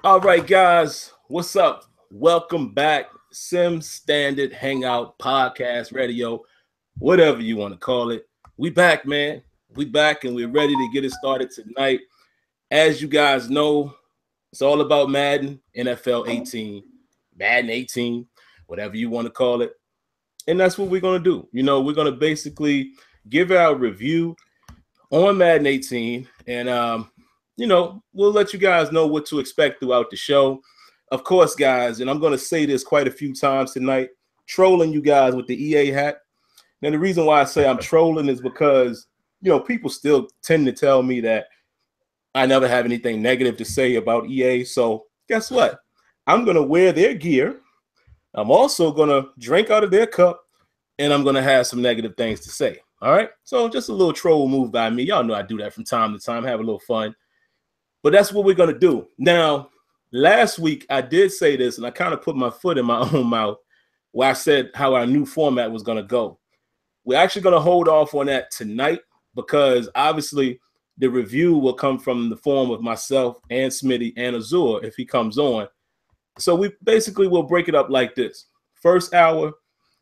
All right, guys, what's up? Welcome back, Sim Standard Hangout Podcast Radio, whatever you want to call it. We back, man. We back and we're ready to get it started tonight. As you guys know, it's all about Madden NFL 18, Madden 18, whatever you want to call it. And that's what we're going to do. We're going to basically give our review on Madden 18 and we'll let you guys know what to expect throughout the show. Of course, guys, and I'm going to say this quite a few times tonight, trolling you guys with the EA hat. Now, the reason why I say I'm trolling is because, people still tend to tell me that I never have anything negative to say about EA. So guess what? I'm going to wear their gear. I'm also going to drink out of their cup, and I'm going to have some negative things to say. All right? So just a little troll move by me. Y'all know I do that from time to time, have a little fun. But that's what we're going to do. Now, last week, I did say this, and I kind of put my foot in my own mouth where I said how our new format was going to go. We're actually going to hold off on that tonight because, obviously, the review will come from the form of myself and Smitty and Azure if he comes on. So we basically will break it up like this. First hour,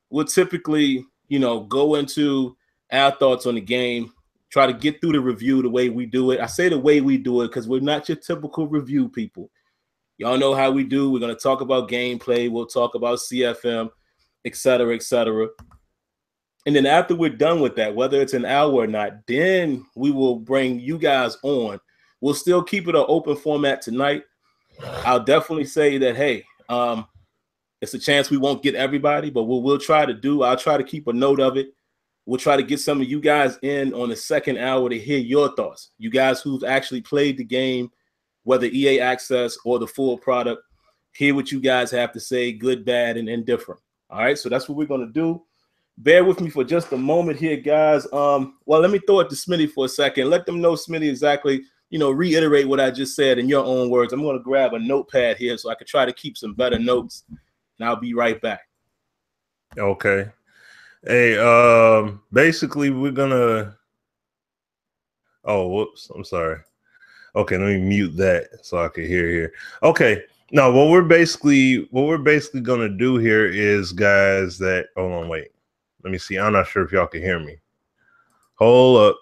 we'll typically, go into our thoughts on the game, try to get through the review the way we do it. I say the way we do it because we're not your typical review people. Y'all know how we do. We're going to talk about gameplay. We'll talk about CFM, et cetera, et cetera. And then after we're done with that, whether it's an hour or not, then we will bring you guys on. We'll still keep it an open format tonight. I'll definitely say that, hey, it's a chance we won't get everybody, but what we'll try to do, I'll try to keep a note of it. We'll try to get some of you guys in on the second hour to hear your thoughts. You guys who've actually played the game, whether EA Access or the full product, hear what you guys have to say, good, bad, and indifferent. All right, so that's what we're going to do. Bear with me for just a moment here, guys. Well, let me throw it to Smitty for a second. Let them know, Smitty, exactly, reiterate what I just said in your own words. I'm going to grab a notepad here so I can try to keep some better notes, and I'll be right back. Okay. Hey, basically we're gonna, oh, whoops, I'm sorry. Okay, let me mute that so I can hear here. Okay, now what we're basically gonna do here is, guys, that, hold on, wait. Let me see. I'm not sure if y'all can hear me. Hold up.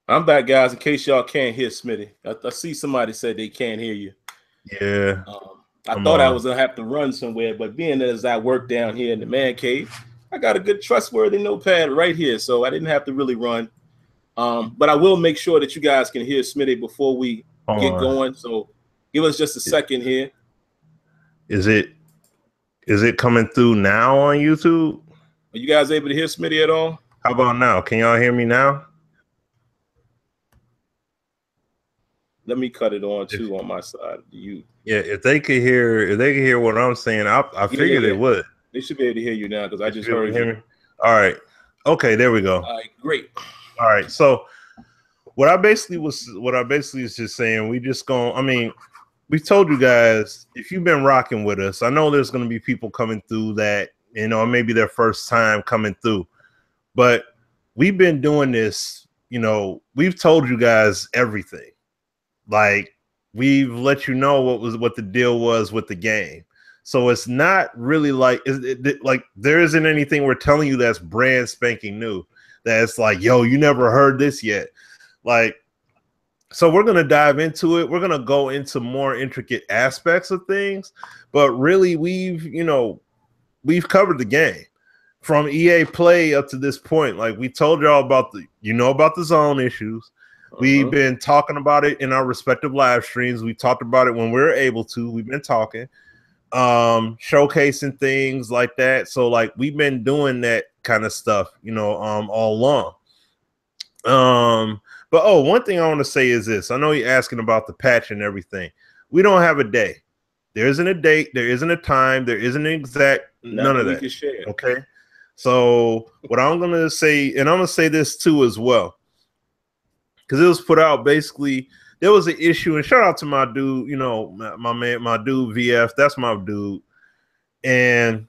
I'm back, guys, in case y'all can't hear Smitty. I see somebody said they can't hear you. Yeah. I thought I was going to have to run somewhere, but being as I work down here in the man cave, I got a good trustworthy notepad right here, so I didn't have to really run. But I will make sure that you guys can hear Smitty before we get going. So give us just a second here. Is it coming through now on YouTube? Are you guys able to hear Smitty at all? How about now? Can y'all hear me now? Let me cut it on too on my side. Yeah, if they could hear what I'm saying, I figured they would. They should be able to hear you now because I just heard you. All right. Okay, there we go. All right, great. All right. So what I basically was just saying, we told you guys, if you've been rocking with us, I know there's going to be people coming through that, maybe their first time coming through, but we've been doing this, we've told you guys everything. Like, we've let you know what the deal was with the game. So it's not really like there isn't anything we're telling you that's brand spanking new. That's like, yo, you never heard this yet. Like, so we're going to dive into it. We're going to go into more intricate aspects of things, but really we've covered the game from EA Play up to this point. Like, we told y'all about about the zone issues. We've been talking about it in our respective live streams. We talked about it when we were able to. We've been talking, showcasing things like that. So, like, we've been doing that kind of stuff, all along. But one thing I want to say is this. I know you're asking about the patch and everything. We don't have a day. There isn't a date. There isn't a time. There isn't an exact none of that. Okay. So what I'm gonna say, and I'm gonna say this too as well, because it was put out basically. There was an issue, and shout out to my dude, my man, my dude VF. That's my dude. And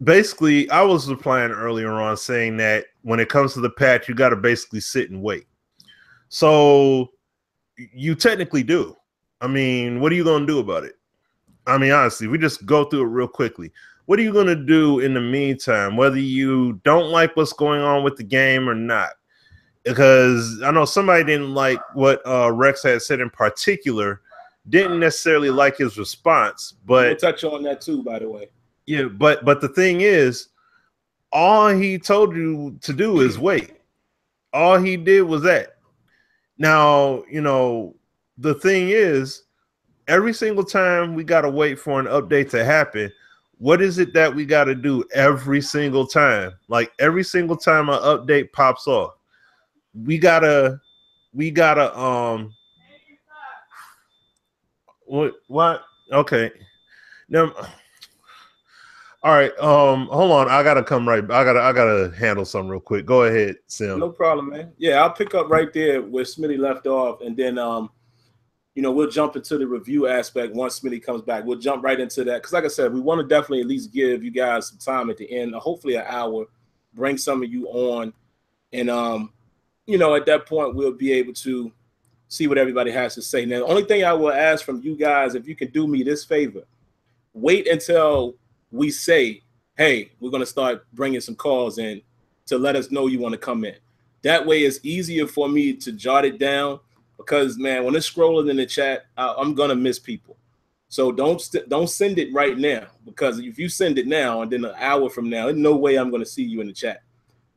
basically, I was replying earlier on saying that when it comes to the patch, you got to basically sit and wait. So you technically do. I mean, what are you going to do about it? I mean, honestly, we just go through it real quickly. What are you going to do in the meantime, whether you don't like what's going on with the game or not? Because I know somebody didn't like what Rex had said in particular, didn't necessarily like his response. But we'll touch on that too, by the way. Yeah, but the thing is, all he told you to do is wait. All he did was that. Now, you know, the thing is, every single time we got to wait for an update to happen, what is it that we got to do every single time? Like every single time an update pops off, we gotta what? Okay. Now, all right. Hold on. I gotta come right. I gotta handle something real quick. Go ahead, Sim. No problem, man. Yeah, I'll pick up right there where Smitty left off, and then you know, we'll jump into the review aspect once Smitty comes back. We'll jump right into that because, like I said, we want to definitely at least give you guys some time at the end, hopefully an hour, bring some of you on, and you know, at that point we'll be able to see what everybody has to say. Now, the only thing I will ask from you guys, if you can do me this favor, wait until we say, hey, we're going to start bringing some calls in to let us know you want to come in. That way it's easier for me to jot it down because, man, when it's scrolling in the chat, I'm going to miss people. So don't send it right now, because if you send it now and then an hour from now, there's no way I'm going to see you in the chat.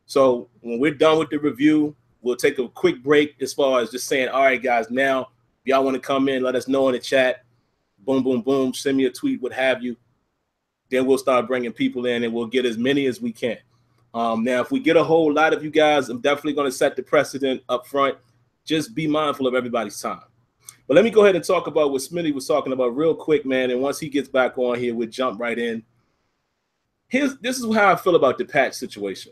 So when we're done with the review, we'll take a quick break as far as just saying, all right, guys, now if y'all want to come in, let us know in the chat. Boom, boom, boom. Send me a tweet, what have you. Then we'll start bringing people in and we'll get as many as we can. Now, if we get a whole lot of you guys, I'm definitely going to set the precedent up front. Just be mindful of everybody's time. But let me go ahead and talk about what Smitty was talking about real quick, man. And once he gets back on here, we'll jump right in. This is how I feel about the patch situation.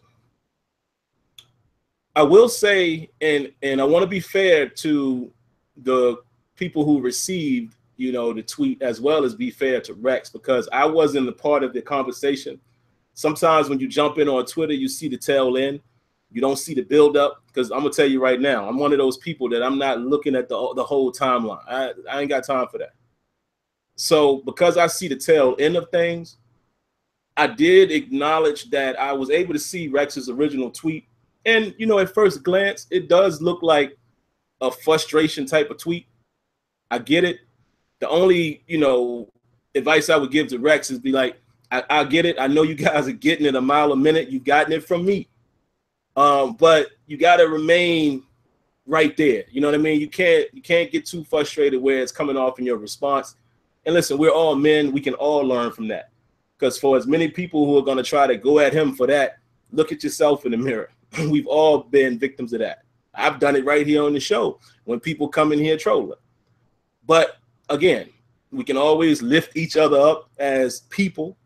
I will say, and I want to be fair to the people who received, you know, the tweet, as well as be fair to Rex, because I wasn't a part of the conversation. Sometimes when you jump in on Twitter, you see the tail end. You don't see the build up, because I'm gonna tell you right now, I'm one of those people that I'm not looking at the whole timeline. I ain't got time for that. So because I see the tail end of things, I did acknowledge that I was able to see Rex's original tweet. And, you know, at first glance, it does look like a frustration type of tweet. I get it. The only, you know, advice I would give to Rex is be like, I get it. I know you guys are getting it a mile a minute. You've gotten it from me. But you got to remain right there. You know what I mean? You can't get too frustrated where it's coming off in your response. And listen, we're all men. We can all learn from that. Because for as many people who are going to try to go at him for that, look at yourself in the mirror. We've all been victims of that. I've done it right here on the show when people come in here trolling. But again, we can always lift each other up as people.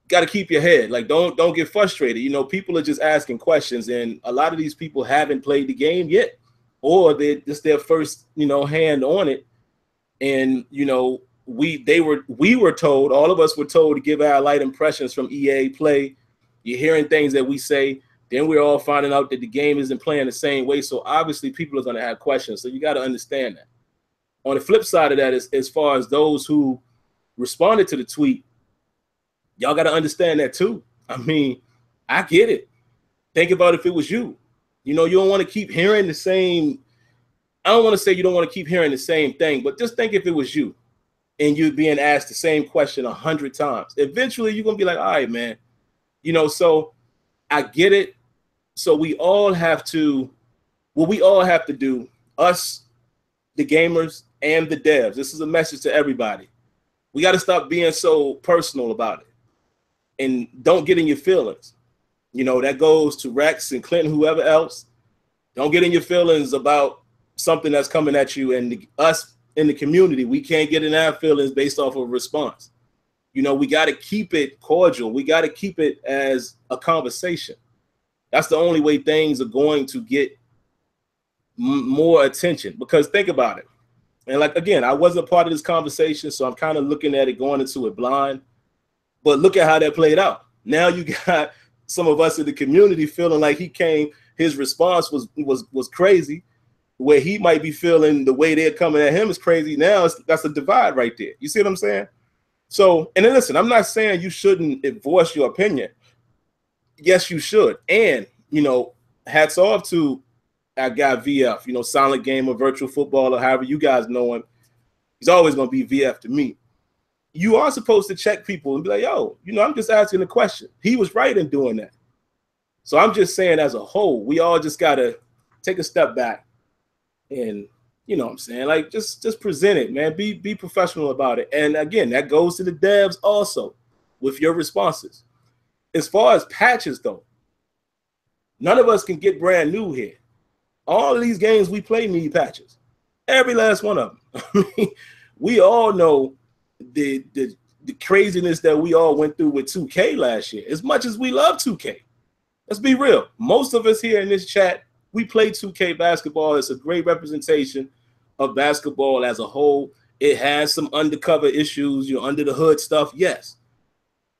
Got to keep your head. Like, don't get frustrated. You know, people are just asking questions, and a lot of these people haven't played the game yet, or it's their first, you know, hand on it. And, you know, we were told, all of us were told to give our light impressions from EA Play. You're hearing things that we say. Then we're all finding out that the game isn't playing the same way. So obviously people are going to have questions. So you got to understand that. On the flip side of that, as far as those who responded to the tweet, y'all got to understand that too. I mean, I get it. Think about if it was you. You know, you don't want to keep hearing the same. I don't want to say you don't want to keep hearing the same thing, but just think if it was you and you're being asked the same question 100 times. Eventually, you're going to be like, all right, man. You know, so I get it. So we all have to, what we all have to do, us, the gamers, and the devs. This is a message to everybody. We got to stop being so personal about it. And don't get in your feelings. You know, that goes to Rex and Clinton, whoever else. Don't get in your feelings about something that's coming at you. And us in the community, we can't get in our feelings based off of a response. You know, we got to keep it cordial. We got to keep it as a conversation. That's the only way things are going to get more attention. Because think about it. And like, again, I wasn't a part of this conversation, so I'm kind of looking at it, going into it blind. But look at how that played out. Now you got some of us in the community feeling like his response was crazy. where he might be feeling the way they're coming at him is crazy. Now that's a divide right there. You see what I'm saying? So, and then listen, I'm not saying you shouldn't voice your opinion. Yes, you should. And, you know, hats off to our guy VF, you know, Silent Gamer, Virtual Footballer, however you guys know him. He's always going to be VF to me. You are supposed to check people and be like, yo, you know, I'm just asking a question. He was right in doing that. So I'm just saying as a whole, we all just got to take a step back and, you know what I'm saying, like just present it, man. Be professional about it. And again, that goes to the devs also with your responses. As far as patches, though, none of us can get brand new here. All of these games we play need patches. Every last one of them. We all know the craziness that we all went through with 2K last year. As much as we love 2K, let's be real. Most of us here in this chat, we play 2K basketball. It's a great representation of basketball as a whole. It has some undercover issues, you know, under the hood stuff, yes.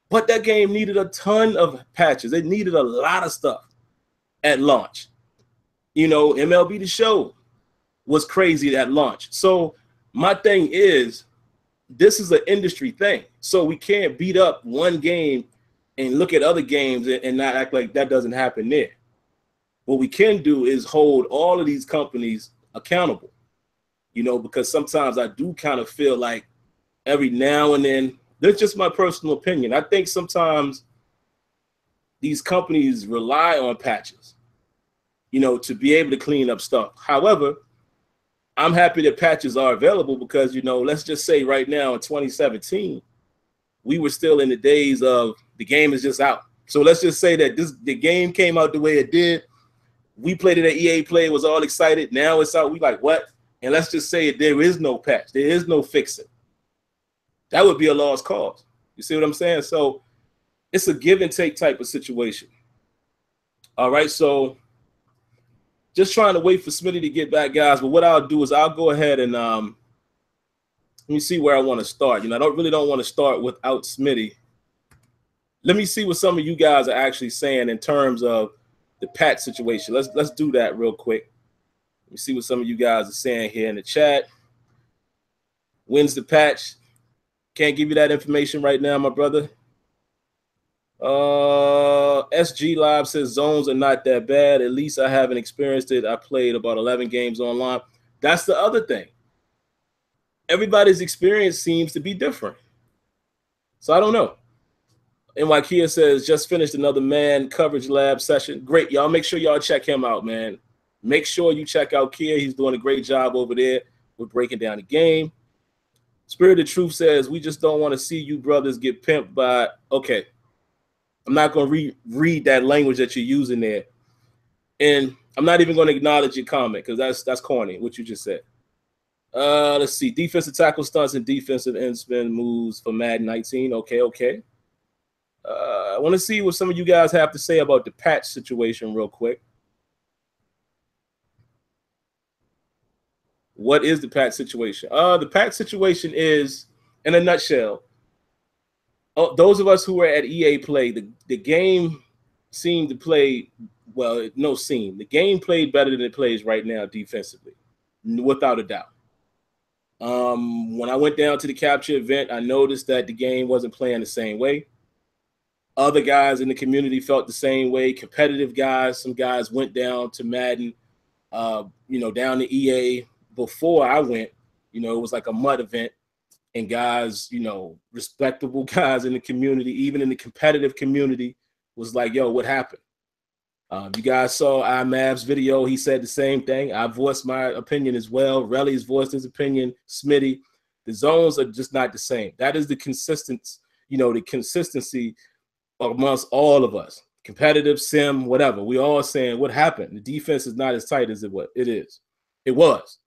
But that game needed a ton of patches. It needed a lot of stuff at launch. You know, MLB The Show was crazy at launch. So my thing is, this is an industry thing. So we can't beat up one game and look at other games and not act like that doesn't happen there. What we can do is hold all of these companies accountable, you know, because sometimes I do kind of feel like every now and then, that's just my personal opinion. I think sometimes these companies rely on patches, you know, to be able to clean up stuff. However, I'm happy that patches are available because, you know, let's just say right now in 2017, we were still in the days of the game is just out. So let's just say that the game came out the way it did. We played it at EA Play, was all excited. Now it's out. We like, what? And let's just say there is no patch. There is no fixing. That would be a lost cause. You see what I'm saying? So it's a give and take type of situation. All right, so just trying to wait for Smitty to get back, guys. But what I'll do is I'll go ahead and let me see where I want to start. You know, I really don't want to start without Smitty. Let me see what some of you guys are actually saying in terms of the patch situation. Let's do that real quick. Let me see what some of you guys are saying here in the chat. When's the patch? Can't give you that information right now, my brother. SG Live says zones are not that bad. At least I haven't experienced it. I played about 11 games online. That's the other thing. Everybody's experience seems to be different. So I don't know. NYKia says, just finished another man coverage lab session. Great. Y'all make sure y'all check him out, man. Make sure you check out Kia. He's doing a great job over there with breaking down the game. Spirit of Truth says, we just don't want to see you brothers get pimped by, okay. I'm not going to read that language that you're using there. And I'm not even going to acknowledge your comment because that's corny, what you just said. Let's see. Defensive tackle stunts and defensive end spin moves for Madden 19. Okay. I want to see what some of you guys have to say about the patch situation real quick. What is the patch situation? The patch situation is, in a nutshell, those of us who were at EA Play, the game seemed to play, well, no seem. The game played better than it plays right now defensively, without a doubt. When I went down to the capture event, I noticed that the game wasn't playing the same way. Other guys in the community felt the same way. Competitive guys, some guys went down to Madden, you know, down to EA before I went. You know, it was like a mud event. And guys, you know, respectable guys in the community, even in the competitive community, was like, yo, what happened? You guys saw iMav's video. He said the same thing. I voiced my opinion as well. Relly's voiced his opinion. Smitty. The zones are just not the same. That is the consistency, you know, the consistency amongst all of us. Competitive, sim, whatever. We all saying, what happened? The defense is not as tight as it was.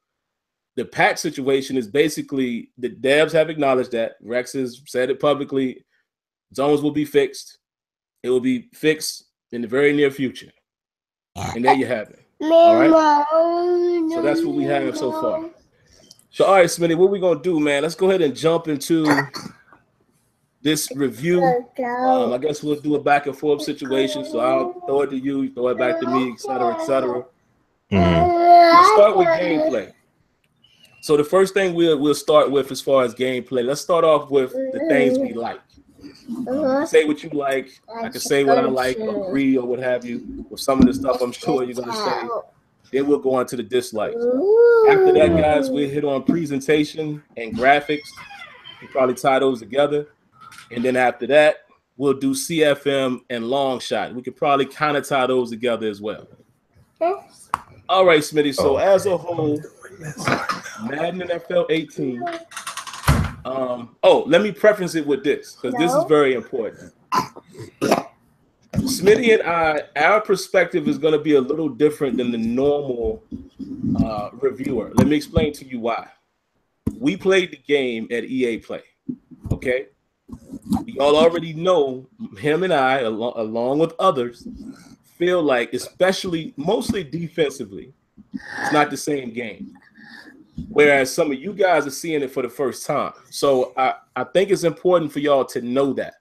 The patch situation is basically the devs have acknowledged that. Rex has said it publicly. Zones will be fixed. It will be fixed in the very near future. And there you have it. All right. So that's what we have so far. So, all right, Smitty, what we going to do, man? Let's go ahead and jump into this review. I guess we'll do a back and forth situation. So I'll throw it to you, throw it back to me, et cetera, et cetera. Let's start with gameplay. So the first thing we'll start with as far as gameplay, let's start off with the things we like. Say what you like. I can say what I like, agree or what have you with some of the stuff I'm sure you're going to say. Then we'll go on to the dislikes. After that, guys, we'll hit on presentation and graphics. We'll probably tie those together. And then after that, we'll do CFM and Longshot. We could probably kind of tie those together as well. All right, Smitty. So as a whole, Madden NFL 18. Let me preface it with this because this is very important. Smitty and our perspective is going to be a little different than the normal reviewer. Let me explain to you why. We played the game at EA Play. Okay. Y'all already know him and I, along with others, feel like, especially mostly defensively, it's not the same game. Whereas some of you guys are seeing it for the first time. So I think it's important for y'all to know that.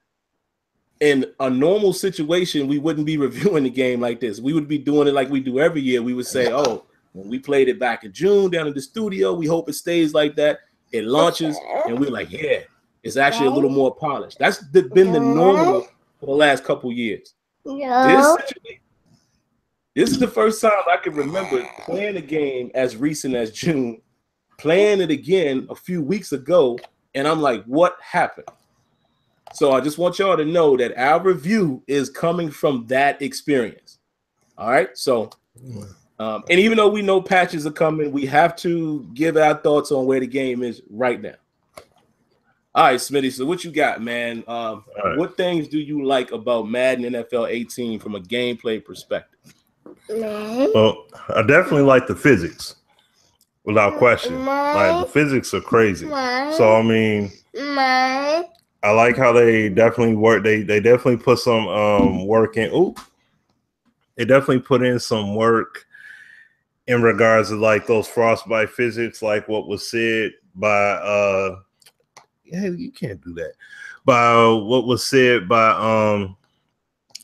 In a normal situation, we wouldn't be reviewing the game like this. We would be doing it like we do every year. We would say, oh, when we played it back in June down in the studio, we hope it stays like that. It launches, and we're like, yeah, it's actually a little more polished. That's been the normal for the last couple years. This is the first time I can remember playing a game as recent as June, playing it again a few weeks ago, and I'm like, what happened? So I just want y'all to know that our review is coming from that experience. All right. So, and even though we know patches are coming, we have to give our thoughts on where the game is right now. All right, Smitty. So what you got, man? What things do you like about Madden NFL 18 from a gameplay perspective? Well, I definitely like the physics, without question. Like the physics are crazy. So I mean, I like how they definitely work. They definitely put some work in. They definitely put in some work in regards to like those frostbite physics, like what was said by you can't do that. By what was said by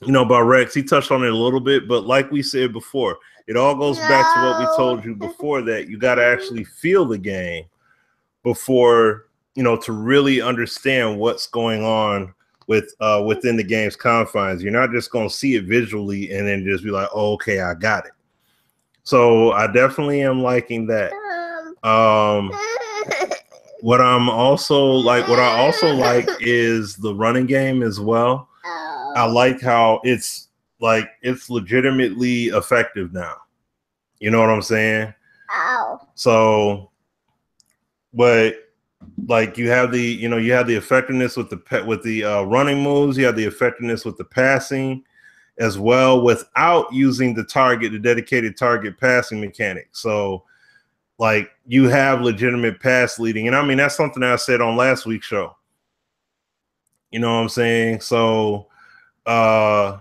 by Rex. He touched on it a little bit, but like we said before, it all goes back to what we told you before, that you got to actually feel the game before to really understand what's going on with within the game's confines. You're not just going to see it visually and then just be like, oh, okay, I got it. So I definitely am liking that. What I also like is the running game as well. I like how it's legitimately effective now. You know what I'm saying? So, but like you have the effectiveness with the running moves, you have the effectiveness with the passing as well, without using the dedicated target passing mechanic. So like you have legitimate pass leading, and I mean that's something I said on last week's show. You know what I'm saying? So the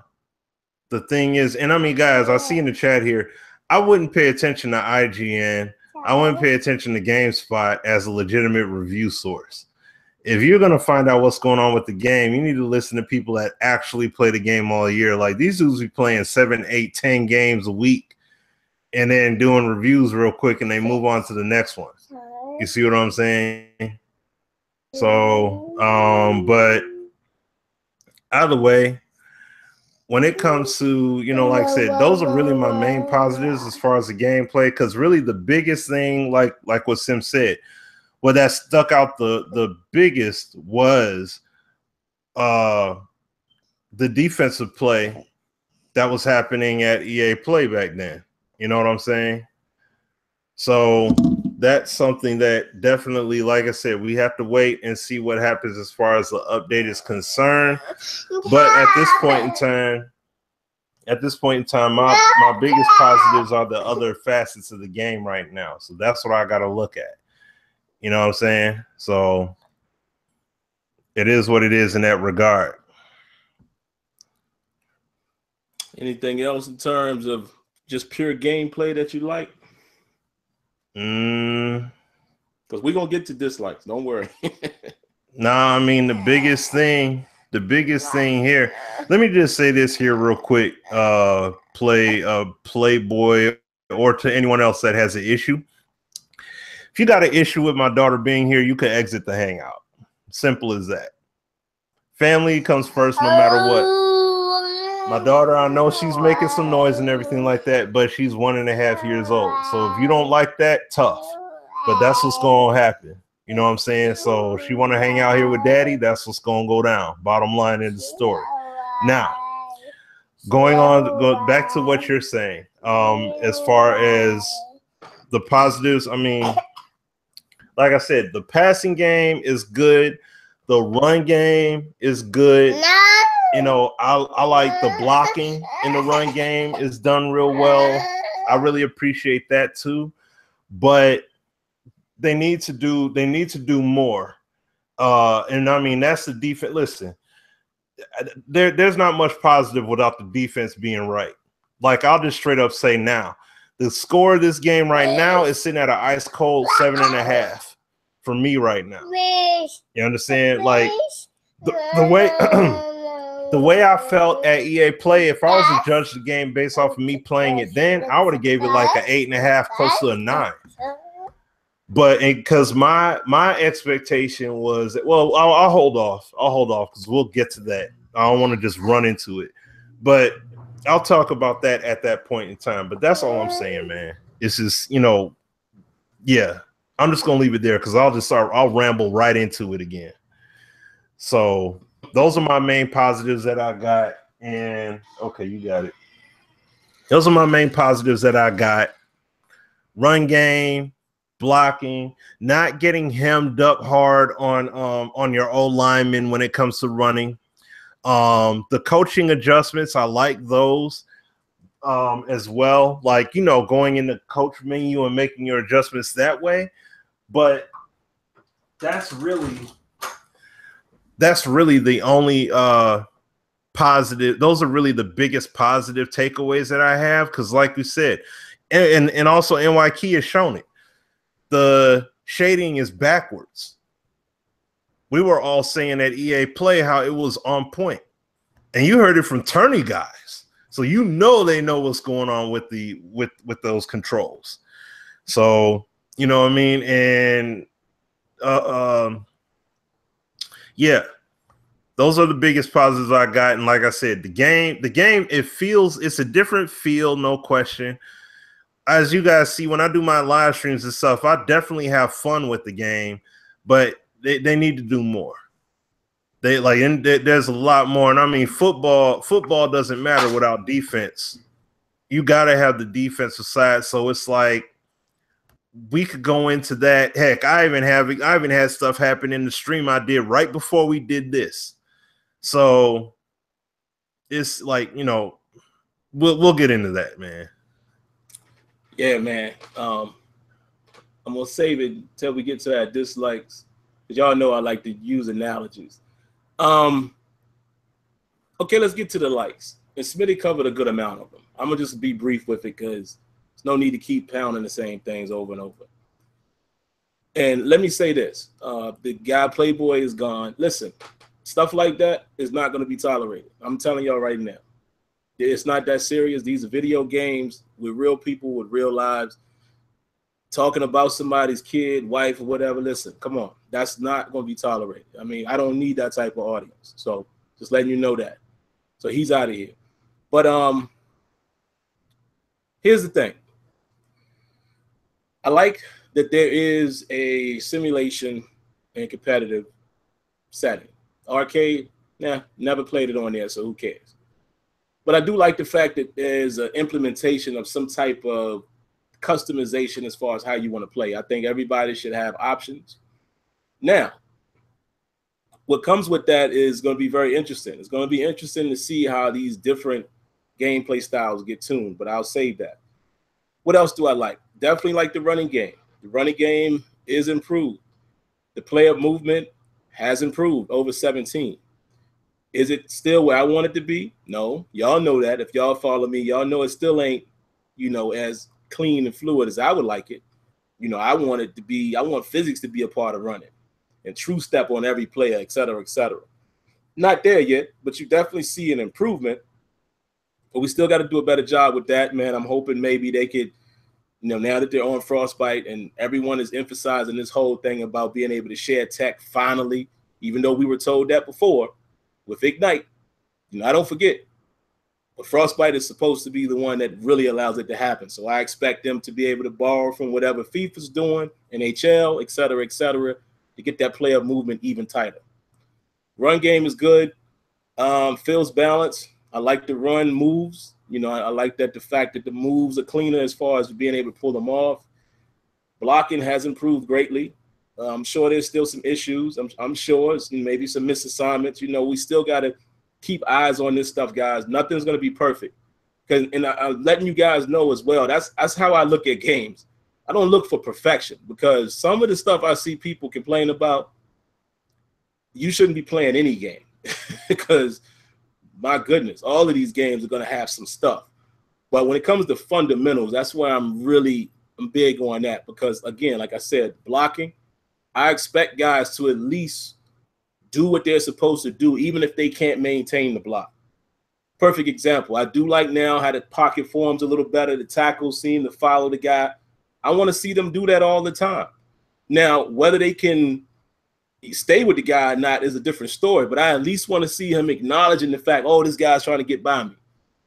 thing is, and I mean guys, I see in the chat here, I wouldn't pay attention to IGN. I wouldn't pay attention to GameSpot as a legitimate review source. If you're going to find out what's going on with the game, you need to listen to people that actually play the game all year. Like these dudes be playing 7, 8, 10 games a week and then doing reviews real quick and they move on to the next one. You see what I'm saying? So, but either way, when it comes to, like I said, those are really my main positives as far as the gameplay, because really the biggest thing, like what Sim said, what that stuck out the biggest was the defensive play that was happening at EA Play back then. You know what I'm saying? So that's something that definitely, like I said, we have to wait and see what happens as far as the update is concerned. But at this point in time, my biggest positives are the other facets of the game right now. So that's what I got to look at. You know what I'm saying? So it is what it is in that regard. Anything else in terms of just pure gameplay that you like? Because we're going to get to dislikes. Don't worry. Nah, I mean, the biggest thing here, let me just say this here real quick. Playboy or to anyone else that has an issue. If you got an issue with my daughter being here, you can exit the Hangout. Simple as that. Family comes first no matter what. My daughter, I know she's making some noise and everything like that, but she's 1.5 years old. So if you don't like that, tough. But that's what's going to happen. You know what I'm saying? So she want to hang out here with daddy, that's what's going to go down. Bottom line in the story. Now, go back to what you're saying. As far as the positives, I mean, like I said, the passing game is good. The run game is good. You know, I like the blocking in the run game is done real well. I really appreciate that too. But they need to do more. And I mean, that's the defense. Listen, there's not much positive without the defense being right. Like, I'll just straight up say now, the score of this game right now is sitting at an ice cold 7.5 for me right now. You understand? Like the way the way I felt at EA Play, if I was to judge the game based off of me playing it then, I would have gave it like an 8.5, close to a 9. But because my expectation was, well, I'll hold off because we'll get to that. I don't want to just run into it, but I'll talk about that at that point in time. But that's all I'm saying, man. It's just, you know, yeah, I'm just gonna leave it there because I'll ramble right into it again. So those are my main positives that I got. And okay, you got it. Those are my main positives that I got. Run game, blocking, not getting hemmed up hard on your O lineman when it comes to running. The coaching adjustments, I like those as well. Like, you know, going in the coach menu and making your adjustments that way. But that's really the only positive. Those are really the biggest positive takeaways that I have. Because like you said, and also NYK has shown it. The shading is backwards. We were all saying at EA Play how it was on point. And you heard it from tourney guys. So you know they know what's going on with those controls. So, you know what I mean? And yeah, those are the biggest positives I got. And like I said, the game, it's a different feel, no question. As you guys see, when I do my live streams and stuff, I definitely have fun with the game, but they need to do more. There's a lot more. And I mean, football doesn't matter without defense. You got to have the defensive side. So it's like, we could go into that. Heck, I even had stuff happen in the stream I did right before we did this. So it's like, you know, we'll get into that, man. Yeah, man. I'm gonna save it until we get to our dislikes, because y'all know I like to use analogies. Okay, let's get to the likes. And Smitty covered a good amount of them. I'm gonna just be brief with it because there's no need to keep pounding the same things over and over. And let me say this: the guy Playboy is gone. Listen, stuff like that is not going to be tolerated. I'm telling y'all right now. It's not that serious. These are video games with real people with real lives. Talking about somebody's kid, wife, or whatever. Listen, come on. That's not going to be tolerated. I mean, I don't need that type of audience. So just letting you know that. So he's out of here. But here's the thing. I like that there is a simulation and competitive setting. Arcade, never played it on there, so who cares? But I do like the fact that there's an implementation of some type of customization as far as how you want to play. I think everybody should have options. Now, what comes with that is going to be very interesting. It's going to be interesting to see how these different gameplay styles get tuned, but I'll save that. What else do I like? Definitely like the running game. The running game is improved. The player movement has improved over 17. Is it still where I want it to be? No. Y'all know that. If y'all follow me, y'all know it still ain't, you know, as clean and fluid as I would like it. You know, I want it to be, I want physics to be a part of running and true step on every player, et cetera, et cetera. Not there yet, but you definitely see an improvement. But we still got to do a better job with that, man. I'm hoping maybe they could now that they're on Frostbite and everyone is emphasizing this whole thing about being able to share tech finally, even though we were told that before with Ignite, I don't forget, but Frostbite is supposed to be the one that really allows it to happen. So I expect them to be able to borrow from whatever FIFA's doing, NHL, et cetera, to get that player movement even tighter. Run game is good. Feels balanced. I like the run moves. I like that the fact that the moves are cleaner as far as being able to pull them off. Blocking has improved greatly. I'm sure there's still some issues. I'm sure it's maybe some misassignments. We still got to keep eyes on this stuff, guys. Nothing's going to be perfect. And I'm letting you guys know as well. That's how I look at games. I don't look for perfection, because some of the stuff I see people complain about, you shouldn't be playing any game because, my goodness, all of these games are going to have some stuff. But when it comes to fundamentals, that's where I'm big on that, because, again, like I said, blocking, I expect guys to at least do what they're supposed to do, even if they can't maintain the block. Perfect example. I do like now how the pocket forms a little better. The tackles seem to follow the guy. I want to see them do that all the time. Now, whether they can stay with the guy or not is a different story, but I at least want to see him acknowledging the fact, oh, this guy's trying to get by me.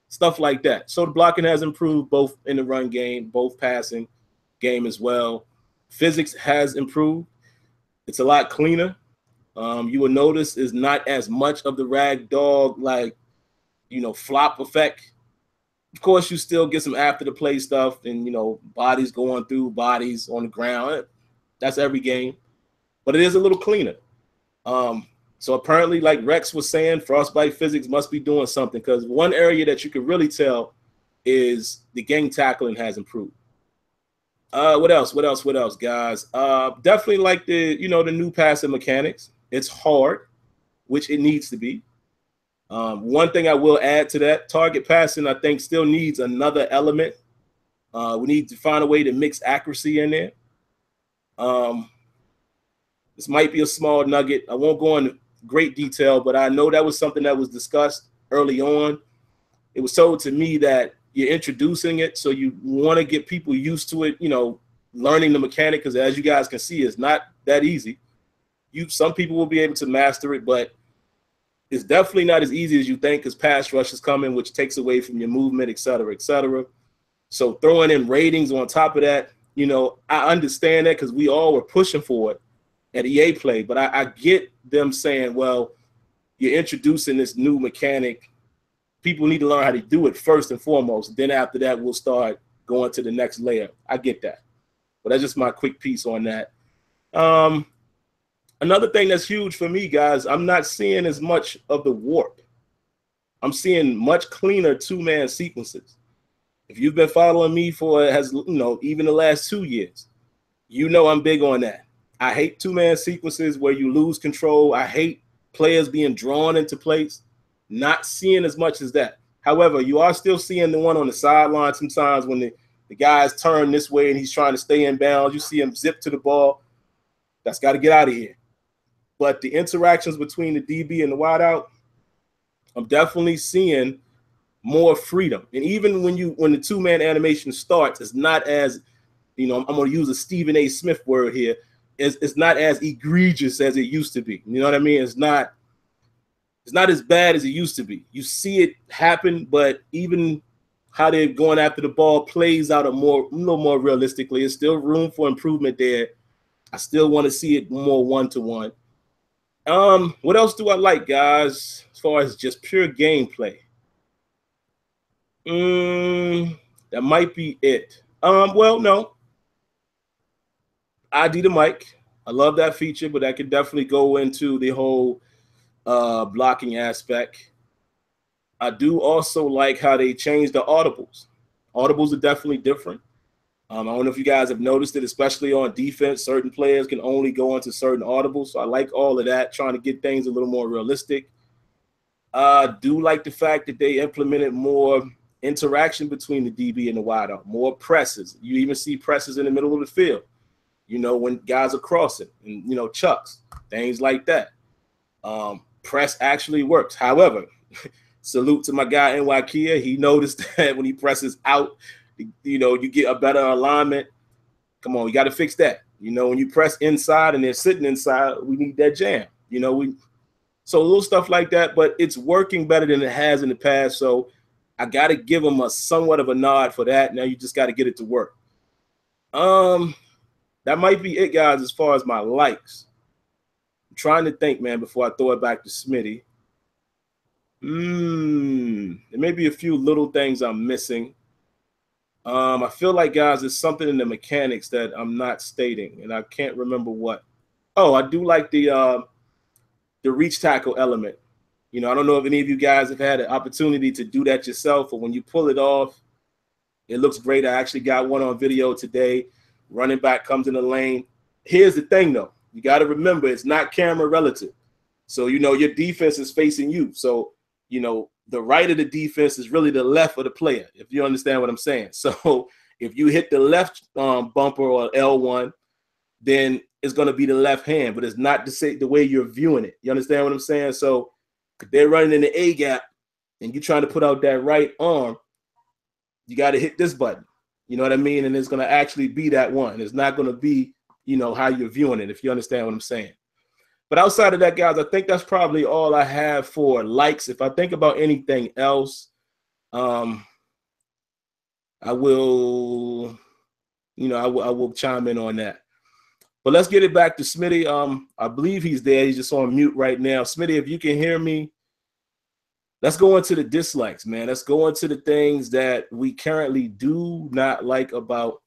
Stuff like that. So the blocking has improved both in the run game, both passing game as well. Physics has improved. It's a lot cleaner. You will notice is not as much of the rag dog, flop effect. Of course, you still get some after the play stuff and, bodies going through bodies on the ground. That's every game, but it is a little cleaner. So apparently, like Rex was saying, Frostbite physics must be doing something, because one area that you can really tell is the gang tackling has improved. What else, guys? Definitely like the new passing mechanics. It's hard, which it needs to be. One thing I will add to that, target passing, I think, still needs another element. We need to find a way to mix accuracy in there. This might be a small nugget. I won't go into great detail, but I know that was something that was discussed early on. It was told to me that you're introducing it, so you want to get people used to it, learning the mechanic, because as you guys can see, it's not that easy. Some people will be able to master it, but it's definitely not as easy as you think, because pass rush is coming, which takes away from your movement, et cetera, et cetera. So throwing in ratings on top of that, I understand that, because we all were pushing for it at EA Play, but I get them saying, well, you're introducing this new mechanic. People need to learn how to do it first and foremost. Then after that, we'll start going to the next layer. I get that. But that's just my quick piece on that. Another thing that's huge for me, guys, I'm not seeing as much of the warp. I'm seeing much cleaner two-man sequences. If you've been following me for even the last 2 years, I'm big on that. I hate two-man sequences where you lose control. I hate players being drawn into place. Not seeing as much as that. However, you are still seeing the one on the sideline sometimes when the guy's turn this way and he's trying to stay in bounds. You see him zip to the ball. That's got to get out of here. But the interactions between the DB and the wideout, I'm definitely seeing more freedom. And even when the two-man animation starts, it's not as, I'm going to use a Stephen A. Smith word here. It's not as egregious as it used to be. You know what I mean? It's not as bad as it used to be. You see it happen, but even how they're going after the ball plays out a little more realistically. There's still room for improvement there. I still want to see it more one-to-one. What else do I like, guys, as far as just pure gameplay? That might be it. Well, no. ID the mic. I love that feature, but I could definitely go into the whole blocking aspect. I do also like how they changed the audibles. Audibles are definitely different. I don't know if you guys have noticed it, especially on defense. Certain players can only go into certain audibles. So I like all of that, trying to get things a little more realistic. I do like the fact that they implemented more interaction between the DB and the wideout, more presses. You even see presses in the middle of the field, when guys are crossing and, chucks, things like that. Press actually works. However, salute to my guy NY Kia. He noticed that when he presses out, You know, you get a better alignment. Come on, we got to fix that. You know, when you press inside and they're sitting inside, we need that jam. You know, so little stuff like that, but it's working better than it has in the past. So I got to give them a somewhat of a nod for that. Now you just got to get it to work. That might be it, guys, as far as my likes. I'm trying to think, man, before I throw it back to Smitty. There may be a few little things I'm missing. I feel like, guys, there's something in the mechanics that I'm not stating, and I can't remember what. Oh, I do like the reach tackle element. You know, I don't know if any of you guys have had an opportunity to do that yourself, or when you pull it off, it looks great. I actually got one on video today. Running back comes in the lane. Here's the thing, though. You got to remember, it's not camera relative. So, you know, your defense is facing you. So, you know, the right of the defense is really the left of the player, if you understand what I'm saying. So if you hit the left bumper or L1, then it's going to be the left hand, but it's not the way you're viewing it. You understand what I'm saying? So if they're running in the A gap and you're trying to put out that right arm, you got to hit this button. You know what I mean? And it's going to actually be that one. It's not going to be, you know, how you're viewing it, if you understand what I'm saying. But outside of that, guys, I think that's probably all I have for likes. If I think about anything else, I will, you know, I will chime in on that. But let's get it back to Smitty. I believe he's there. He's just on mute right now. Smitty, if you can hear me, let's go into the dislikes, man. Let's go into the things that we currently do not like about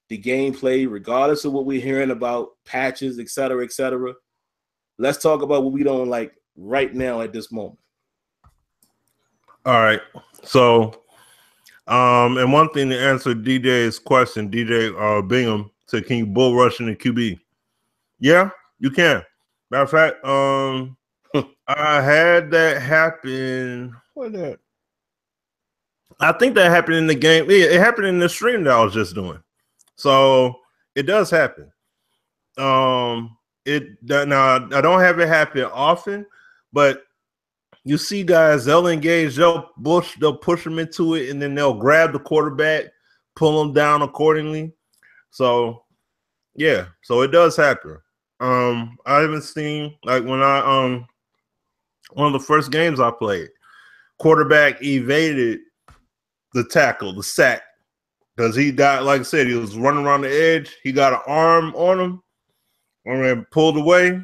the gameplay, regardless of what we're hearing about patches, et cetera, et cetera. Let's talk about what we don't like right now at this moment. All right. So, and one thing to answer DJ's question, DJ Bingham said, can you bull rush in the QB? Yeah, you can. Matter of fact, I had that happen. What that? I think that happened in the game. Yeah, it happened in the stream that I was just doing. So it does happen. Now I don't have it happen often, but you see guys, they'll engage, they'll push them into it, and then they'll grab the quarterback, pull them down accordingly. So yeah, so it does happen. I haven't seen, like, when I one of the first games I played, quarterback evaded the tackle, the sack, because he got, like I said, he was running around the edge. He got an arm on him, and pulled away,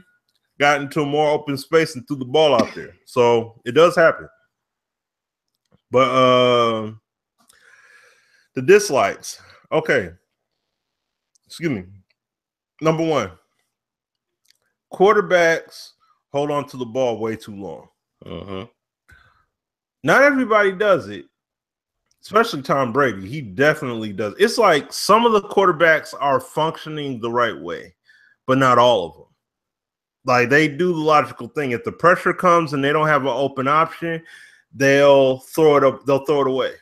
got into a more open space, and threw the ball out there. So it does happen. But the dislikes. Okay. Excuse me. Number one, quarterbacks hold on to the ball way too long. Not everybody does it, especially Tom Brady. He definitely does. It's like some of the quarterbacks are functioning the right way, but not all of them. Like, they do the logical thing. If the pressure comes and they don't have an open option, they'll throw it up. They'll throw it away.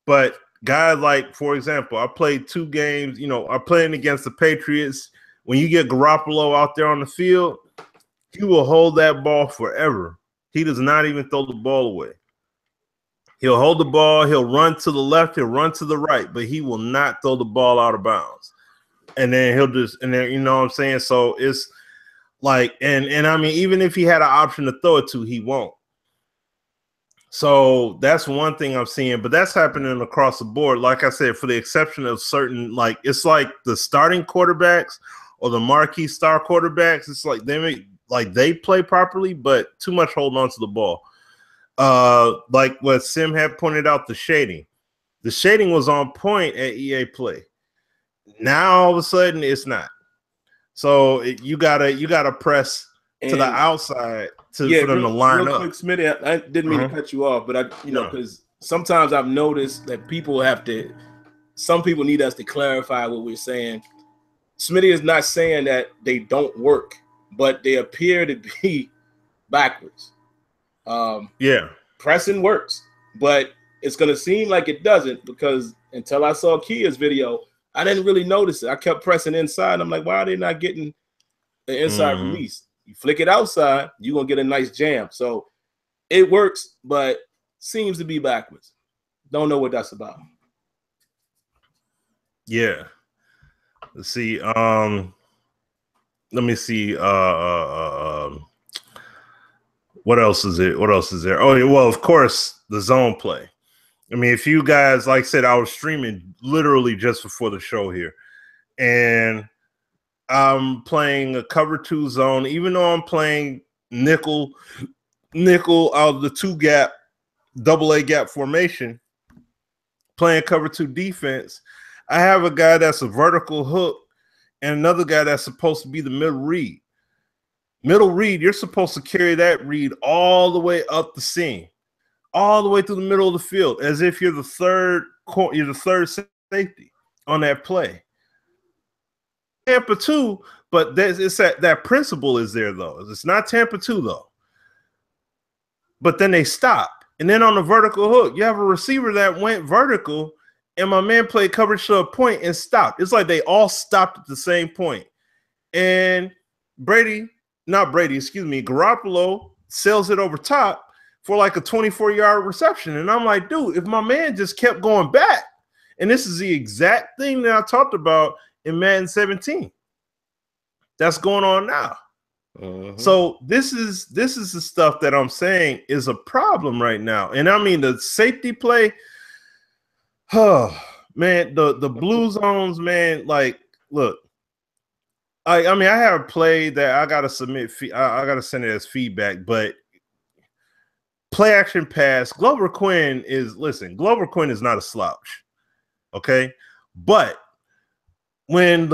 But guys, like, for example, I played 2 games. You know, I'm playing against the Patriots. When you get Garoppolo out there on the field, he will hold that ball forever. He does not even throw the ball away. He'll hold the ball. He'll run to the left. He'll run to the right, but he will not throw the ball out of bounds. And then he'll just, and then, you know what I'm saying? So it's like, and I mean, even if he had an option to throw it to, he won't. So that's one thing I'm seeing, but that's happening across the board. Like I said, for the exception of certain, like, it's like the starting quarterbacks or the marquee star quarterbacks. It's like they play properly, but too much holding on to the ball. Like what Sim had pointed out, the shading. The shading was on point at EA Play. Now all of a sudden it's not. So you gotta press to the outside for them to line up. Quick, Smitty, I didn't mean to cut you off, but you know, because sometimes I've noticed that some people need us to clarify what we're saying. Smitty is not saying that they don't work, but they appear to be backwards. Pressing works, but it's going to seem like it doesn't, because until I saw Kia's video, I didn't really notice it. I kept pressing inside. I'm like, why are they not getting the inside release? You flick it outside, you're going to get a nice jam. So it works, but seems to be backwards. Don't know what that's about. Yeah. Let's see. Let me see. What else is it? What else is there? Oh, yeah, well, of course, the zone play. I mean, if you guys, like I said, I was streaming literally just before the show here, and I'm playing a cover 2 zone, even though I'm playing nickel out of the 2 gap, double A gap formation, playing cover 2 defense. I have a guy that's a vertical hook and another guy that's supposed to be the middle read. Middle read, you're supposed to carry that read all the way up the seam, all the way through the middle of the field, as if you're the third safety on that play. Tampa 2, but it's that principle is there, though. It's not Tampa 2, though. But then they stop. And then on the vertical hook, you have a receiver that went vertical, and my man played coverage to a point and stopped. It's like they all stopped at the same point. And Garoppolo sails it over top for like a 24-yard reception. And I'm like, dude, if my man just kept going back, and this is the exact thing that I talked about in Madden 17. That's going on now. So this is the stuff that I'm saying is a problem right now. And I mean the safety play, oh man, the blue zones, man, like look, I mean I have a play that I gotta submit, I gotta send it as feedback, but play action pass, Glover Quinn is not a slouch. Okay, but when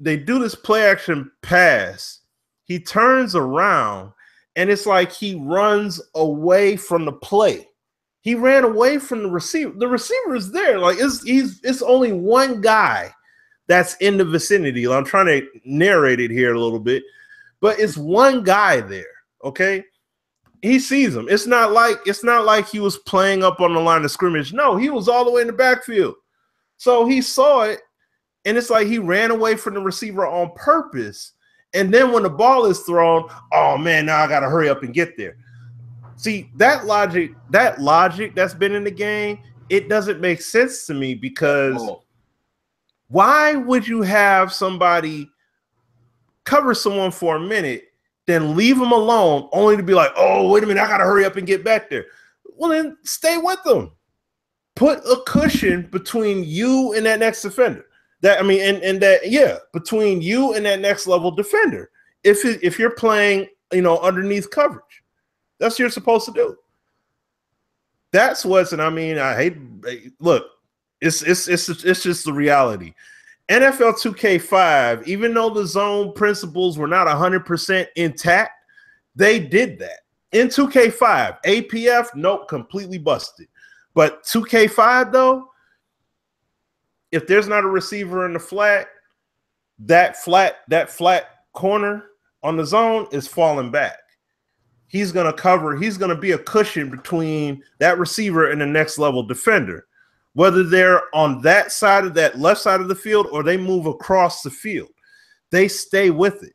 they do this play action pass, he turns around and it's like he runs away from the play. He ran away from the receiver. The receiver is there. Like it's only one guy that's in the vicinity. I'm trying to narrate it here a little bit, but it's one guy there. Okay. He sees him. It's not like he was playing up on the line of scrimmage. No, he was all the way in the backfield. So he saw it. And it's like he ran away from the receiver on purpose. And then when the ball is thrown, oh man, now I got to hurry up and get there. See, that logic that's been in the game, it doesn't make sense to me because why would you have somebody cover someone for a minute, then leave them alone only to be like, oh, wait a minute, I got to hurry up and get back there. Well, then stay with them. Put a cushion between you and that next defender. Between you and that next level defender. If you're playing, underneath coverage, that's what you're supposed to do. That's what's, and I mean, look, it's just the reality. NFL 2K5, even though the zone principles were not 100% intact, they did that. In 2K5, APF, nope, completely busted. But 2K5 though, if there's not a receiver in the flat, that flat corner on the zone is falling back. He's going to cover. He's going to be a cushion between that receiver and the next level defender, whether they're on that side of that left side of the field or they move across the field. They stay with it.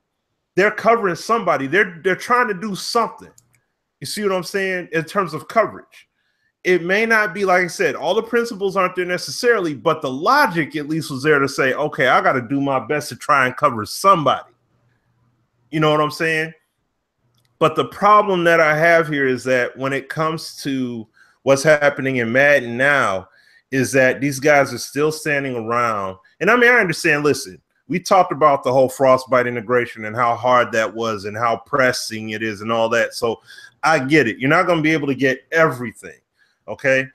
They're covering somebody. They're trying to do something. You see what I'm saying? In terms of coverage. It may not be, like I said, all the principles aren't there necessarily, but the logic at least was there to say, okay, I got to do my best to try and cover somebody. You know what I'm saying? But the problem that I have here is that when it comes to what's happening in Madden now is that these guys are still standing around. And I mean, I understand, listen, we talked about the whole Frostbite integration and how hard that was and how pressing it is and all that. So I get it. You're not going to be able to get everything. Okay,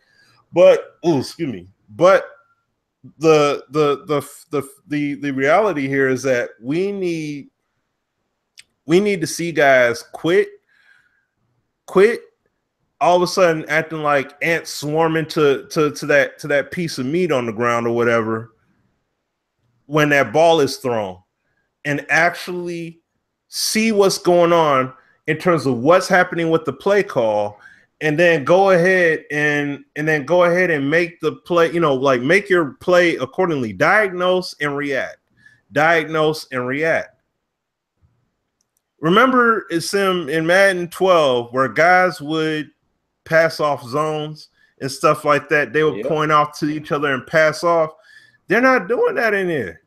but But the reality here is that we need to see guys quit all of a sudden acting like ants swarming to that piece of meat on the ground or whatever when that ball is thrown, and actually see what's going on in terms of what's happening with the play call. And then go ahead and make the play, like make your play accordingly. Diagnose and react. Remember in Madden 12 where guys would pass off zones and stuff like that. They would point off to each other and pass off. They're not doing that in there.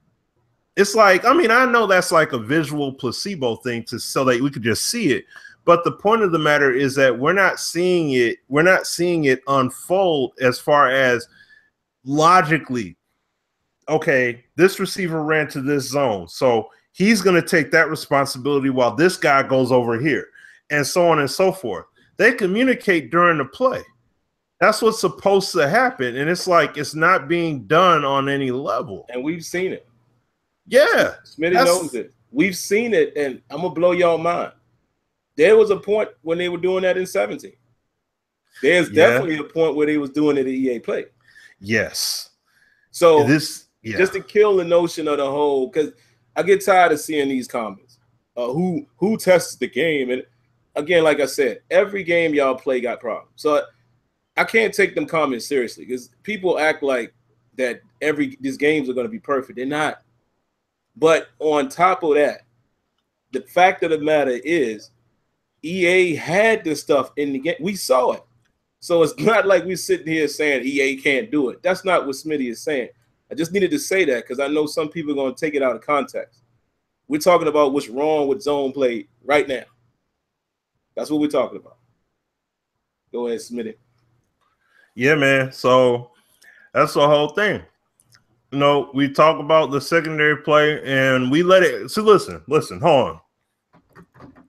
It's like, I mean, I know that's like a visual placebo thing so that we could just see it. But the point of the matter is that we're not seeing it. We're not seeing it unfold as far as logically. Okay, this receiver ran to this zone, so he's going to take that responsibility while this guy goes over here, and so on and so forth. They communicate during the play. That's what's supposed to happen, and it's like it's not being done on any level. And we've seen it. Yeah. Smitty knows it. We've seen it, and I'm going to blow y'all mind. There was a point when they were doing that in 17. There's definitely a point where they was doing it at EA Play. Yes. So just to kill the notion of the whole, because I get tired of seeing these comments. Who tests the game? And again, like I said, every game y'all play got problems. So I can't take them comments seriously because people act like that these games are going to be perfect. They're not. But on top of that, the fact of the matter is EA had this stuff in the game. We saw it. So it's not like we're sitting here saying EA can't do it. That's not what Smitty is saying. I just needed to say that because I know some people are going to take it out of context. We're talking about what's wrong with zone play right now. That's what we're talking about. Go ahead, Smitty. Yeah, man. So that's the whole thing. You know, we talk about the secondary play and we let it. So listen, hold on.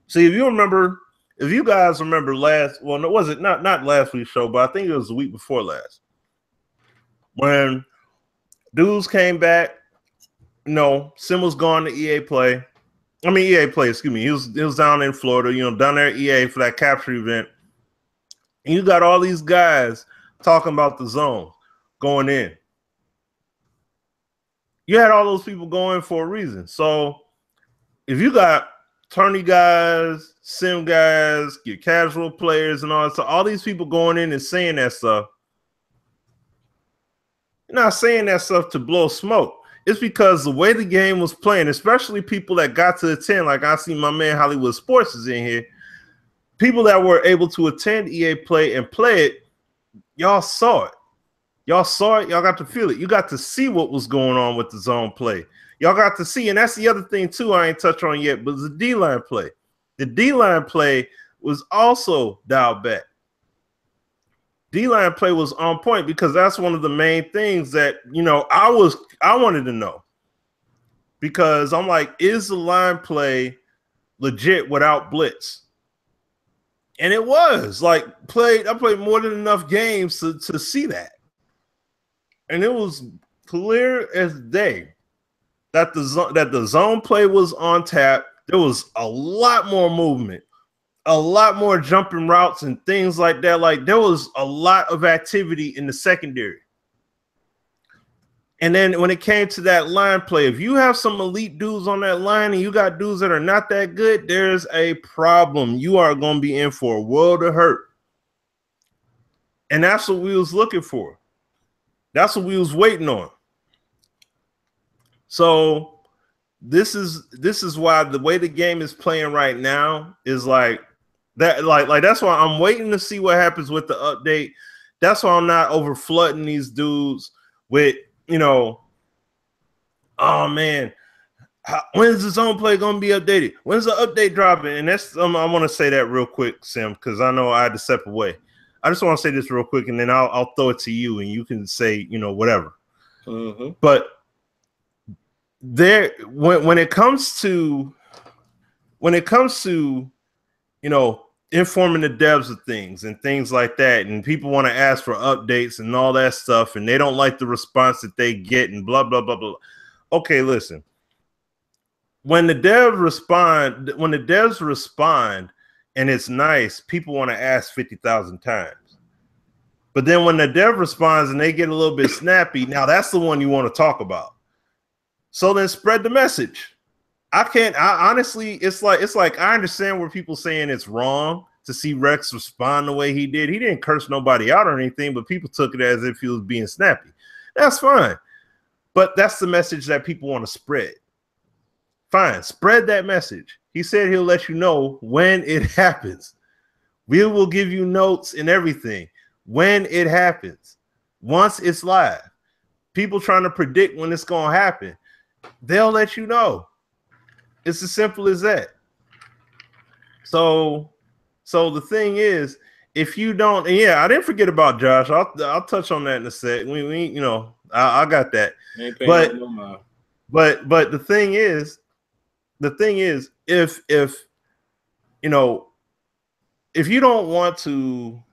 See, if you guys remember not last week's show, but I think it was the week before last. When dudes came back, Sim was gone to EA Play. EA Play, excuse me. He was down in Florida, down there at EA for that capture event. And you got all these guys talking about the zone going in. You had all those people going for a reason. So if you got tourney guys, sim guys, your casual players and all that stuff, all these people going in and saying that stuff, you're not saying that stuff to blow smoke. It's because the way the game was playing, especially people that got to attend, like I see my man Hollywood Sports is in here, people that were able to attend EA Play and play it, y'all saw it. Y'all saw it. Y'all got to feel it. You got to see what was going on with the zone play. Y'all got to see, and that's the other thing too I ain't touched on yet, but the D-line play. The D-line play was also dialed back. D-line play was on point because that's one of the main things that, I wanted to know. Because I'm like, is the line play legit without blitz? And it was. Like, I played more than enough games to see that. And it was clear as day that the zone play was on tap. There was a lot more movement, a lot more jumping routes and things like that. Like there was a lot of activity in the secondary. And then when it came to that line play, if you have some elite dudes on that line and you got dudes that are not that good, there's a problem. You are going to be in for a world of hurt. And that's what we was looking for. That's what we was waiting on. So this is why the way the game is playing right now is like that. Like that's why I'm waiting to see what happens with the update. That's why I'm not over flooding these dudes with, oh man, when's the zone play gonna be updated? When's the update dropping? And that's I want to say that real quick, Sim, because I know I had to step away. I just want to say this real quick, and then I'll throw it to you, and you can say, whatever. Mm-hmm. But there, when it comes to, informing the devs of things and things like that, and people want to ask for updates and all that stuff, and they don't like the response that they get, and blah blah blah blah. Okay, listen. When the devs respond. And it's nice, people want to ask 50,000 times. But then when the dev responds and they get a little bit snappy, now that's the one you want to talk about. So then spread the message. Honestly, it's like I understand where people saying it's wrong to see Rex respond the way he did. He didn't curse nobody out or anything, but people took it as if he was being snappy. That's fine. But that's the message that people want to spread. Fine, spread that message. He said he'll let you know when it happens. We will give you notes and everything when it happens. Once it's live, people trying to predict when it's going to happen. They'll let you know. It's as simple as that. So the thing is, if you don't, yeah, I didn't forget about Josh. I'll touch on that in a sec. We you know, I got that. But the thing is, if you know, if you don't want to,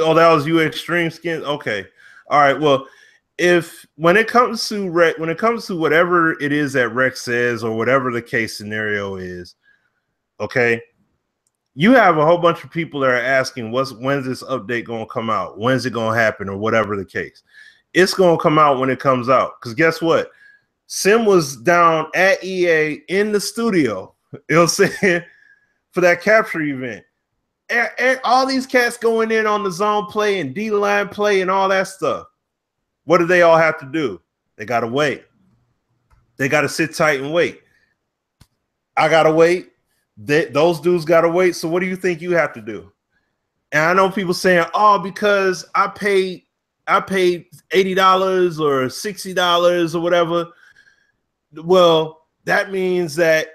oh, that was you extreme skin. Okay, all right. Well, when it comes to whatever it is that Rex says or whatever the case scenario is, okay, you have a whole bunch of people that are asking, when's this update going to come out? When's it going to happen, or whatever the case? It's going to come out when it comes out. Because guess what? Sim was down at EA in the studio, you know what I'm saying, for that capture event. And all these cats going in on the zone play and D-line play and all that stuff. What do they all have to do? They got to wait. They got to sit tight and wait. I got to wait. Those dudes got to wait. So what do you think you have to do? And I know people saying, oh, because I paid $80 or $60 or whatever. Well, that means that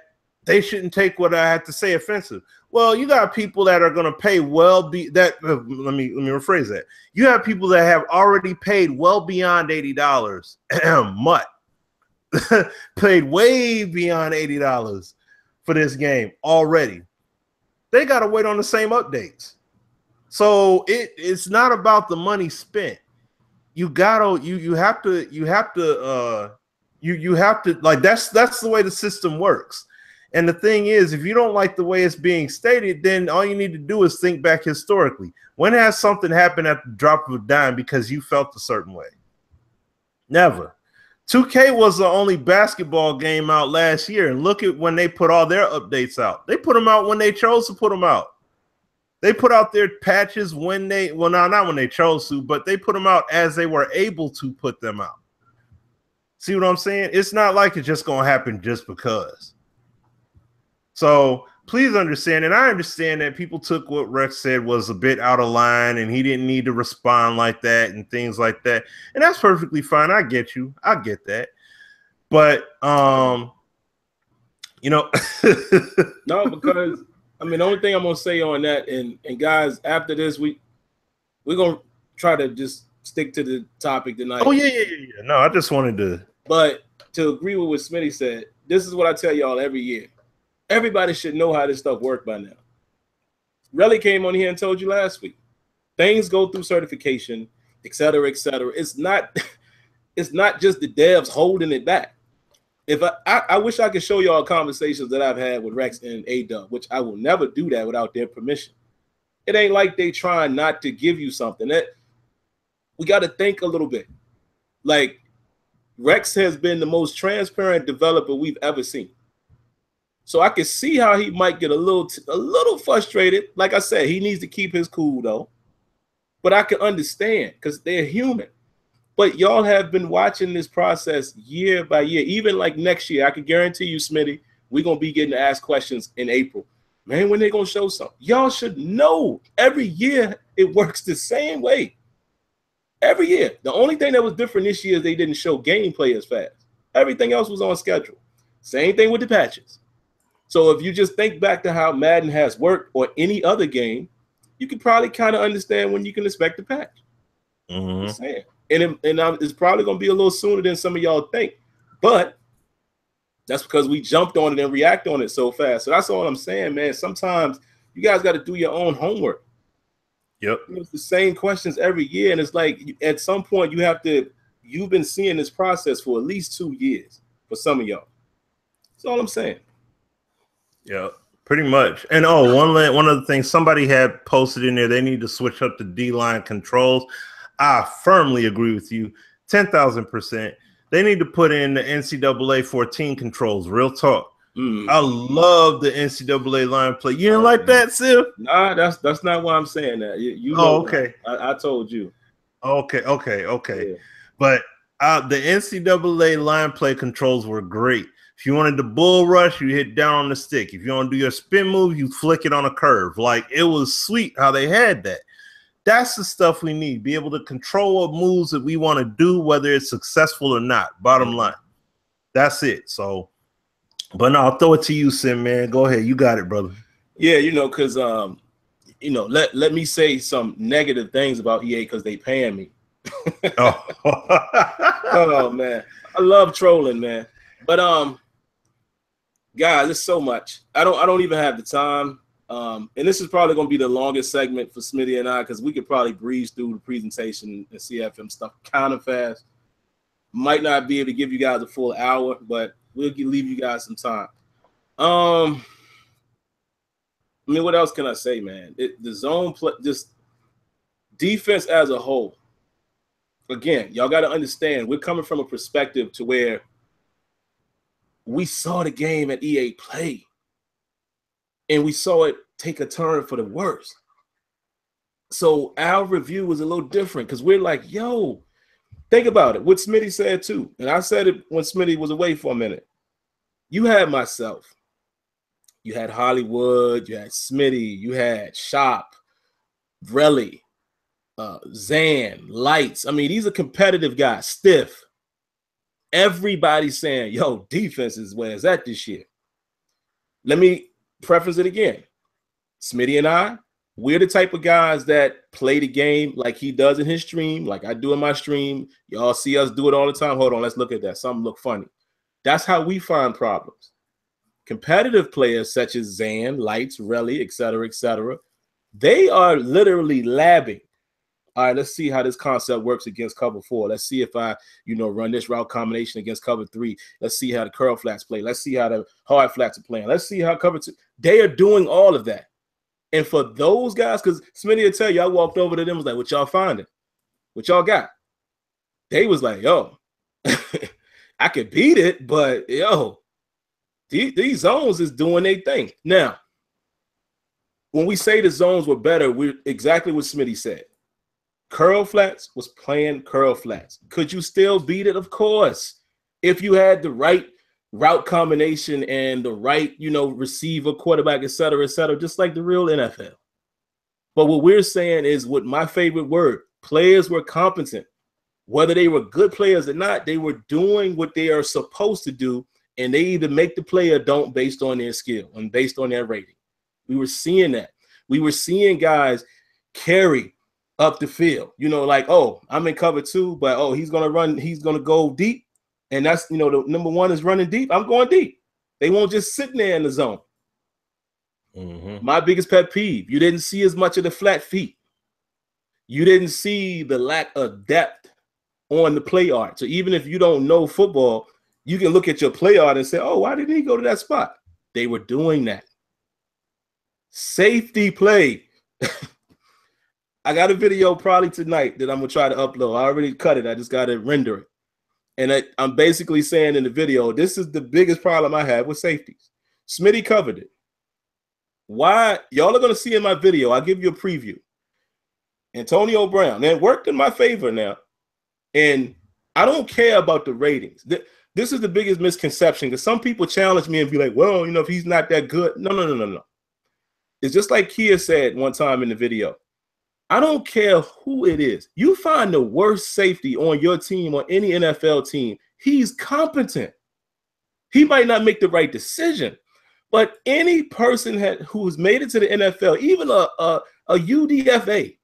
they shouldn't take what I had to say offensive. Well, you got people that are going to pay let me rephrase that. You have people that have already paid well beyond $80. Mutt. Paid way beyond $80 for this game already. They got to wait on the same updates. So it's not about the money spent. You have to like that's the way the system works. And the thing is, if you don't like the way it's being stated, then all you need to do is think back historically. When has something happened at the drop of a dime because you felt a certain way? Never. 2K was the only basketball game out last year, and look at when they put all their updates out. They put them out when they chose to put them out. They put out their patches not when they chose to, but they put them out as they were able to put them out. See what I'm saying? It's not like it's just going to happen just because. So please understand, and I understand that people took what Rex said was a bit out of line and he didn't need to respond like that and things like that. And that's perfectly fine. I get you. I get that. But, you know. No, because, I mean, the only thing I'm going to say on that, and guys, after this, we're going to try to just stick to the topic tonight. Oh, yeah. No, I just wanted to. But to agree with what Smitty said, this is what I tell y'all every year. Everybody should know how this stuff works by now. Relly came on here and told you last week. Things go through certification, et cetera, et cetera. It's not just the devs holding it back. If I wish I could show y'all conversations that I've had with Rex and A-Dub, which I will never do that without their permission. It ain't like they trying not to give you something. That we got to think a little bit. Like, Rex has been the most transparent developer we've ever seen. So I can see how he might get a little frustrated. Like I said, he needs to keep his cool though. But I can understand because they're human. But y'all have been watching this process year by year. Even like next year, I can guarantee you, Smitty, we're going to be getting to ask questions in April. Man, when they going to show something? Y'all should know every year it works the same way. Every year. The only thing that was different this year is they didn't show gameplay as fast. Everything else was on schedule. Same thing with the patches. So if you just think back to how Madden has worked or any other game, you can probably kind of understand when you can expect the patch. Mm-hmm. I'm saying. And it's probably going to be a little sooner than some of y'all think. But that's because we jumped on it and react on it so fast. So that's all I'm saying, man. Sometimes you guys got to do your own homework. Yep. It's the same questions every year. And it's like at some point you've been seeing this process for at least 2 years for some of y'all. That's all I'm saying. Yeah, pretty much. And one of the things somebody had posted in there, they need to switch up the D-line controls. I firmly agree with you, 10,000%. They need to put in the NCAA 14 controls. Real talk. I love the NCAA line play. You didn't like that, Sim? Nah, that's not why I'm saying that. You know, okay. I told you. Okay. Yeah. But the NCAA line play controls were great. If you wanted the bull rush, you hit down on the stick. If you want to do your spin move, you flick it on a curve. Like, it was sweet how they had that. That's the stuff we need. Be able to control what moves that we want to do, whether it's successful or not. Bottom line. That's it. So, but no, I'll throw it to you, Sim, man. Go ahead. You got it, brother. Yeah, because let me say some negative things about EA because they paying me. Oh man, I love trolling, man. But guys, it's so much. I don't even have the time. And this is probably going to be the longest segment for Smitty and I because we could probably breeze through the presentation and CFM stuff kind of fast. Might not be able to give you guys a full hour, but we'll leave you guys some time. I mean, what else can I say, man? The zone play, just defense as a whole. Again, y'all got to understand, we're coming from a perspective to where we saw the game at EA play, and we saw it take a turn for the worse. So our review was a little different because we're like, yo, think about it. What Smitty said too, and I said it when Smitty was away for a minute. You had myself. You had Hollywood. You had Smitty. You had Shop, Vrelly, Zan, Lights. I mean, these are competitive guys. Stiff. Everybody's saying, yo, defense is where it's at this year. Let me preface it again. Smitty and I, we're the type of guys that play the game like he does in his stream, like I do in my stream. Y'all see us do it all the time. Hold on, let's look at that. Something look funny. That's how we find problems. Competitive players such as Zan, Lights, Relly, etc., they are literally labbing. All right, let's see how this concept works against cover 4. Let's see if I, run this route combination against cover 3. Let's see how the curl flats play. Let's see how the hard flats are playing. Let's see how cover 2. They are doing all of that. And for those guys, because Smitty will tell you, I walked over to them, was like, what y'all finding? What y'all got? They was like, yo, I could beat it, but yo, these zones is doing their thing. Now, when we say the zones were better, we're exactly what Smitty said. Curl flats was playing curl flats. Could you still beat it? Of course. If you had the right route combination and the right, receiver, quarterback, etc., just like the real NFL. But what we're saying is, what my favorite word, players were competent. Whether they were good players or not, they were doing what they are supposed to do, and they either make the play or don't based on their skill and based on their rating. We were seeing that. We were seeing guys carry up the field, like, oh, I'm in cover 2, but oh, he's gonna go deep, and that's the number 1 is running deep. I'm going deep. They won't just sit there in the zone. My biggest pet peeve: you didn't see as much of the flat feet. You didn't see the lack of depth on the play art. So even if you don't know football, you can look at your play art and say, oh, why didn't he go to that spot? They were doing that. Safety play. I got a video probably tonight that I'm going to try to upload. I already cut it. I just got to render it. And I'm basically saying in the video, this is the biggest problem I have with safeties. Smitty covered it. Why? Y'all are going to see in my video. I'll give you a preview. Antonio Brown. And it worked in my favor now. And I don't care about the ratings. This is the biggest misconception, because some people challenge me and be like, well, if he's not that good. No. It's just like Kia said one time in the video. I don't care who it is. You find the worst safety on your team or any NFL team, he's competent. He might not make the right decision, but any person who's made it to the NFL, even a UDFA,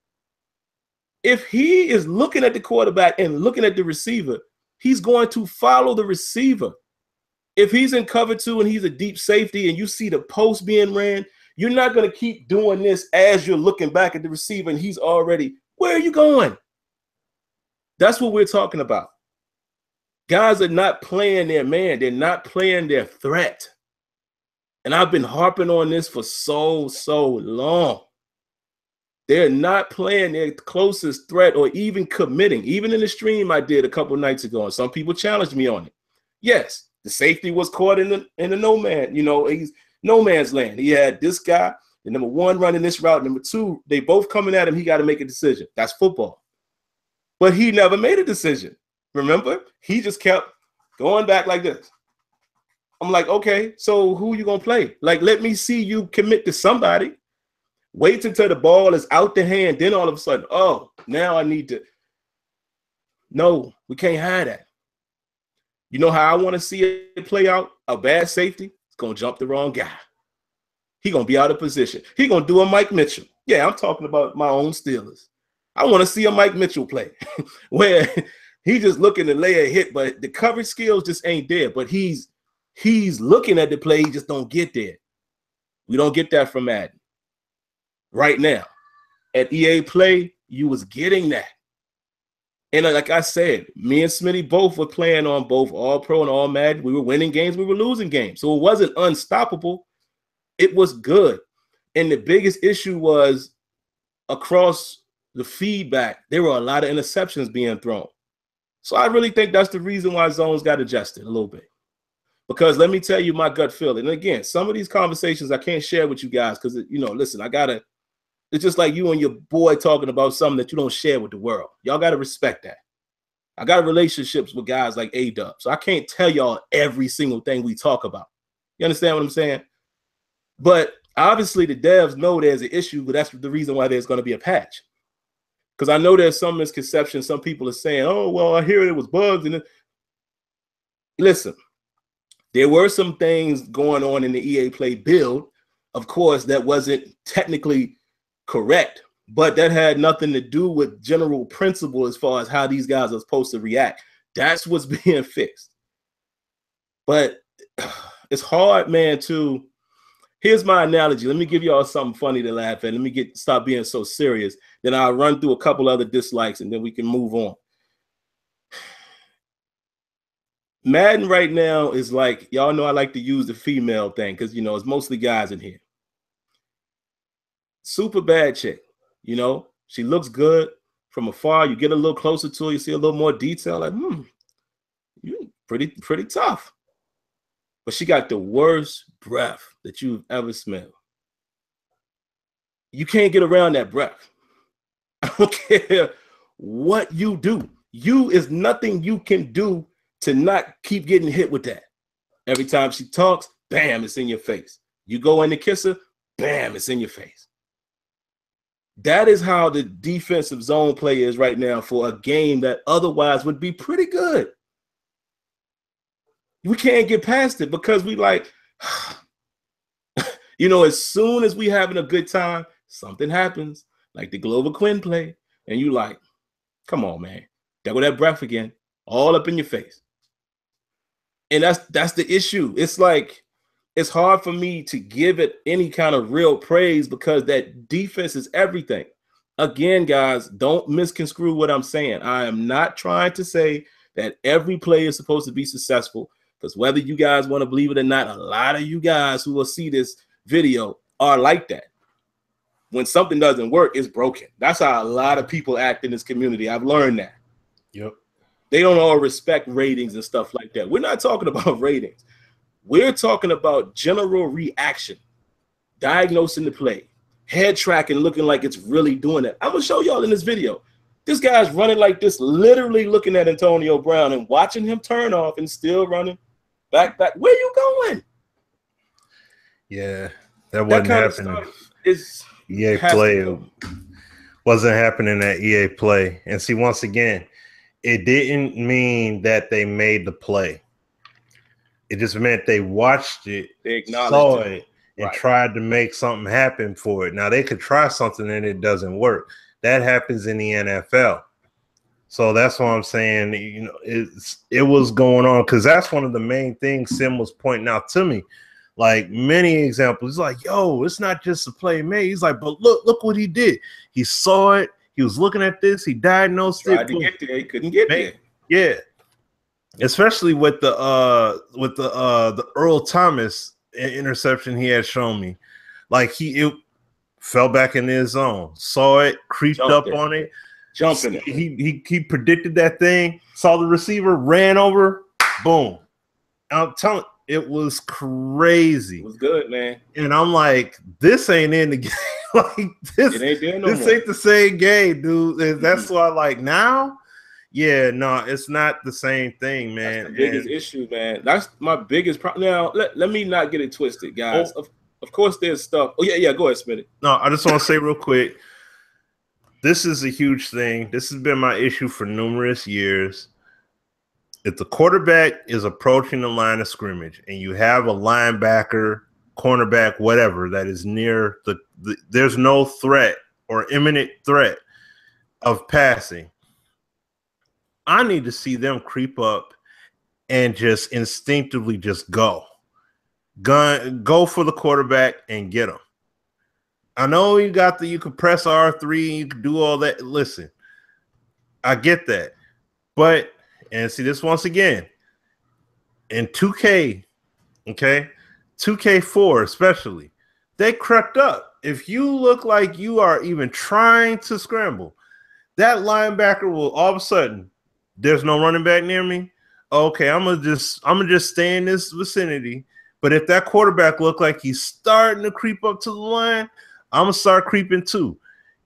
if he is looking at the quarterback and looking at the receiver, he's going to follow the receiver. If he's in cover 2 and he's a deep safety and you see the post being ran, you're not going to keep doing this as you're looking back at the receiver and he's already, where are you going? That's what we're talking about. Guys are not playing their man. They're not playing their threat. And I've been harping on this for so long. They're not playing their closest threat or even committing. Even in the stream I did a couple nights ago, and some people challenged me on it. Yes, the safety was caught in the no man. He's no man's land. He had this guy, the number 1 running this route. Number 2, they both coming at him. He got to make a decision. That's football. But he never made a decision. Remember? He just kept going back like this. I'm like, okay, so who you going to play? Like, let me see you commit to somebody. Wait until the ball is out the hand. Then all of a sudden, oh, now I need to. No, we can't have that. You know how I want to see it play out? A bad safety is going to jump the wrong guy. He's going to be out of position. He's going to do a Mike Mitchell. Yeah, I'm talking about my own Steelers. I want to see a Mike Mitchell play where he just looking to lay a hit, but the coverage skills just ain't there. But he's looking at the play, he just don't get there. We don't get that from Madden. Right now, at EA Play, you was getting that. And like I said, me and Smitty both were playing on both All Pro and All Madden. We were winning games, we were losing games. So it wasn't unstoppable. It was good. And the biggest issue was across the feedback, there were a lot of interceptions being thrown. So I really think that's the reason why zones got adjusted a little bit. Because let me tell you my gut feeling. And again, some of these conversations I can't share with you guys because, you know, listen, it's just like you and your boy talking about something that you don't share with the world. Y'all got to respect that. I got relationships with guys like A-Dub, so I can't tell y'all every single thing we talk about. You understand what I'm saying? But obviously the devs know there's an issue, but that's the reason why there's going to be a patch. Because I know there's some misconception. Some people are saying, oh, well, I hear it was bugs. And listen, there were some things going on in the EA Play build, of course, that wasn't technically correct, but that had nothing to do with general principle as far as how these guys are supposed to react. That's what's being fixed. But it's hard, man, here's my analogy. Let me give y'all something funny to laugh at. Let me stop being so serious. Then I'll run through a couple other dislikes and then we can move on. Madden right now is like, y'all know I like to use the female thing because, you know, it's mostly guys in here. Super bad chick, you know, she looks good from afar. You get a little closer to her, you see a little more detail, like, you pretty tough. But she got the worst breath that you've ever smelled. You can't get around that breath. I don't care what you do. Is nothing you can do to not keep getting hit with that. Every time she talks, bam, it's in your face. You go in to kiss her, bam, it's in your face. That is how the defensive zone play is right now for a game that otherwise would be pretty good. We can't get past it because we like, you know, as soon as we having a good time, something happens, like the Glover Quinn play, and you like, come on, man. There go that breath again, all up in your face. And that's the issue. It's like, it's hard for me to give it any kind of real praise because that defense is everything. Again, guys, don't misconstrue what I'm saying. I am not trying to say that every play is supposed to be successful, because whether you guys want to believe it or not, a lot of you guys who will see this video are like that. When something doesn't work, it's broken. That's how a lot of people act in this community. I've learned that. Yep. They don't all respect ratings and stuff like that. We're not talking about ratings. We're talking about general reaction, diagnosing the play, head tracking, looking like it's really doing it. I'm going to show y'all in this video. This guy's running like this, literally looking at Antonio Brown and watching him turn off and still running back. Where you going? Yeah, that wasn't happening. EA Play wasn't happening at EA Play. And see, once again, it didn't mean that they made the play. It just meant they watched it, they saw it, and tried to make something happen for it. Now, they could try something and it doesn't work. That happens in the NFL. So that's why I'm saying, you know, it was going on, because that's one of the main things Sim was pointing out to me. Like many examples, he's like, yo, it's not just a play made. He's like, but look what he did. He saw it. He was looking at this. He diagnosed it. Tried to get there. He couldn't get there. Yeah. Especially with the Earl Thomas interception he had shown me. Like it fell back in his zone, saw it, creeped up on it, jumping it. He predicted that thing, saw the receiver, ran over, boom. I'm telling you, it was crazy. It was good, man. And I'm like, this ain't in the game. Like this ain't the same game, dude. And that's why, like, now. Yeah, no, it's not the same thing, man. That's the biggest issue, man. That's my biggest problem. Now, let me not get it twisted, guys. Of course, there's stuff. Oh yeah, go ahead, Smitty. No, I just want to say real quick. This is a huge thing. This has been my issue for numerous years. If the quarterback is approaching the line of scrimmage and you have a linebacker, cornerback, whatever, that is near there's no threat or imminent threat of passing, I need to see them creep up and just instinctively just go for the quarterback and get them. I know you can press R3, you can do all that. Listen, I get that. But, and see this once again, in 2K, okay, 2K4 especially, they crept up. If you look like you are even trying to scramble, that linebacker will all of a sudden, there's no running back near me. Okay, I'm gonna just stay in this vicinity. But if that quarterback look like he's starting to creep up to the line, I'm gonna start creeping too.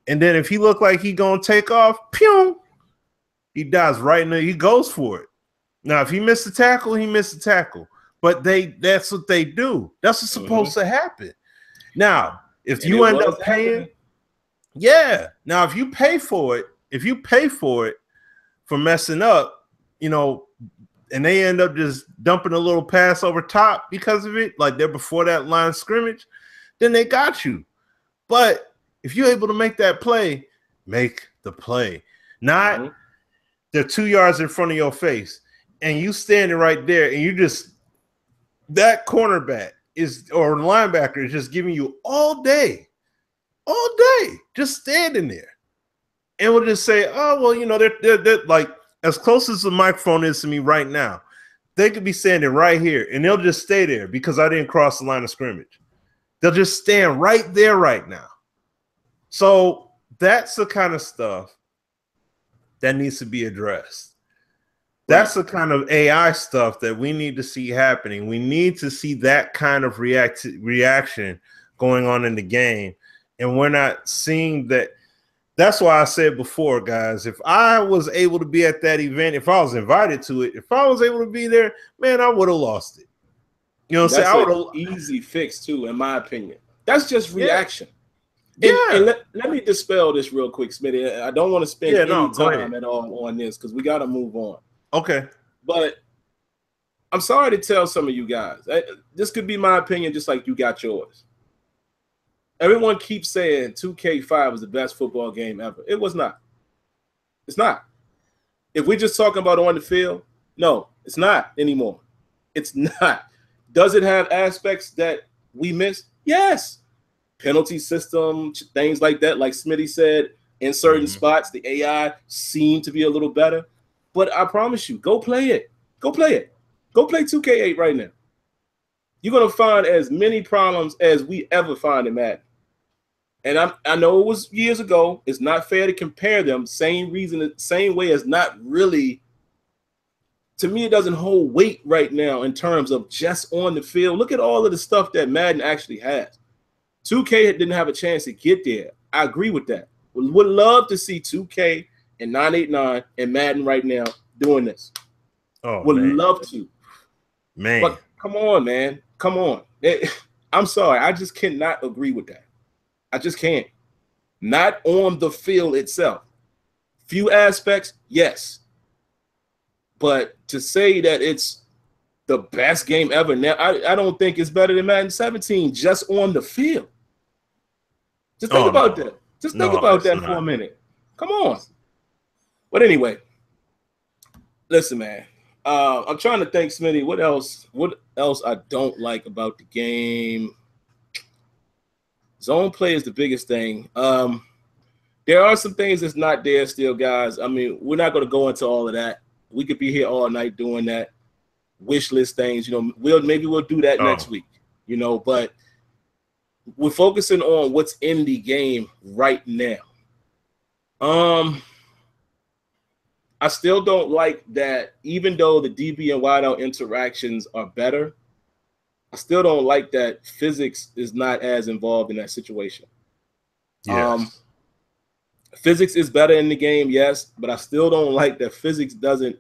And then if he look like he gonna take off, pew, he dies right in there. He goes for it. Now, if he missed the tackle, he missed the tackle. But that's what they do. That's what's supposed to happen. Now, if you end up paying, now if you pay for it for messing up, and they end up just dumping a little pass over top because of it, like they're before that line of scrimmage, then they got you. But if you're able to make that play, make the play. Not they're 2 yards in front of your face and you standing right there and you just that cornerback or linebacker is just giving you all day, just standing there. And we'll just say, oh, well, they're like as close as the microphone is to me right now. They could be standing right here and they'll just stay there because I didn't cross the line of scrimmage. They'll just stand right there right now. So that's the kind of stuff that needs to be addressed. That's the kind of AI stuff that we need to see happening. We need to see that kind of reaction going on in the game. And we're not seeing that. That's why I said before, guys, if I was able to be at that event, if I was invited to it, if I was able to be there, man, I would have lost it. You know what I'm saying? I would have easy fix too, in my opinion. That's just reaction. And let me dispel this real quick, Smitty. I don't want to spend any time at all on this because we got to move on. Okay. But I'm sorry to tell some of you guys. This could be my opinion just like you got yours. Everyone keeps saying 2K5 was the best football game ever. It was not. It's not. If we're just talking about on the field, no, it's not anymore. It's not. Does it have aspects that we missed? Yes. Penalty system, things like that, like Smitty said, in certain spots, the AI seemed to be a little better. But I promise you, go play it. Go play it. Go play 2K8 right now. You're going to find as many problems as we ever find in Madden. And I know it was years ago. It's not fair to compare them. Same reason, same way as not really. To me, it doesn't hold weight right now in terms of just on the field. Look at all of the stuff that Madden actually has. 2K didn't have a chance to get there. I agree with that. Would love to see 2K and 989 and Madden right now doing this. Oh, would love to. Man. But come on, man. Come on. I'm sorry. I just cannot agree with that. I just can't. Not on the field itself. Few aspects, yes. But to say that it's the best game ever now, I don't think it's better than Madden 17 just on the field. Just think about that. Just think about that for a minute. Come on. But anyway, listen, man. I'm trying to think, Smitty, what else I don't like about the game? Zone play is the biggest thing. There are some things that's not there still, guys. I mean, we're not going to go into all of that. We could be here all night doing that. Wish list things, maybe we'll do that next week, but we're focusing on what's in the game right now. I still don't like that, even though the DB and wideout interactions are better, I still don't like that physics is not as involved in that situation. Yes. Physics is better in the game, yes, but I still don't like that physics doesn't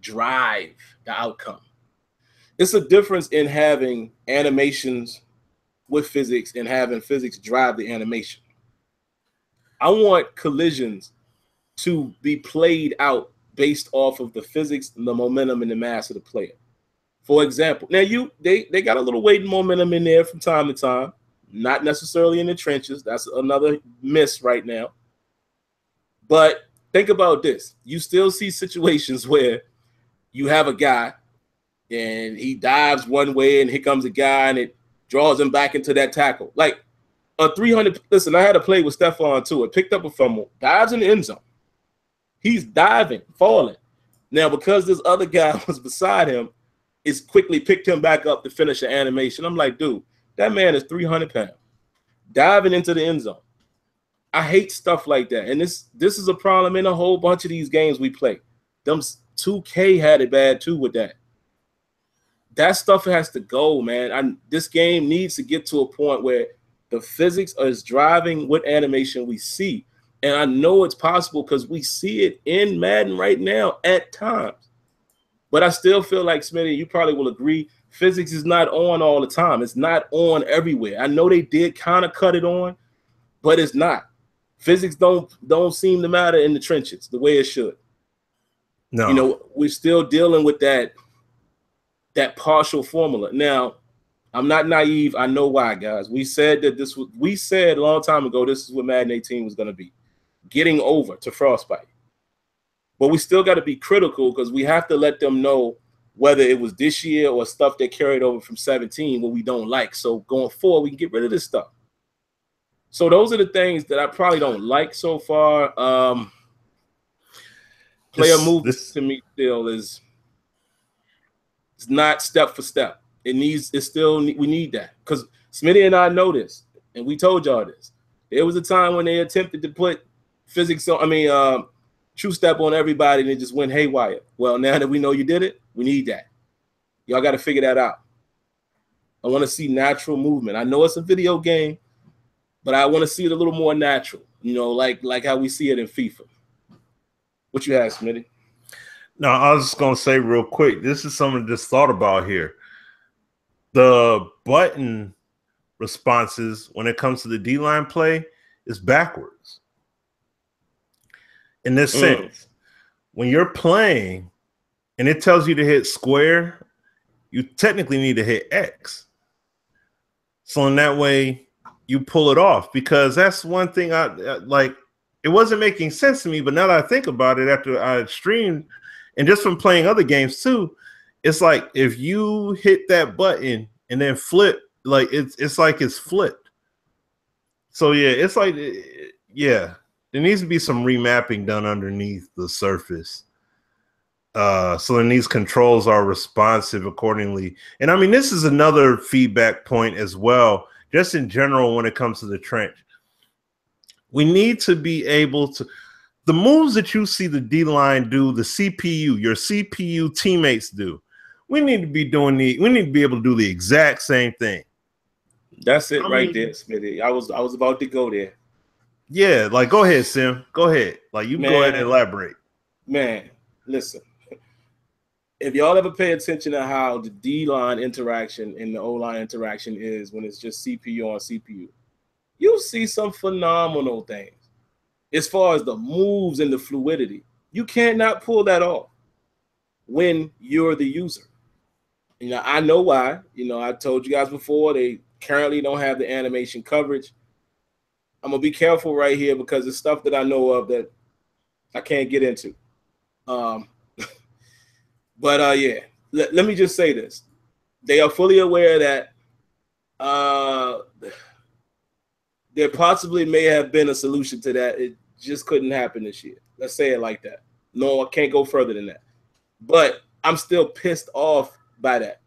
drive the outcome. It's a difference in having animations with physics and having physics drive the animation. I want collisions to be played out based off of the physics, and the momentum, and the mass of the player. For example, now they got a little weight and momentum in there from time to time, not necessarily in the trenches. That's another miss right now. But think about this. You still see situations where you have a guy and he dives one way and here comes a guy and it draws him back into that tackle. Like a 300, listen, I had a play with Stephon too. It picked up a fumble, dives in the end zone. He's diving, falling. Now, because this other guy was beside him, it's quickly picked him back up to finish the animation. I'm like, dude, that man is 300 pounds, diving into the end zone. I hate stuff like that. And this is a problem in a whole bunch of these games we play. Them 2K had it bad too with that. That stuff has to go, man. This game needs to get to a point where the physics is driving what animation we see. And I know it's possible because we see it in Madden right now at times. But I still feel like, Smitty, you probably will agree, physics is not on all the time. It's not on everywhere. I know they did kind of cut it on, but it's not. Physics don't seem to matter in the trenches the way it should. No. You know, we're still dealing with that partial formula. Now, I'm not naive. I know why, guys. We said a long time ago this is what Madden 18 was going to be. Getting over to Frostbite. But we still got to be critical because we have to let them know whether it was this year or stuff that carried over from 17 what we don't like. So going forward, we can get rid of this stuff. So those are the things that I probably don't like so far. Player movement to me still is it's not step for step. We need that. Because Smitty and I know this, and we told y'all this. There was a time when they attempted to put physics on, true step on everybody, and it just went haywire. Well, now that we know you did it, we need that. Y'all got to figure that out. I want to see natural movement. I know it's a video game, but I want to see it a little more natural, you know, like how we see it in FIFA. What you have, Smitty? No, I was just going to say real quick, this is something I just thought about here. The button responses when it comes to the D-line play is backwards. In this sense, when you're playing and it tells you to hit square, you technically need to hit X. So in that way, you pull it off, because that's one thing I like. It wasn't making sense to me, but now that I think about it after I streamed and just from playing other games too, it's like if you hit that button and then flip, like it's like it's flipped. So yeah, it's like, yeah, there needs to be some remapping done underneath the surface. So then these controls are responsive accordingly. And I mean, this is another feedback point as well, just in general when it comes to the trench. We need to be able to, the moves that you see the D-line do, the CPU, your CPU teammates do, we need to be doing we need to be able to do the exact same thing. That's it right there, Smitty. I was about to go there. Yeah, like go ahead, Sim. Go ahead. Like you go ahead and elaborate. Man, listen. If y'all ever pay attention to how the D-line interaction and the O-line interaction is when it's just CPU on CPU, you'll see some phenomenal things. As far as the moves and the fluidity, you cannot pull that off when you're the user. You know, I know why. You know, I told you guys before, they currently don't have the animation coverage. I'm going to be careful right here because it's stuff that I know of that I can't get into. But yeah, let me just say this. They are fully aware that there possibly may have been a solution to that. It just couldn't happen this year. Let's say it like that. No, I can't go further than that. But I'm still pissed off by that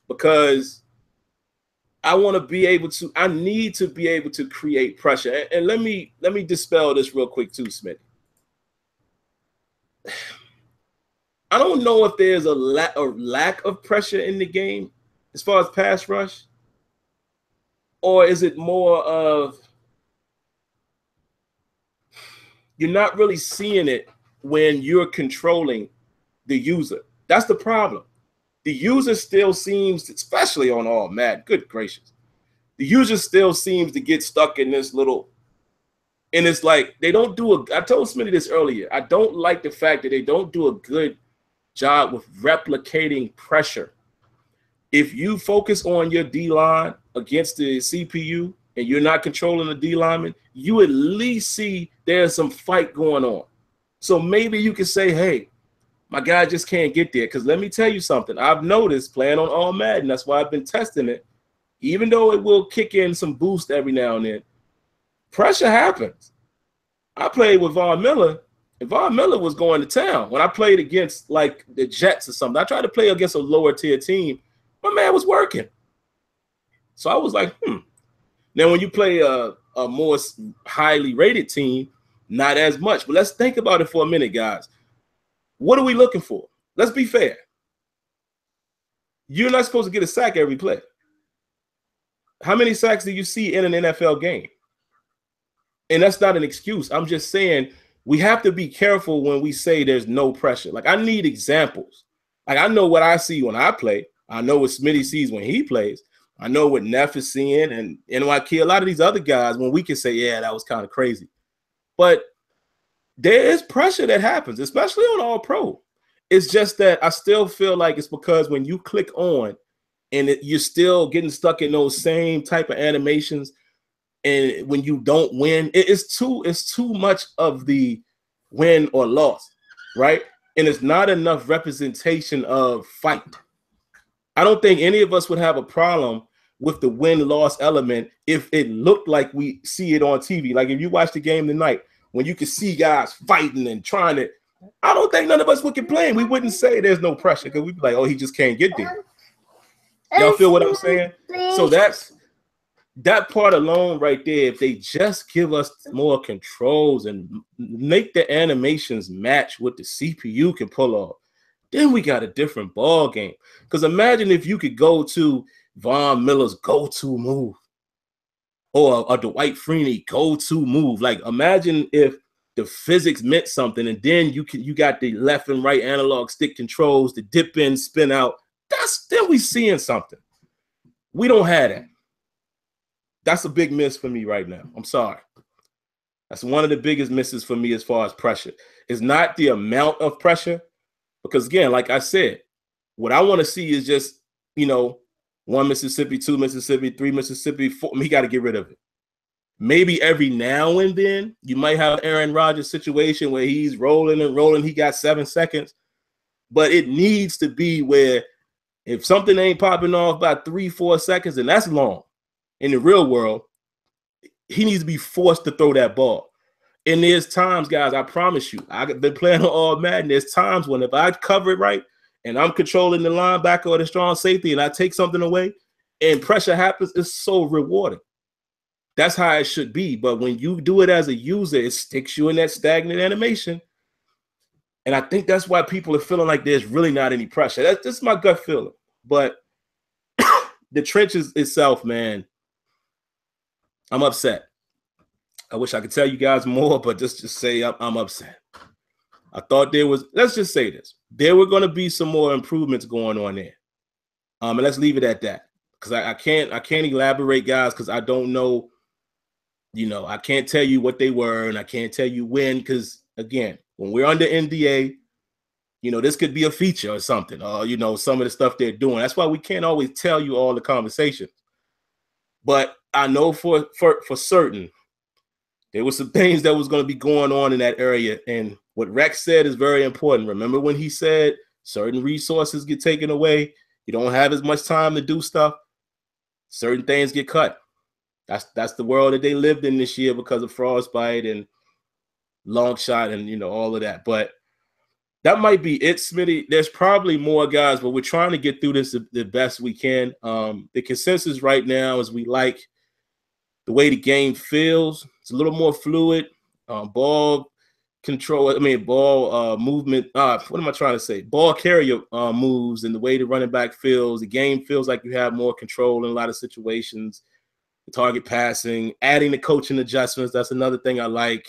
because I want to be able to, I need to be able to create pressure. And let me dispel this real quick too, Smitty. I don't know if there's a lack of pressure in the game as far as pass rush, or is it more of you're not really seeing it when you're controlling the user. That's the problem. The user still seems, especially on all Madden, good gracious, the user still seems to get stuck in this little, and it's like they don't do I told Smitty this earlier. I don't like the fact that they don't do a good job with replicating pressure. If you focus on your D-line against the CPU and you're not controlling the D lineman, you at least see there's some fight going on. So maybe you can say, hey, my guy just can't get there. Because let me tell you something. I've noticed playing on all Madden, that's why I've been testing it. Even though it will kick in some boost every now and then, pressure happens. I played with Von Miller, and Von Miller was going to town. When I played against like the Jets or something, I tried to play against a lower tier team. My man was working. So I was like, Now, when you play a more highly rated team, not as much. But let's think about it for a minute, guys. What are we looking for? Let's be fair. You're not supposed to get a sack every play. How many sacks do you see in an NFL game? And that's not an excuse. I'm just saying we have to be careful when we say there's no pressure. Like, I need examples. Like, I know what I see when I play. I know what Smitty sees when he plays. I know what Neff is seeing and NYK, a lot of these other guys, when we can say, yeah, that was kind of crazy. But there is pressure that happens, especially on All Pro. It's just that I still feel like it's because when you click on and you're still getting stuck in those same type of animations, and when you don't win, it's too much of the win or loss, right? And it's not enough representation of fight. I don't think any of us would have a problem with the win-loss element if it looked like we see it on TV. Like if you watch the game tonight, when you can see guys fighting and trying to, I don't think none of us would complain. We wouldn't say there's no pressure because we'd be like, oh, he just can't get there. Y'all feel what I'm saying? So that's that part alone right there. If they just give us more controls and make the animations match what the CPU can pull off, then we got a different ball game. Because imagine if you could go to Von Miller's go-to move or a Dwight Freeney go-to move. Like imagine if the physics meant something, and then you got the left and right analog stick controls, the dip in, spin out. Then we seeing something. We don't have that. That's a big miss for me right now. I'm sorry. That's one of the biggest misses for me as far as pressure. It's not the amount of pressure, because again, like I said, what I want to see is just, 1 Mississippi, 2 Mississippi, 3 Mississippi, 4. He got to get rid of it. Maybe every now and then you might have Aaron Rodgers situation where he's rolling and rolling. He got 7 seconds, but it needs to be where if something ain't popping off by 3-4 seconds, and that's long in the real world, he needs to be forced to throw that ball. And there's times, guys, I promise you, I've been playing on all Madden. There's times when if I cover it right and I'm controlling the linebacker or the strong safety and I take something away and pressure happens, it's so rewarding. That's how it should be. But when you do it as a user, it sticks you in that stagnant animation. And I think that's why people are feeling like there's really not any pressure. That's just my gut feeling. But the trenches itself, man, I'm upset. I wish I could tell you guys more, but just say I'm upset. I thought there was, let's just say this, there were going to be some more improvements going on there. And let's leave it at that, because I can't elaborate, guys, because I don't know, I can't tell you what they were, and I can't tell you when, because again, when we're under NDA, this could be a feature or something, or some of the stuff they're doing. That's why we can't always tell you all the conversations. But I know for certain there were some things that was going to be going on in that area. And what Rex said is very important. Remember when he said certain resources get taken away, you don't have as much time to do stuff, certain things get cut. That's the world that they lived in this year because of Frostbite and Longshot and all of that. But that might be it, Smitty. There's probably more, guys, but we're trying to get through this the best we can. The consensus right now is we like the way the game feels. It's a little more fluid. Ball control, ball movement. What am I trying to say? Ball carrier moves and the way the running back feels. The game feels like you have more control in a lot of situations. The target passing, adding the coaching adjustments. That's another thing I like.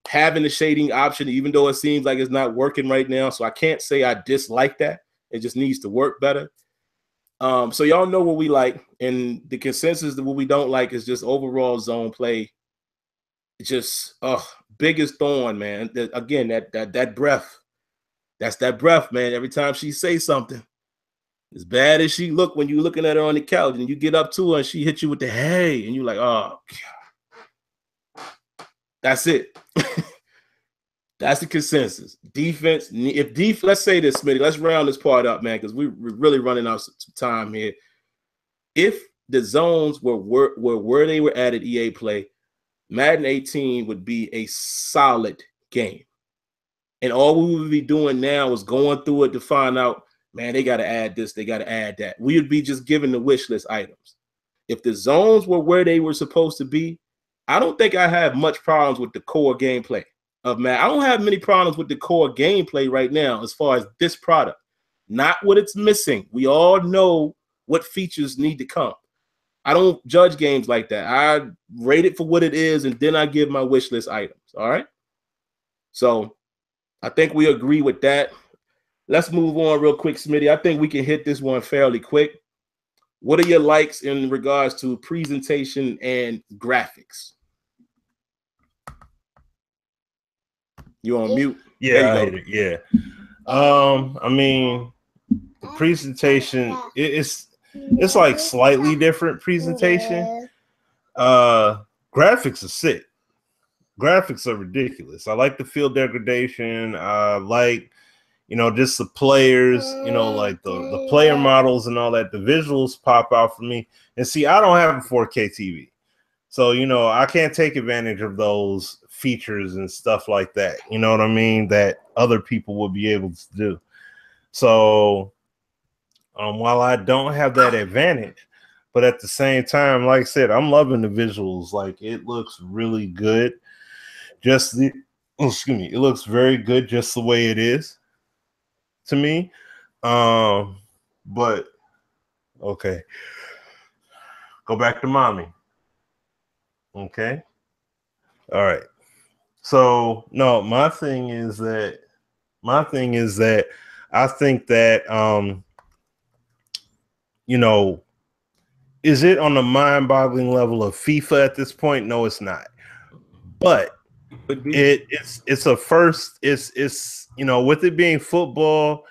Having the shading option, even though it seems like it's not working right now. So I can't say I dislike that. It just needs to work better. So y'all know what we like, and the consensus that what we don't like is just overall zone play. Just biggest thorn, man. Again, that breath. That's that breath, man. Every time she say something, as bad as she look when you looking at her on the couch, and you get up to her and she hit you with the hey, and you like, oh, God. That's it. That's the consensus. Defense. Let's say this, Smitty. Let's round this part up, man, because we're really running out of time here. If the zones were where they were at EA Play, Madden 18 would be a solid game. And all we would be doing now is going through it to find out, man, they got to add this, they got to add that. We would be just giving the wish list items. If the zones were where they were supposed to be, I don't think I have much problems with the core gameplay of Madden. I don't have many problems with the core gameplay right now as far as this product. Not what it's missing. We all know what features need to come. I don't judge games like that. I rate it for what it is, and then I give my wish list items. All right. So I think we agree with that. Let's move on real quick, Smitty. I think we can hit this one fairly quick. What are your likes in regards to presentation and graphics? You on mute? Yeah, I hate it. Yeah. I mean, the presentation it's like slightly different presentation. Graphics are sick. Graphics are ridiculous. I like the field degradation. I like, just the players, like the player models and all that. The visuals pop out for me. And see, I don't have a 4K TV. So, I can't take advantage of those features and stuff like that. You know what I mean? That other people will be able to do. So, while I don't have that advantage, but at the same time, like I said, I'm loving the visuals. Like, it looks really good. It looks very good just the way it is to me. But okay. Go back to mommy. Okay. All right. So no, my thing is that I think that is it on the mind-boggling level of FIFA at this point? No, it's not. But it's a first. It's with it being football,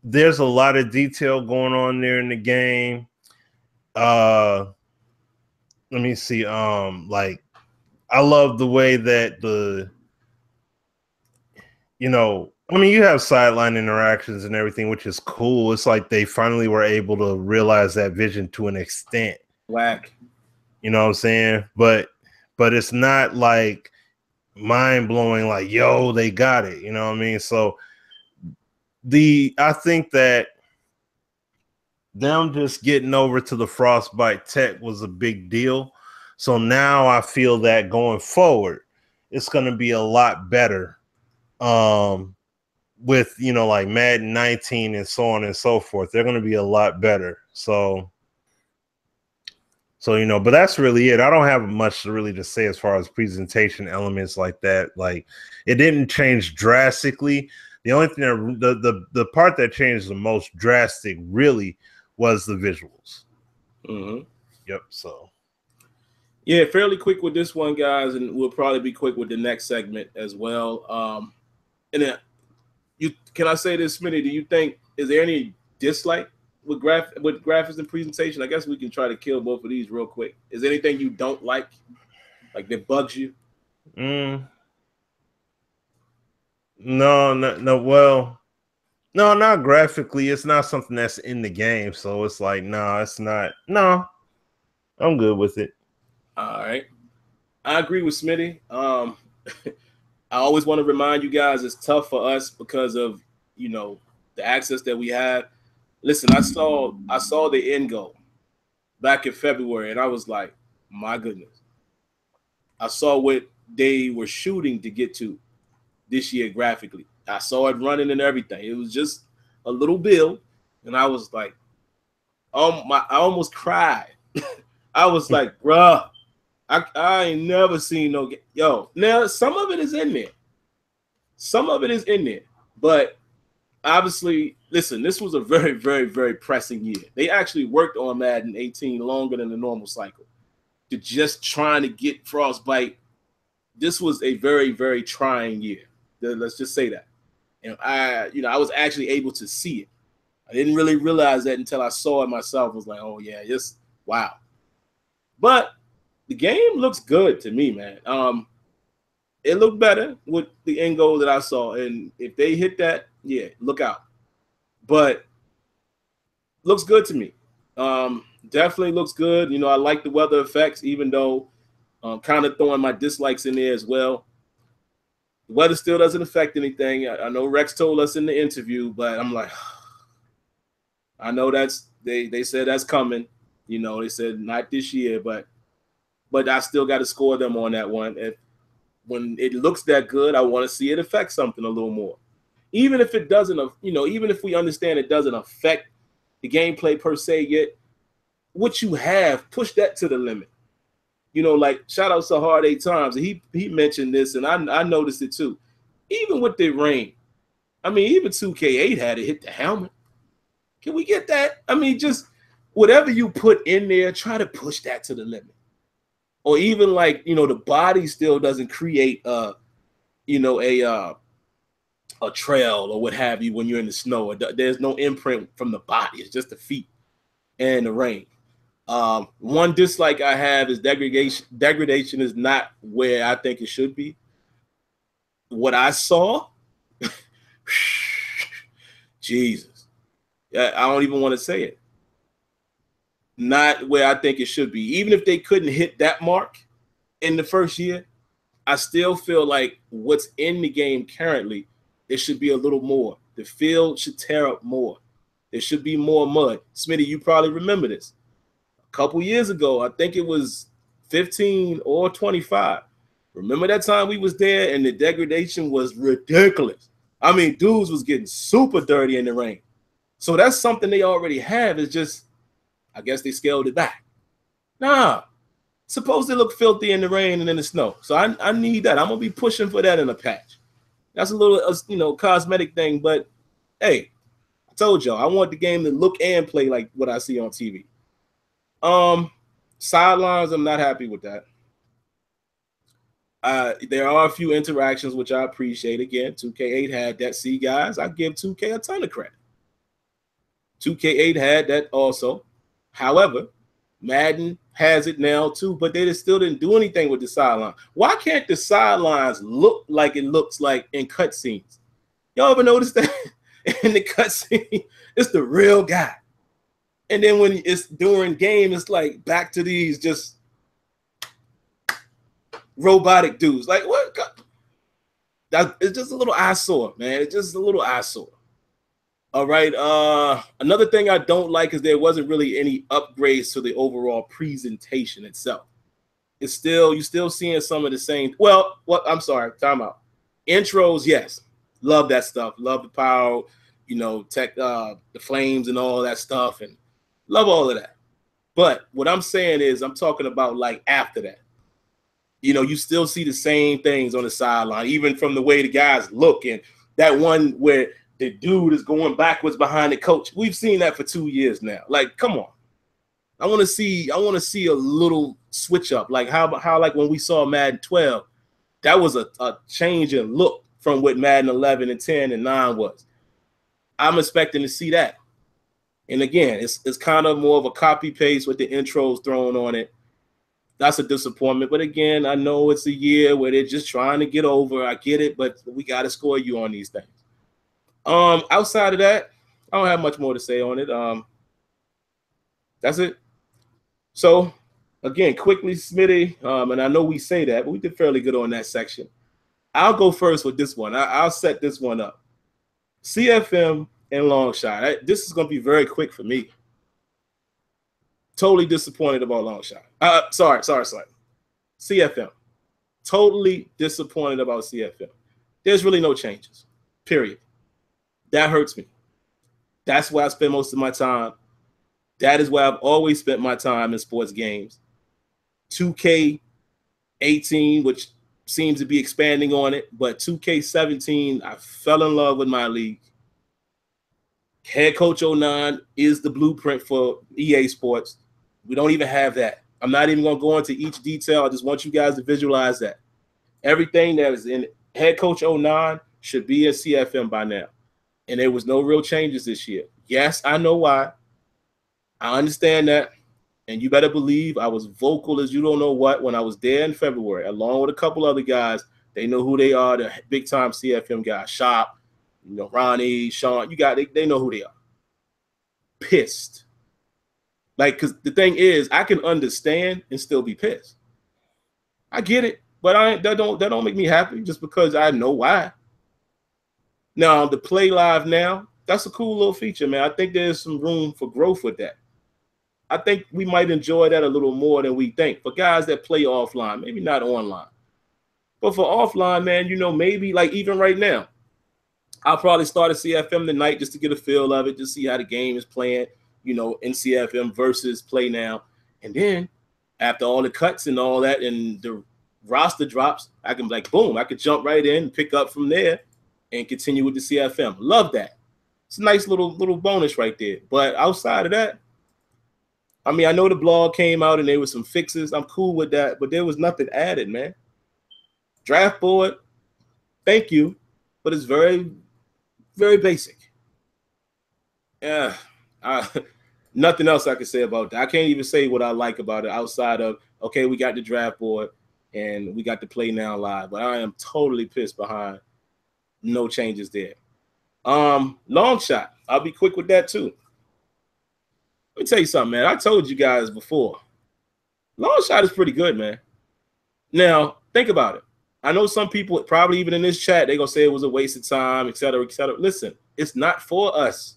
there's a lot of detail going on there in the game. Let me see. Like, I love the way that you have sideline interactions and everything, which is cool. It's like they finally were able to realize that vision to an extent. Whack. You know what I'm saying? But it's not like mind-blowing, like, yo, they got it. You know what I mean? So I think that them just getting over to the Frostbite tech was a big deal. So now I feel that going forward, it's going to be a lot better with, like Madden 19 and so on and so forth. They're going to be a lot better. So, but that's really it. I don't have much to really just say as far as presentation elements like that. Like, it didn't change drastically. The only thing the part that changed the most drastic really was the visuals. Mm-hmm. Yep. So, yeah, fairly quick with this one, guys, and we'll probably be quick with the next segment as well. And then can I say this, Smitty? Do you think is there any dislike with graphics and presentation? I guess we can try to kill both of these real quick. Is there anything you don't like that bugs you? No. Well, no, not graphically. It's not something that's in the game, so it's like, no, it's not. No, I'm good with it. All right, I agree with Smitty. I always want to remind you guys it's tough for us because of the access that we have. Listen, I saw the end goal back in February, and I was like, my goodness. I saw what they were shooting to get to this year graphically. I saw it running and everything. It was just a little build, and I was like, I almost cried. I was like, bruh, I ain't never seen no game. Yo, now some of it is in there. Some of it is in there, but obviously, listen, this was a very, very, very pressing year. They actually worked on Madden 18 longer than the normal cycle to just trying to get Frostbite. This was a very, very trying year. Let's just say that. And I was actually able to see it. I didn't really realize that until I saw it myself. I was like, oh yeah, just wow. But the game looks good to me, man. It looked better with the end goal that I saw. And if they hit that, yeah, look out. But looks good to me. Definitely looks good. I like the weather effects, even though kind of throwing my dislikes in there as well. The weather still doesn't affect anything. I know Rex told us in the interview, but I'm like, I know they said that's coming. They said not this year, but I still got to score them on that one. When it looks that good, I want to see it affect something a little more. Even if it doesn't, even if we understand it doesn't affect the gameplay per se yet, what you have, push that to the limit. Like shout out to Hard 8 Times. He mentioned this, and I noticed it too. Even with the rain, I mean, even 2K8 had to hit the helmet. Can we get that? I mean, just whatever you put in there, try to push that to the limit. Or even like, the body still doesn't create a trail or what have you when you're in the snow. There's no imprint from the body. It's just the feet and the rain. One dislike I have is degradation. Degradation is not where I think it should be. What I saw, Jesus. I don't even want to say it. Not where I think it should be. Even if they couldn't hit that mark in the first year, I still feel like what's in the game currently, it should be a little more. The field should tear up more. There should be more mud. Smitty, you probably remember this. A couple years ago, I think it was 15 or 25. Remember that time we was there and the degradation was ridiculous. I mean, dudes was getting super dirty in the rain. So that's something they already have. It's just, I guess they scaled it back. Nah, supposed to look filthy in the rain and in the snow. So I need that. I'm gonna be pushing for that in a patch. That's a little, cosmetic thing. But hey, I told y'all I want the game to look and play like what I see on TV. Sidelines, I'm not happy with that. There are a few interactions which I appreciate. Again, 2K8 had that. See, guys, I give 2K a ton of credit. 2K8 had that also. However, Madden has it now too, but they still didn't do anything with the sideline. Why can't the sidelines look like it looks like in cutscenes? Y'all ever notice that? In the cutscene, it's the real guy. And then when it's during game, it's like back to these just robotic dudes. Like, what? It's just a little eyesore, man. It's just a little eyesore. All right. Another thing I don't like is there wasn't really any upgrades to the overall presentation itself. You're still seeing some of the same. Well, I'm sorry. Time out. Intros, yes. Love that stuff. Love the power, tech, the flames and all that stuff, and love all of that. But what I'm saying is I'm talking about like after that. You still see the same things on the sideline, even from the way the guys look, and that one where the dude is going backwards behind the coach. We've seen that for 2 years now. Like, come on. I want to see a little switch up. Like how like when we saw Madden 12, that was a change in look from what Madden 11 and 10 and 9 was. I'm expecting to see that. And again, it's kind of more of a copy paste with the intros thrown on it. That's a disappointment. But again, I know it's a year where they're just trying to get over. I get it, but we got to score you on these things. Outside of that, I don't have much more to say on it. That's it. So again, quickly, Smitty, and I know we say that, but we did fairly good on that section. I'll go first with this one. I'll set this one up. CFM and Longshot. This is going to be very quick for me. Totally disappointed about Longshot. Sorry. CFM. Totally disappointed about CFM. There's really no changes. Period. That hurts me. That's where I spend most of my time. That is where I've always spent my time in sports games. 2K18, which seems to be expanding on it, but 2K17, I fell in love with my league. Head Coach 09 is the blueprint for EA Sports. We don't even have that. I'm not even going to go into each detail. I just want you guys to visualize that. Everything that is in Head Coach 09 should be in CFM by now. And there was no real changes this year. Yes, I know why. I understand that. And you better believe I was vocal as you don't know what when I was there in February, along with a couple other guys. They know who they are, the big-time CFM guys. Shop, Ronnie, Sean. They know who they are. Pissed. Like, because the thing is, I can understand and still be pissed. I get it, but that don't make me happy just because I know why. Now, the play live now, that's a cool little feature, man. I think there's some room for growth with that. I think we might enjoy that a little more than we think. For guys that play offline, maybe not online. But for offline, man, maybe like even right now, I'll probably start a CFM tonight just to get a feel of it, just see how the game is playing, in CFM versus play now. And then after all the cuts and all that and the roster drops, I can boom, I could jump right in and pick up from there and continue with the CFM. Love that. It's a nice little bonus right there. But outside of that, I mean, I know the blog came out and there was some fixes. I'm cool with that, but there was nothing added, man. Draft board, thank you, but it's very, very basic. Yeah, nothing else I can say about that. I can't even say what I like about it outside of, okay, we got the draft board and we got the play now live, but I am totally pissed behind no changes there. Longshot, I'll be quick with that too. Let me tell you something, man. I told you guys before. Longshot is pretty good, man. Now, think about it. I know some people, probably even in this chat, they're going to say it was a waste of time, et cetera, et cetera. Listen, it's not for us.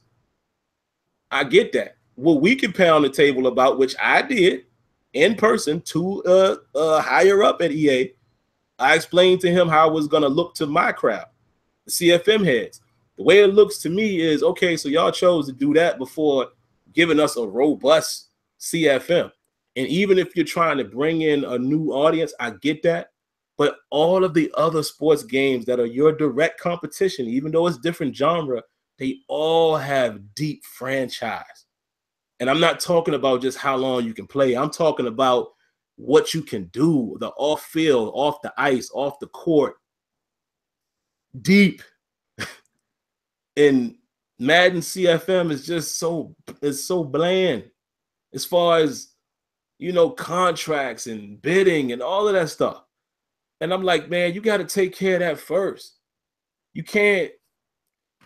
I get that. What we can pound the table about, which I did in person to higher up at EA, I explained to him how it was going to look to my crowd, the CFM heads. The way it looks to me is, okay, so y'all chose to do that before giving us a robust CFM. And even if you're trying to bring in a new audience, I get that. But all of the other sports games that are your direct competition, even though it's different genre, they all have deep franchise. And I'm not talking about just how long you can play. I'm talking about what you can do, the off field, off the ice, off the court, deep. And Madden CFM is just so bland as far as, contracts and bidding and all of that stuff. And I'm like, man, you got to take care of that first. You can't.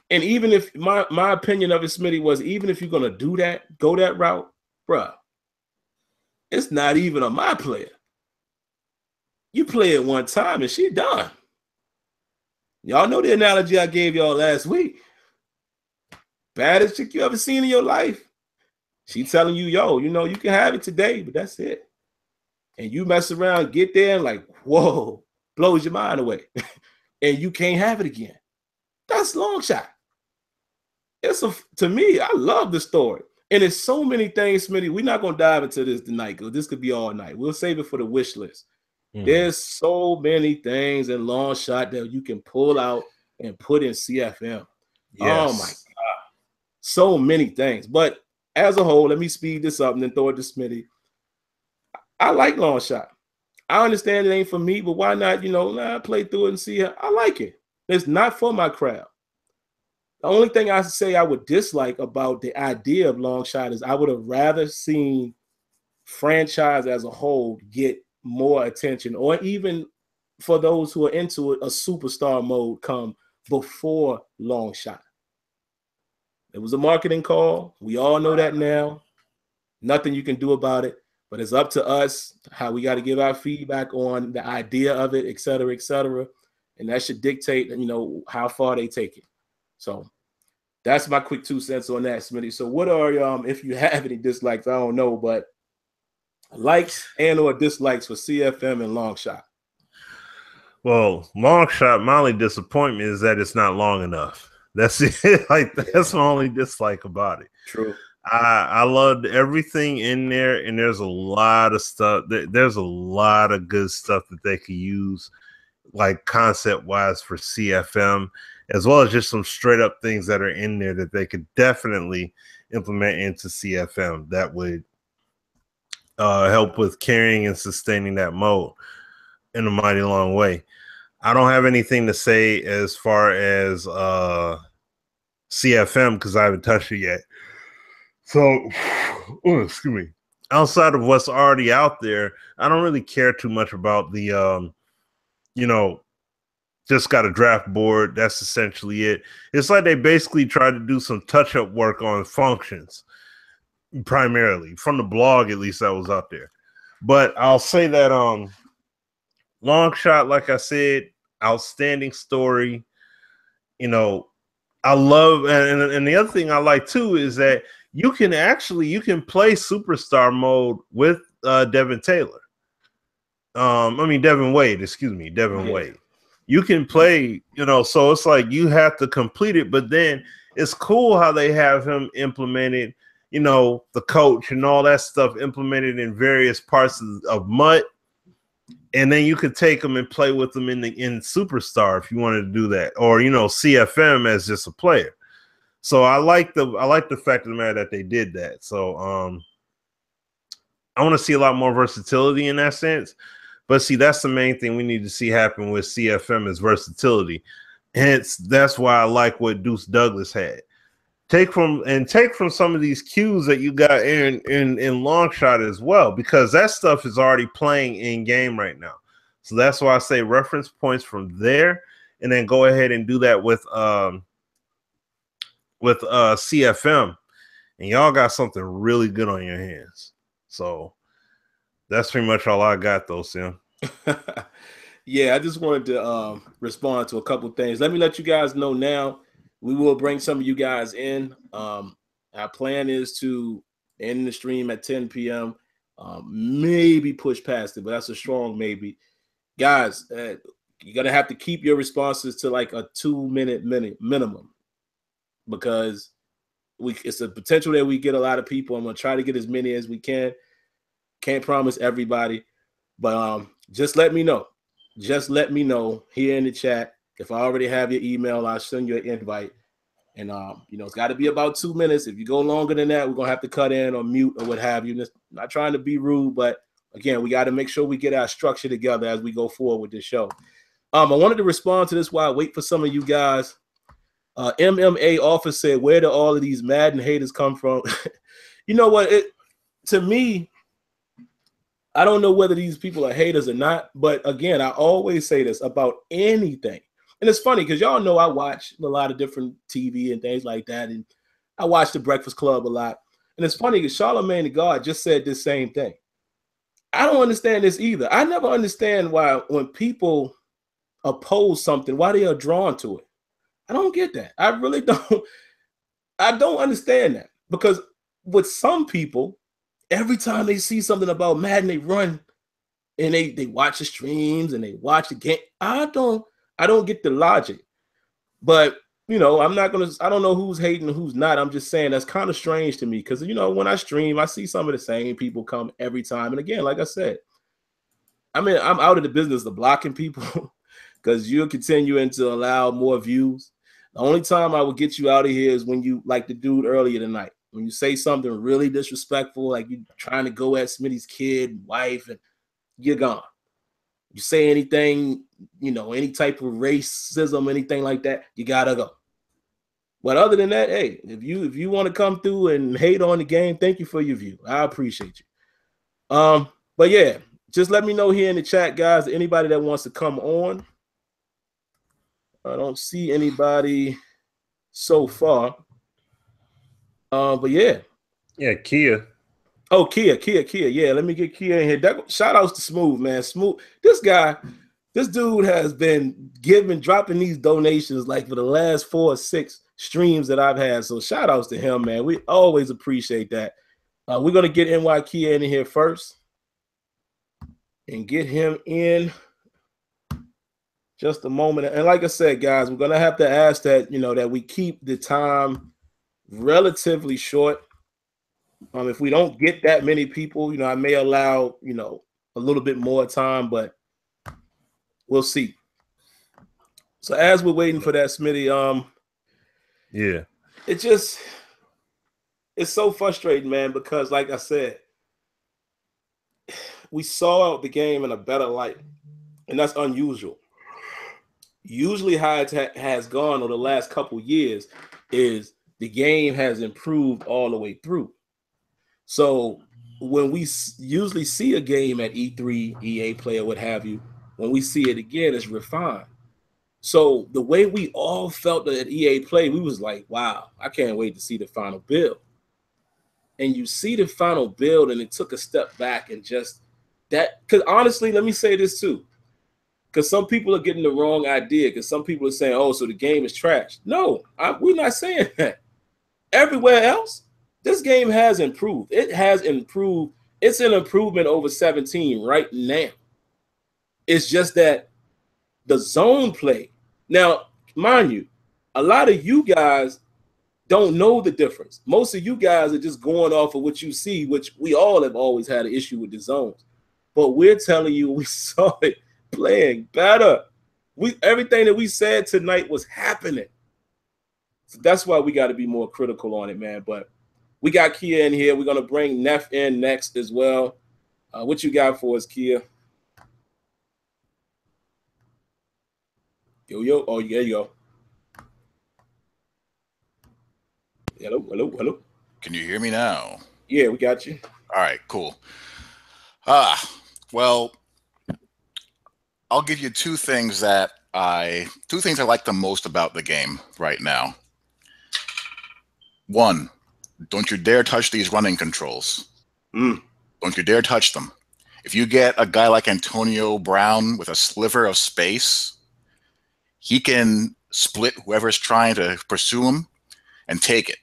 And even if my opinion of it, Smitty, was even if you're going to do that, go that route, bruh, it's not even a my player. You play it one time and she done. Y'all know the analogy I gave y'all last week. Baddest chick you ever seen in your life. She telling you, yo, you can have it today, but that's it. And you mess around, get there, and like, whoa, blows your mind away. And you can't have it again. That's Longshot. To me, I love the story. And there's so many things, Smitty. We're not going to dive into this tonight because this could be all night. We'll save it for the wish list. There's so many things in Longshot that you can pull out and put in CFM. Yes. Oh, my God. So many things. But as a whole, let me speed this up and then throw it to Smitty. I like Longshot. I understand it ain't for me, but why not, play through it and see. I like it. It's not for my crowd. The only thing I say I would dislike about the idea of Longshot is I would have rather seen franchise as a whole get more attention, or even for those who are into it, a superstar mode come before Longshot. It was a marketing call. We all know that now. Nothing you can do about it, but it's up to us how we got to give our feedback on the idea of it, et cetera, et cetera. And that should dictate, how far they take it. So that's my quick 2 cents on that, Smitty. So what are, if you have any dislikes, I don't know, but likes and or dislikes for CFM and Longshot? Well, Longshot, my only disappointment is that it's not long enough. That's it. That's my only dislike about it. True. I loved everything in there, and there's a lot of stuff. There's a lot of good stuff that they could use, like concept-wise for CFM. as well as just some straight up things that are in there that they could definitely implement into CFM that would help with carrying and sustaining that mode in a mighty long way. I don't have anything to say as far as CFM because I haven't touched it yet. So, excuse me. Outside of what's already out there, I don't really care too much about the, just got a draft board. That's essentially it. It's like they basically tried to do some touch-up work on functions, primarily from the blog, at least that was out there. But I'll say that Longshot, like I said, outstanding story. I love, and the other thing I like too is that you can play superstar mode with Devin Taylor. Devin Wade, excuse me, Devin Wade. You can play, so it's like you have to complete it, but then it's cool how they have him implemented, the coach and all that stuff implemented in various parts of MUT. And then you could take them and play with them in Superstar if you wanted to do that, or CFM as just a player. So I like the fact of the matter that they did that. So I want to see a lot more versatility in that sense. But see, that's the main thing we need to see happen with CFM is versatility. Hence, that's why I like what Deuce Douglas had. Take from some of these cues that you got in Longshot as well, because that stuff is already playing in game right now. So that's why I say reference points from there, and then go ahead and do that with CFM, and y'all got something really good on your hands. So that's pretty much all I got, though, Sim. Yeah, I just wanted to respond to a couple things. Let me let you guys know now. We will bring some of you guys in. Our plan is to end the stream at 10 p.m. Maybe push past it, but that's a strong maybe. Guys, you're going to have to keep your responses to like a 2-minute minimum, because it's a potential that we get a lot of people. I'm going to try to get as many as we can. Can't promise everybody, but just let me know. Just let me know here in the chat. If I already have your email, I'll send you an invite. And, it's got to be about 2 minutes. If you go longer than that, we're going to have to cut in or mute or what have you. Just not trying to be rude, but, again, we got to make sure we get our structure together as we go forward with this show. I wanted to respond to this while I wait for some of you guys. MMA Office said, where do all of these Madden haters come from? You know what? To me, I don't know whether these people are haters or not, but again, I always say this about anything. And it's funny because y'all know I watch a lot of different TV and things like that, and I watch The Breakfast Club a lot. And it's funny because Charlamagne the God just said this same thing. I don't understand this either. I never understand why when people oppose something, why they are drawn to it. I don't get that. I really don't. I don't understand that, because with some people, every time they see something about Madden, they run and they watch the streams and they watch the game. I don't get the logic. But, I don't know who's hating and who's not. I'm just saying that's kind of strange to me because, when I stream, I see some of the same people come every time. And again, like I said, I'm out of the business of blocking people because you're continuing to allow more views. The only time I would get you out of here is when you, like the dude earlier tonight, when you say something really disrespectful, like you trying to go at Smitty's kid, wife, and you're gone. You say anything, any type of racism, anything like that, you gotta go. But other than that, hey, if you want to come through and hate on the game, thank you for your view. I appreciate you. But yeah, just let me know here in the chat, guys. Anybody that wants to come on. I don't see anybody so far. But yeah. Yeah, Kia. Oh, Kia. Yeah, let me get Kia in here. Shout outs to Smooth, man. Smooth. This dude has been dropping these donations like for the last 4 or 6 streams that I've had. So shout outs to him, man. We always appreciate that. We're going to get NY Kia in here first and get him in just a moment. And like I said, guys, we're going to have to ask that, that we keep the time relatively short. If we don't get that many people, I may allow, a little bit more time, but we'll see. So as we're waiting for that, Smitty, Yeah. it's so frustrating, man, because like I said, we saw the game in a better light, and that's unusual. Usually how it has gone over the last couple years is the game has improved all the way through. So when we usually see a game at E3, EA Play, or what have you, when we see it again, it's refined. So the way we all felt at EA Play, we was like, wow, I can't wait to see the final build. And you see the final build, and it took a step back and just that. Because honestly, let me say this too. Because some people are getting the wrong idea. Because some people are saying, oh, so the game is trash. No, we're not saying that. Everywhere else, this game has improved. It has improved. It's an improvement over 17 right now. It's just that the zone play. Now, mind you, a lot of you guys don't know the difference. Most of you guys are just going off of what you see, which we all have always had an issue with the zones. But we're telling you we saw it playing better. Everything that we said tonight was happening. So that's why we got to be more critical on it, man. But we got Kia in here. We're going to bring Neff in next as well. What you got for us, Kia? Yo. Oh, there you go. Hello. Can you hear me now? Yeah, we got you. All right, cool. Well, I'll give you two things I like the most about the game right now. One, don't you dare touch these running controls. Don't you dare touch them. If you get a guy like Antonio Brown with a sliver of space, he can split whoever's trying to pursue him and take it.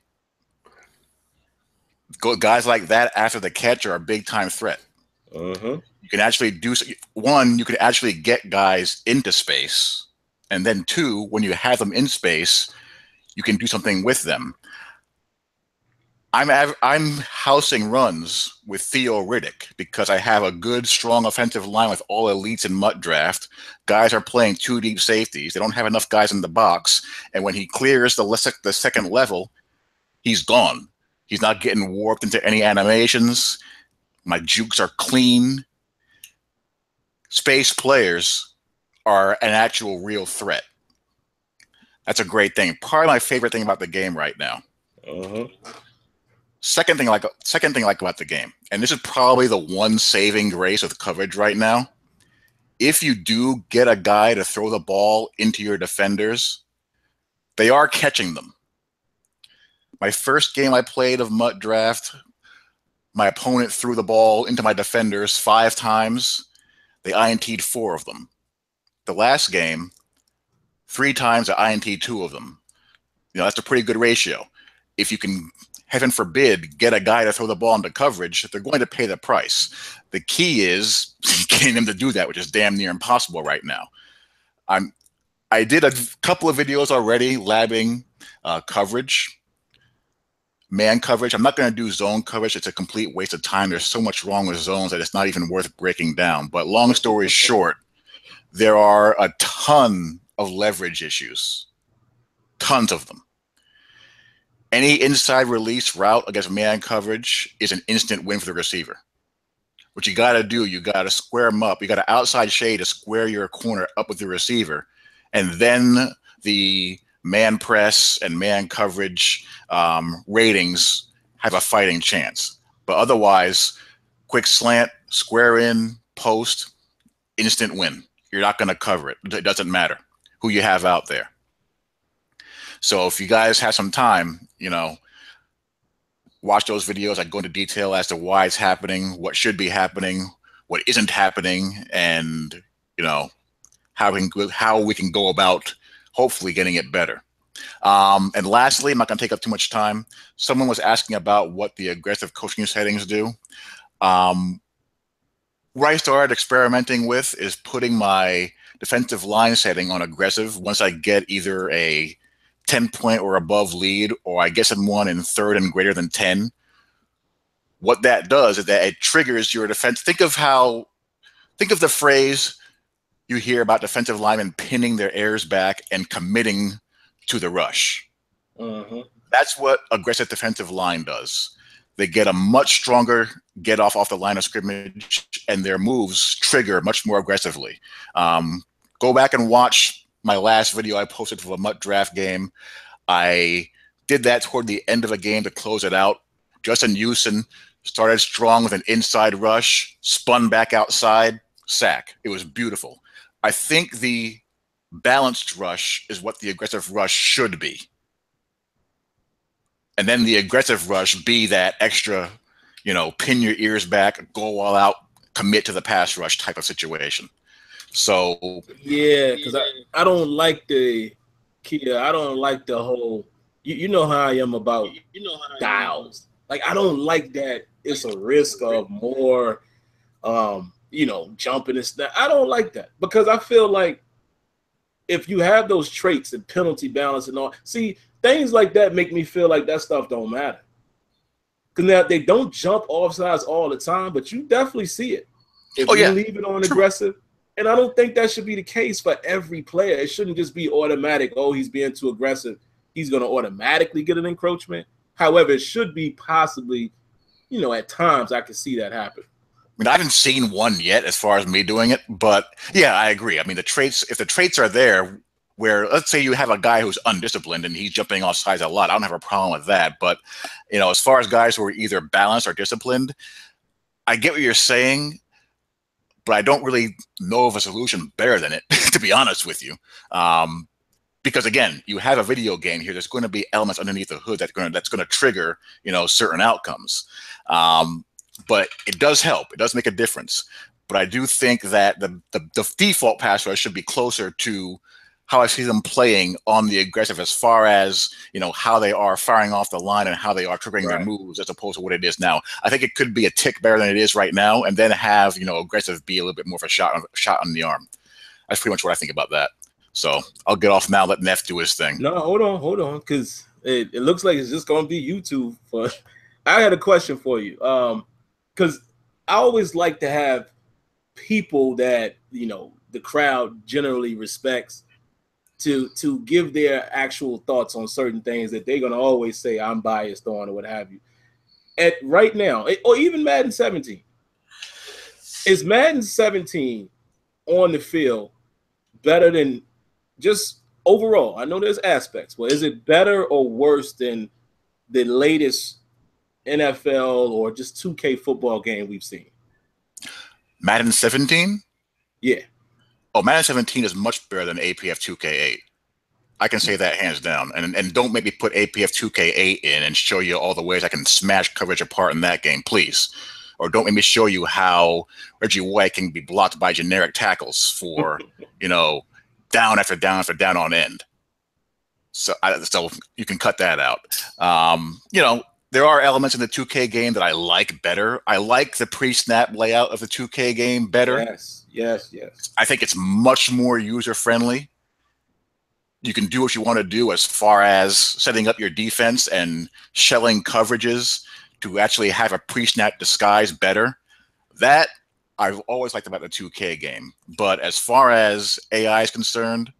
Guys like that after the catch are a big-time threat. You can actually you can actually get guys into space, and then two, when you have them in space, you can do something with them. I'm housing runs with Theo Riddick because I have a good, strong offensive line with all elites in MUT draft. Guys are playing two deep safeties. They don't have enough guys in the box, and when he clears the second level, he's gone. He's not getting warped into any animations. My jukes are clean. Space players are an actual real threat. That's a great thing. Probably my favorite thing about the game right now. Second thing I like about the game, and this is probably the one saving grace of the coverage right now. If you do get a guy to throw the ball into your defenders, they are catching them. My first game I played of MUT Draft, my opponent threw the ball into my defenders 5 times. They INT'd 4 of them. The last game, 3 times I INT'd 2 of them. You know, that's a pretty good ratio. If you can, heaven forbid, get a guy to throw the ball into coverage, they're going to pay the price. The key is getting them to do that, which is damn near impossible right now. I did a couple of videos already labbing coverage. Man coverage. I'm not going to do zone coverage. It's a complete waste of time. There's so much wrong with zones that it's not even worth breaking down. But long story short, there are a ton of leverage issues. Tons of them. Any inside release route against man coverage is an instant win for the receiver. What you got to do, you got to square them up. You got to outside shade to square your corner up with the receiver. And then the man press and man coverage ratings have a fighting chance. But otherwise, quick slant, square in, post, instant win. You're not going to cover it. It doesn't matter who you have out there. So if you guys have some time, you know, watch those videos. I go into detail as to why it's happening, what should be happening, what isn't happening, and, you know, how we can go about hopefully getting it better. And lastly, I'm not going to take up too much time. Someone was asking about what the aggressive coaching settings do. What I started experimenting with is putting my defensive line setting on aggressive once I get either a 10-point or above lead, or I get someone in third and greater than 10. What that does is that it triggers your defense. Think of the phrase, you hear about defensive linemen pinning their ears back and committing to the rush. That's what aggressive defensive line does. They get a much stronger get off the line of scrimmage, and their moves trigger much more aggressively. Go back and watch my last video I posted for a MUT draft game. I did that toward the end of a game to close it out. Justin Houston started strong with an inside rush, spun back outside, sack. It was beautiful. I think the balanced rush is what the aggressive rush should be. And then the aggressive rush be that extra, pin your ears back, go all out, commit to the pass rush type of situation. So yeah, because I don't like the whole. You know how I am about dials. Like, I don't like that. It's a risk of more, jumping and stuff. I don't like that because I feel like if you have those traits and penalty balance and all, see, things like that make me feel like that stuff don't matter. Because now they don't jump offsides all the time, but you definitely see it. If you leave it on aggressive, and I don't think that should be the case for every player. It shouldn't just be automatic, oh, he's being too aggressive, he's going to automatically get an encroachment. However, it should be possibly, at times I can see that happen. I mean, I haven't seen one yet as far as me doing it, but yeah, I agree. I mean, if the traits are there, where let's say you have a guy who's undisciplined and he's jumping off sides a lot, I don't have a problem with that. But, as far as guys who are either balanced or disciplined, I get what you're saying, but I don't really know of a solution better than it, to be honest with you. Because again, you have a video game here. There's going to be elements underneath the hood that's going to trigger, certain outcomes. But it does help. It does make a difference. But I do think that the default pass rush should be closer to how I see them playing on the aggressive, as far as how they are firing off the line and how they are triggering their moves, as opposed to what it is now. I think it could be a tick better than it is right now, and then have aggressive be a little bit more of a shot on the arm. That's pretty much what I think about that. So I'll get off now. Let Neff do his thing. No, hold on, because it looks like it's just going to be you two. I had a question for you, because I always like to have people that the crowd generally respects to give their actual thoughts on certain things that they're going to always say I'm biased on or what have you. At right now, or even Madden 17, is Madden 17 on the field better than just overall? I know there's aspects, but is it better or worse than the latest NFL or just 2K football game we've seen? Madden 17? Yeah. Oh, Madden 17 is much better than APF 2K8. I can say that hands down. And don't make me put APF 2K8 in and show you all the ways I can smash coverage apart in that game, please. Or don't make me show you how Reggie White can be blocked by generic tackles for, down after down after down on end. So you can cut that out. There are elements in the 2K game that I like better. I like the pre-snap layout of the 2K game better. Yes. I think it's much more user-friendly. You can do what you want to do as far as setting up your defense and shelling coverages to actually have a pre-snap disguise better. That I've always liked about the 2K game. But as far as AI is concerned,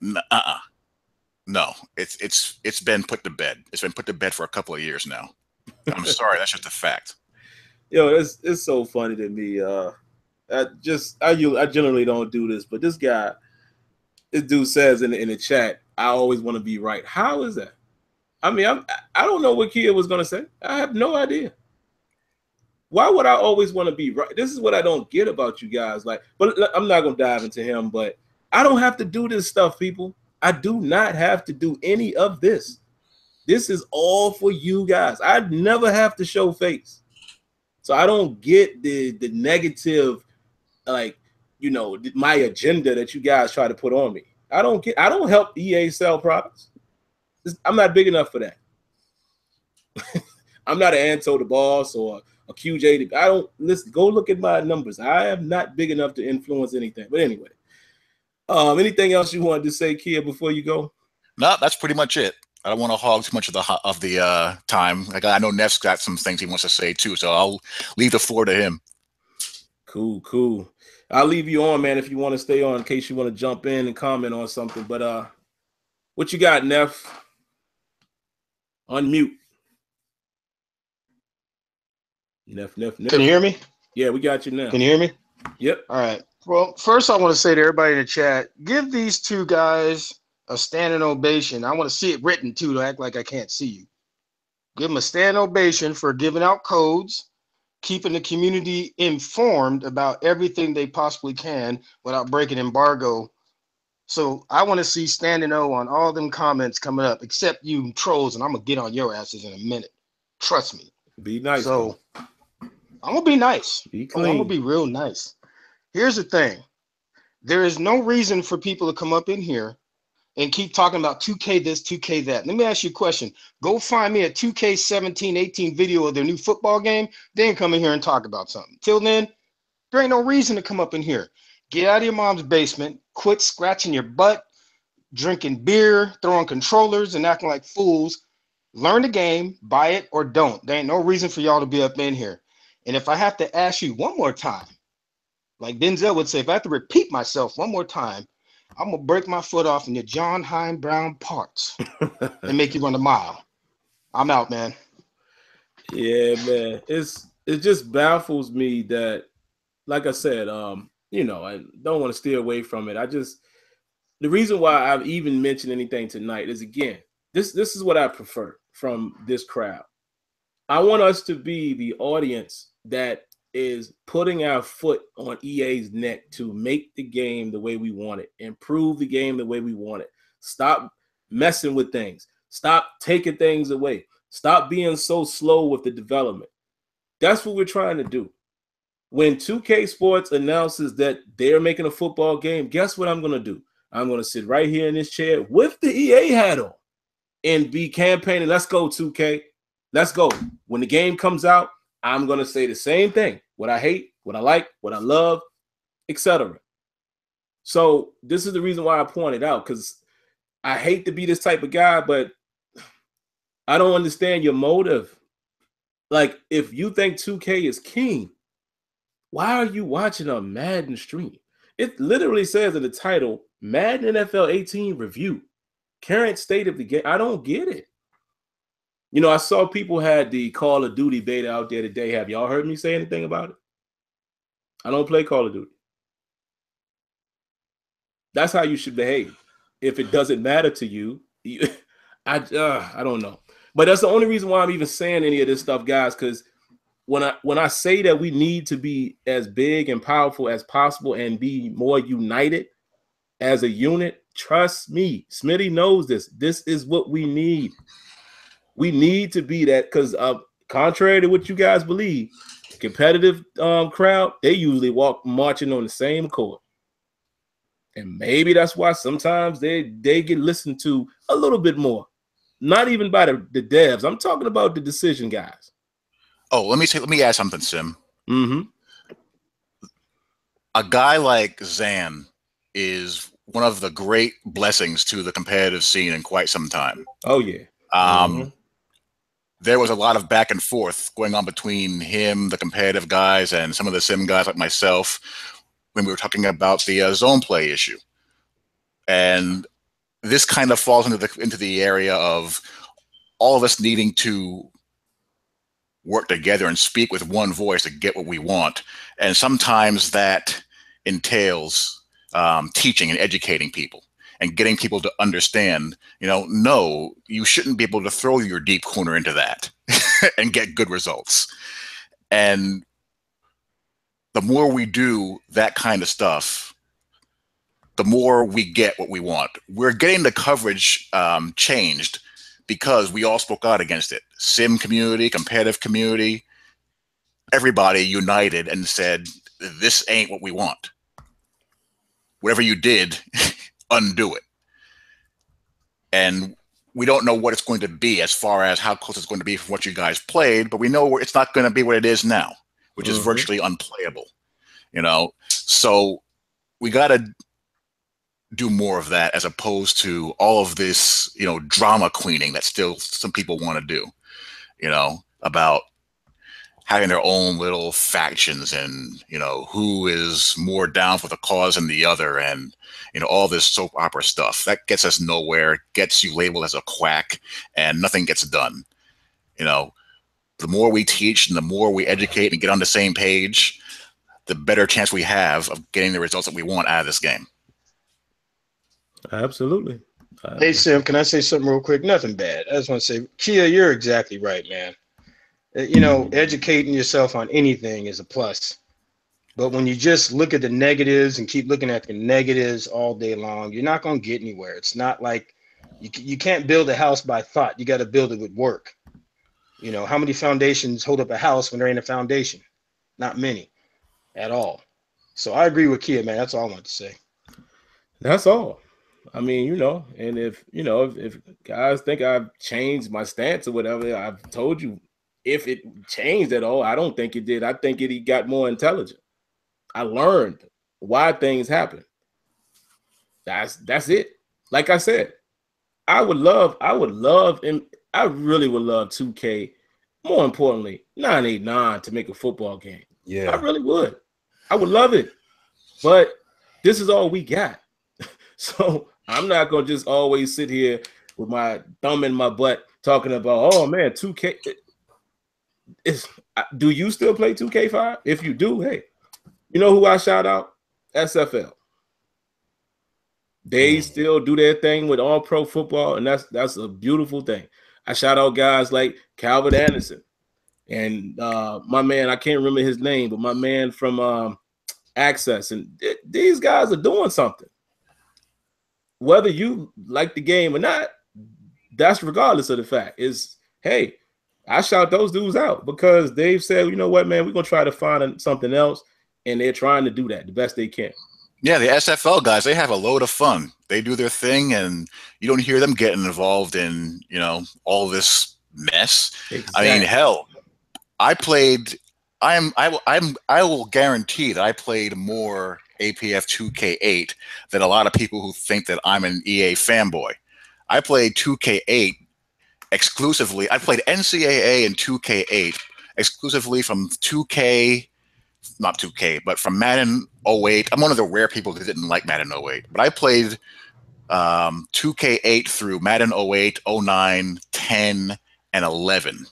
no, it's been put to bed. It's been put to bed for a couple of years now. I'm sorry, that's just a fact. Yo, it's so funny to me. I generally don't do this, but this dude says in the chat, I always want to be right. How is that? I mean, I don't know what Kia was gonna say. I have no idea. Why would I always want to be right? This is what I don't get about you guys. But I'm not gonna dive into him. But I don't have to do this stuff, people. I do not have to do any of this. This is all for you guys. I never have to show face. So I don't get the negative, my agenda that you guys try to put on me. I don't help EA sell products. I'm not big enough for that. I'm not an Anto the boss or a QJ. I don't listen. Go look at my numbers. I am not big enough to influence anything. But anyway, anything else you wanted to say, Kia, before you go? No, that's pretty much it. I don't want to hog too much of the time. I know Neff's got some things he wants to say too, so I'll leave the floor to him. Cool. I'll leave you on, man, if you want to stay on in case you want to jump in and comment on something. But what you got, Neff? Unmute. Neff. Can you hear me? Yeah, we got you now. Can you hear me? Yep. All right. Well, first I want to say to everybody in the chat, give these two guys a standing ovation. I want to see it written too, to act like I can't see you. Give them a standing ovation for giving out codes, keeping the community informed about everything they possibly can without breaking embargo. So I want to see standing O on all them comments coming up, except you trolls, and I'm going to get on your asses in a minute. Trust me. Be nice. So I'm going to be nice. Be clean. I'm going to be real nice. Here's the thing. There is no reason for people to come up in here and keep talking about 2K this, 2K that. Let me ask you a question. Go find me a 2K 17, 18 video of their new football game, then come in here and talk about something. Till then, there ain't no reason to come up in here. Get out of your mom's basement, quit scratching your butt, drinking beer, throwing controllers, and acting like fools. Learn the game, buy it, or don't. There ain't no reason for y'all to be up in here. And if I have to ask you one more time, like Denzel would say, if I have to repeat myself one more time, I'm going to break my foot off in your John Hine Brown parts and make you run a mile. I'm out, man. Yeah, man. It just baffles me that, like I said, you know, I don't want to steer away from it. The reason why I've even mentioned anything tonight is, again, this is what I prefer from this crowd. I want us to be the audience that is putting our foot on EA's neck to make the game the way we want it, improve the game the way we want it. Stop messing with things. Stop taking things away. Stop being so slow with the development. That's what we're trying to do. When 2K Sports announces that they're making a football game, guess what I'm going to do? I'm going to sit right here in this chair with the EA hat on and be campaigning. Let's go, 2K. Let's go. When the game comes out, I'm going to say the same thing. What I hate, what I like, what I love, etc. So this is the reason why I pointed out, because I hate to be this type of guy, but I don't understand your motive. Like, if you think 2K is king, why are you watching a Madden stream? It literally says in the title, Madden NFL 18 review. Current state of the game. I don't get it. You know, I saw people had the Call of Duty beta out there today. Have y'all heard me say anything about it? I don't play Call of Duty. That's how you should behave. If it doesn't matter to you, I don't know. But that's the only reason why I'm even saying any of this stuff, guys, because when I say that we need to be as big and powerful as possible and be more united as a unit, trust me, Smitty knows this. This is what we need. We need to be that, because contrary to what you guys believe, competitive crowd, they usually walk marching on the same accord. And maybe that's why sometimes they get listened to a little bit more. Not even by the devs. I'm talking about the decision guys. Oh, let me add something, Sim. Mm-hmm. A guy like Zan is one of the great blessings to the competitive scene in quite some time. Oh, yeah. There was a lot of back and forth going on between him, the competitive guys, and some of the sim guys like myself when we were talking about the zone play issue. And this kind of falls into the area of all of us needing to work together and speak with one voice to get what we want. And sometimes that entails teaching and educating people and getting people to understand, no, you shouldn't be able to throw your deep corner into that and get good results. And the more we do that kind of stuff, the more we get what we want. We're getting the coverage changed because we all spoke out against it. Sim community, competitive community, everybody united and said, this ain't what we want. Whatever you did, undo it. And we don't know what it's going to be as far as how close it's going to be from what you guys played, but we know it's not going to be what it is now, which is virtually unplayable. So we got to do more of that as opposed to all of this, drama queening that still some people want to do, about having their own little factions and, you know, who is more down for the cause than the other, and, you know, all this soap opera stuff. That gets us nowhere, gets you labeled as a quack, and nothing gets done. You know, the more we teach and the more we educate and get on the same page, the better chance we have of getting the results that we want out of this game. Absolutely. Hey, Sim, can I say something real quick? Nothing bad. I just want to say, Kia, you're exactly right, man. You know, educating yourself on anything is a plus. But when you just look at the negatives and keep looking at the negatives all day long, you're not going to get anywhere. It's not like you can't build a house by thought. You got to build it with work. You know, how many foundations hold up a house when there ain't a foundation? Not many at all. So I agree with Kia, man. That's all I want to say. That's all. I mean, you know, and if guys think I've changed my stance or whatever, I've told you, if it changed at all, I don't think it did. I think he got more intelligent. I learned why things happen. That's it. Like I said, I really would love 2K. More importantly, 989 to make a football game. Yeah, I really would. I would love it. But this is all we got. So I'm not gonna just always sit here with my thumb in my butt talking about, oh man, 2K. Do you still play 2K5? If you do, hey, you know who I shout out? SFL. They still do their thing with all pro football, and that's a beautiful thing. I shout out guys like Calvin Anderson and my man, I can't remember his name, but my man from Access. And these guys are doing something. Whether you like the game or not, that's regardless of the fact. Is, hey, I shout those dudes out because they've said, you know what, man, we're going to try to find something else, and they're trying to do that the best they can. Yeah, the SFL guys, they have a load of fun. They do their thing, and you don't hear them getting involved in, you know, all this mess. Exactly. I mean, hell, I will guarantee that I played more APF 2K8 than a lot of people who think that I'm an EA fanboy. I played 2K8 exclusively. I played NCAA and 2K8 exclusively from 2K, not 2K, but from Madden 08. I'm one of the rare people that didn't like Madden 08, but I played 2K8 through Madden 08, 09, 10, and 11.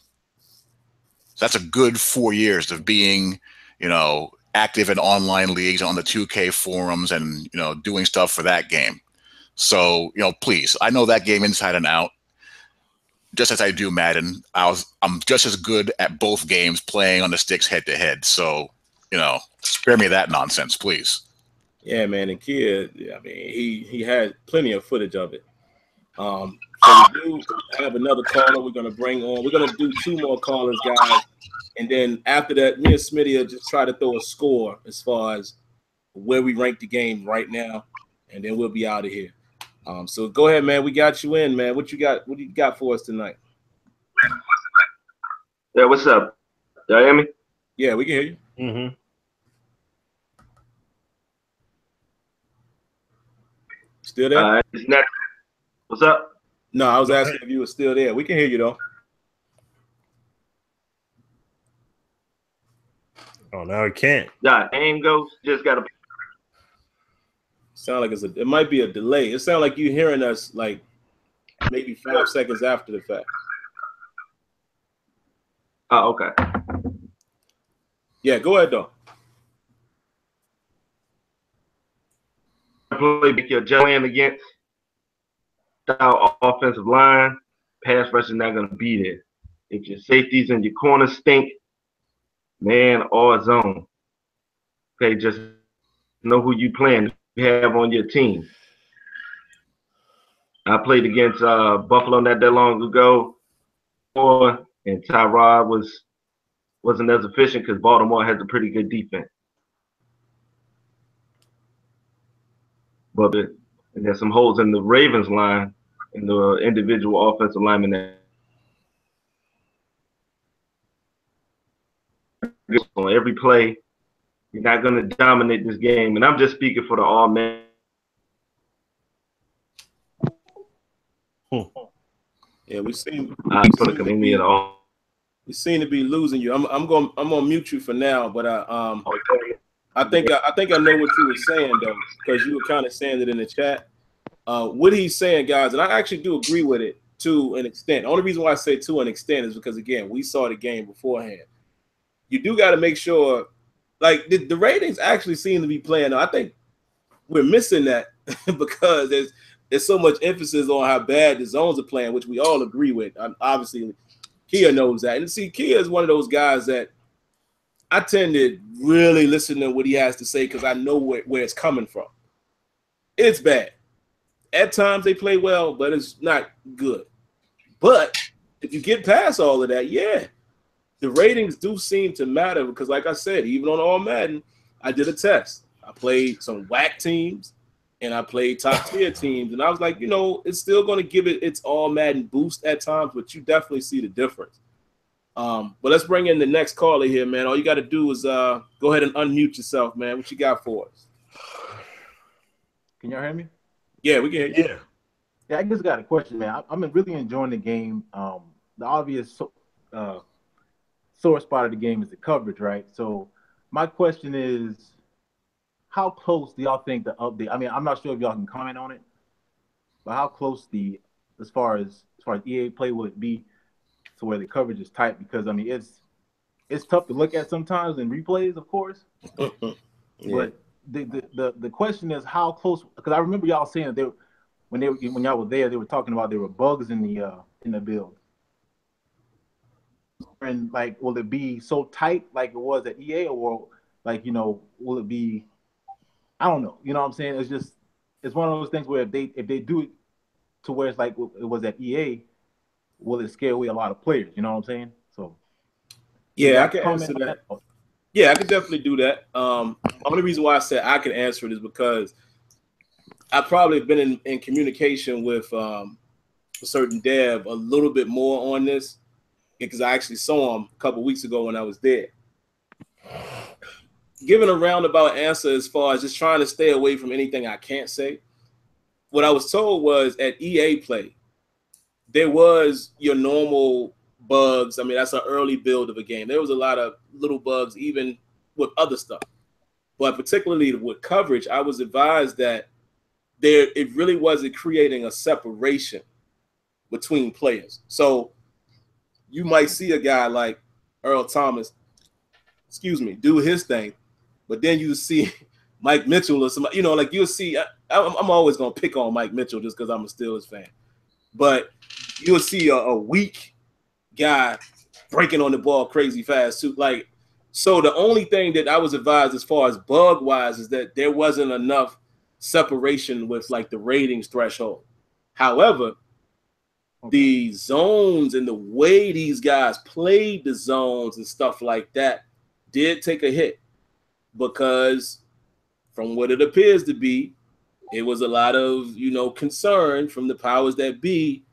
So that's a good 4 years of being, you know, active in online leagues on the 2K forums and, you know, doing stuff for that game. So, you know, please, I know that game inside and out. Just as I do Madden, I'm just as good at both games playing on the sticks head to head. So, you know, spare me that nonsense, please. Yeah, man. And Kia, I mean, he had plenty of footage of it. So we do have another caller we're going to bring on. We're going to do 2 more callers, guys. And then after that, me and Smitty will just try to throw a score as far as where we rank the game right now. And then we'll be out of here. So go ahead, man. We got you in, man. What you got? What do you got for us tonight? Yeah, what's up? Y'all hear me? Yeah, we can hear you. Mm-hmm. Still there? What's up? No, I was asking if you were still there. We can hear you, though. Oh, now it can't. Yeah, aim goes. Just got to be. Sound like it might be a delay. It sounds like you're hearing us like maybe 5 seconds after the fact. Oh, okay. Yeah, go ahead, though. Play make your plan against style offensive line. Pass rush is not going to be there. If your safeties and your corners stink, man or zone. Okay, just know who you playing. You have on your team. I played against Buffalo not that long ago, and Tyrod wasn't as efficient because Baltimore has a pretty good defense. But there's some holes in the Ravens line and the individual offensive linemen that on every play. You're not going to dominate this game. And I'm just speaking for the all-man. Yeah, we seen For the community at all. We seem to be losing you. I'm gonna mute you for now, but I think I know what you were saying though, because you were kind of saying it in the chat. What he's saying, guys, and I actually do agree with it to an extent. The only reason why I say to an extent is because again, we saw the game beforehand. You do got to make sure, like the ratings actually seem to be playing. I think we're missing that because there's so much emphasis on how bad the zones are playing, which we all agree with. Obviously, Kia knows that, and see, Kia is one of those guys that I tend to really listen to what he has to say because I know where it's coming from. It's bad. At times they play well, but it's not good. But if you get past all of that, yeah, the ratings do seem to matter because, like I said, even on All Madden, I did a test. I played some whack teams and I played top tier teams, and I was like, it's still going to give it its All Madden boost at times, but you definitely see the difference. But let's bring in the next caller here, man. All you got to do is go ahead and unmute yourself, man. What you got for us? Can y'all hear me? Yeah, we can hear you. Yeah, I just got a question, man. I've been really enjoying the game. The obvious sore spot of the game is the coverage, right? So my question is, how close do y'all think the update? I mean, I'm not sure if y'all can comment on it, but how close as far as EA play will it be to where the coverage is tight? Because I mean, it's tough to look at sometimes in replays, of course. Yeah. But the question is how close? Because I remember y'all saying that when y'all were there, they were talking about there were bugs in the build. And like, will it be so tight like it was at EA, or like will it be? I don't know. You know what I'm saying? It's one of those things where if they do it to where it's like it was at EA, will it scare away a lot of players? You know what I'm saying? So yeah, I can answer that. Yeah, I could definitely do that. Only reason why I said I can answer it is because I've probably been in communication with a certain dev a little bit more on this because I actually saw him a couple weeks ago when I was there. Giving a roundabout answer as far as just trying to stay away from anything I can't say. What I was told was at EA Play, there was your normal bugs. I mean, that's an early build of a game. There was a lot of little bugs, even with other stuff. But particularly with coverage, I was advised that it really wasn't creating a separation between players. So you might see a guy like Earl Thomas, do his thing, but then you see Mike Mitchell or somebody, like you'll see, I'm always going to pick on Mike Mitchell just because I'm a Steelers fan, but you'll see a weak guy breaking on the ball crazy fast too. Like, so the only thing that I was advised as far as bug wise is that there wasn't enough separation with like the ratings threshold. However, the zones and the way these guys played the zones and stuff like that did take a hit because from what it appears to be, it was a lot of, concern from the powers that be,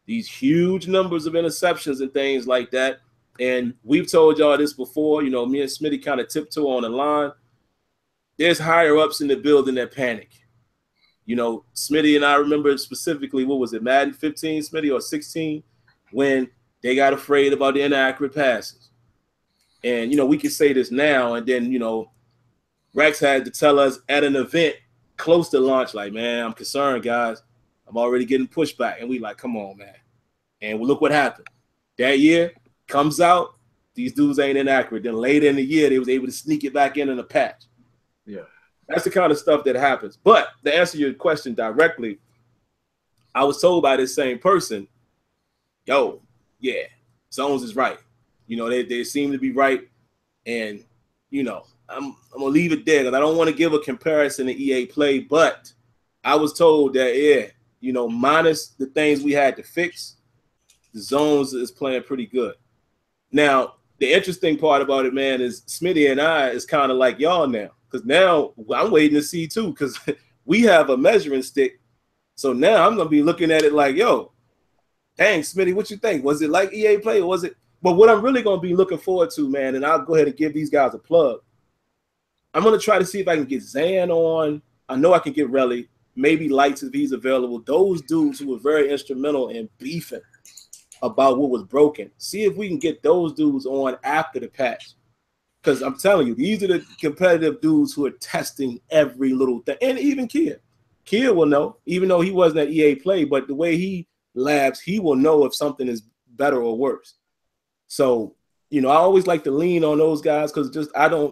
these huge numbers of interceptions and things like that. And we've told y'all this before, me and Smitty kind of tiptoe on the line. There's higher ups in the building that panic. Smitty and I remember specifically, what was it, Madden 15, Smitty, or 16, when they got afraid about the inaccurate passes. And, we can say this now, and then, Rex had to tell us at an event close to launch, like, man, I'm concerned, guys. I'm already getting pushback. And we like, come on, man. And look what happened. That year comes out, these dudes ain't inaccurate. Then later in the year, they was able to sneak it back in a patch. Yeah. That's the kind of stuff that happens. But to answer your question directly, I was told by this same person, yo, yeah, zones is right. They seem to be right. And, I'm going to leave it there because I don't want to give a comparison to EA Play. But I was told that, yeah, minus the things we had to fix, the zones is playing pretty good. Now, the interesting part about it, man, is Smitty and I is kind of like y'all now. Because now I'm waiting to see, too, because we have a measuring stick. So now I'm going to be looking at it like, yo, dang, Smitty, what you think? Was it like EA Play or was it? But what I'm really going to be looking forward to, man, and I'll go ahead and give these guys a plug. I'm going to try to see if I can get Zan on. I know I can get Relly, maybe Lights if he's available. Those dudes who were very instrumental in beefing about what was broken. See if we can get those dudes on after the patch. Because I'm telling you, these are the competitive dudes who are testing every little thing. And even Kia. Kia will know, even though he wasn't at EA Play, but the way he labs, he will know if something is better or worse. So, you know, I always like to lean on those guys because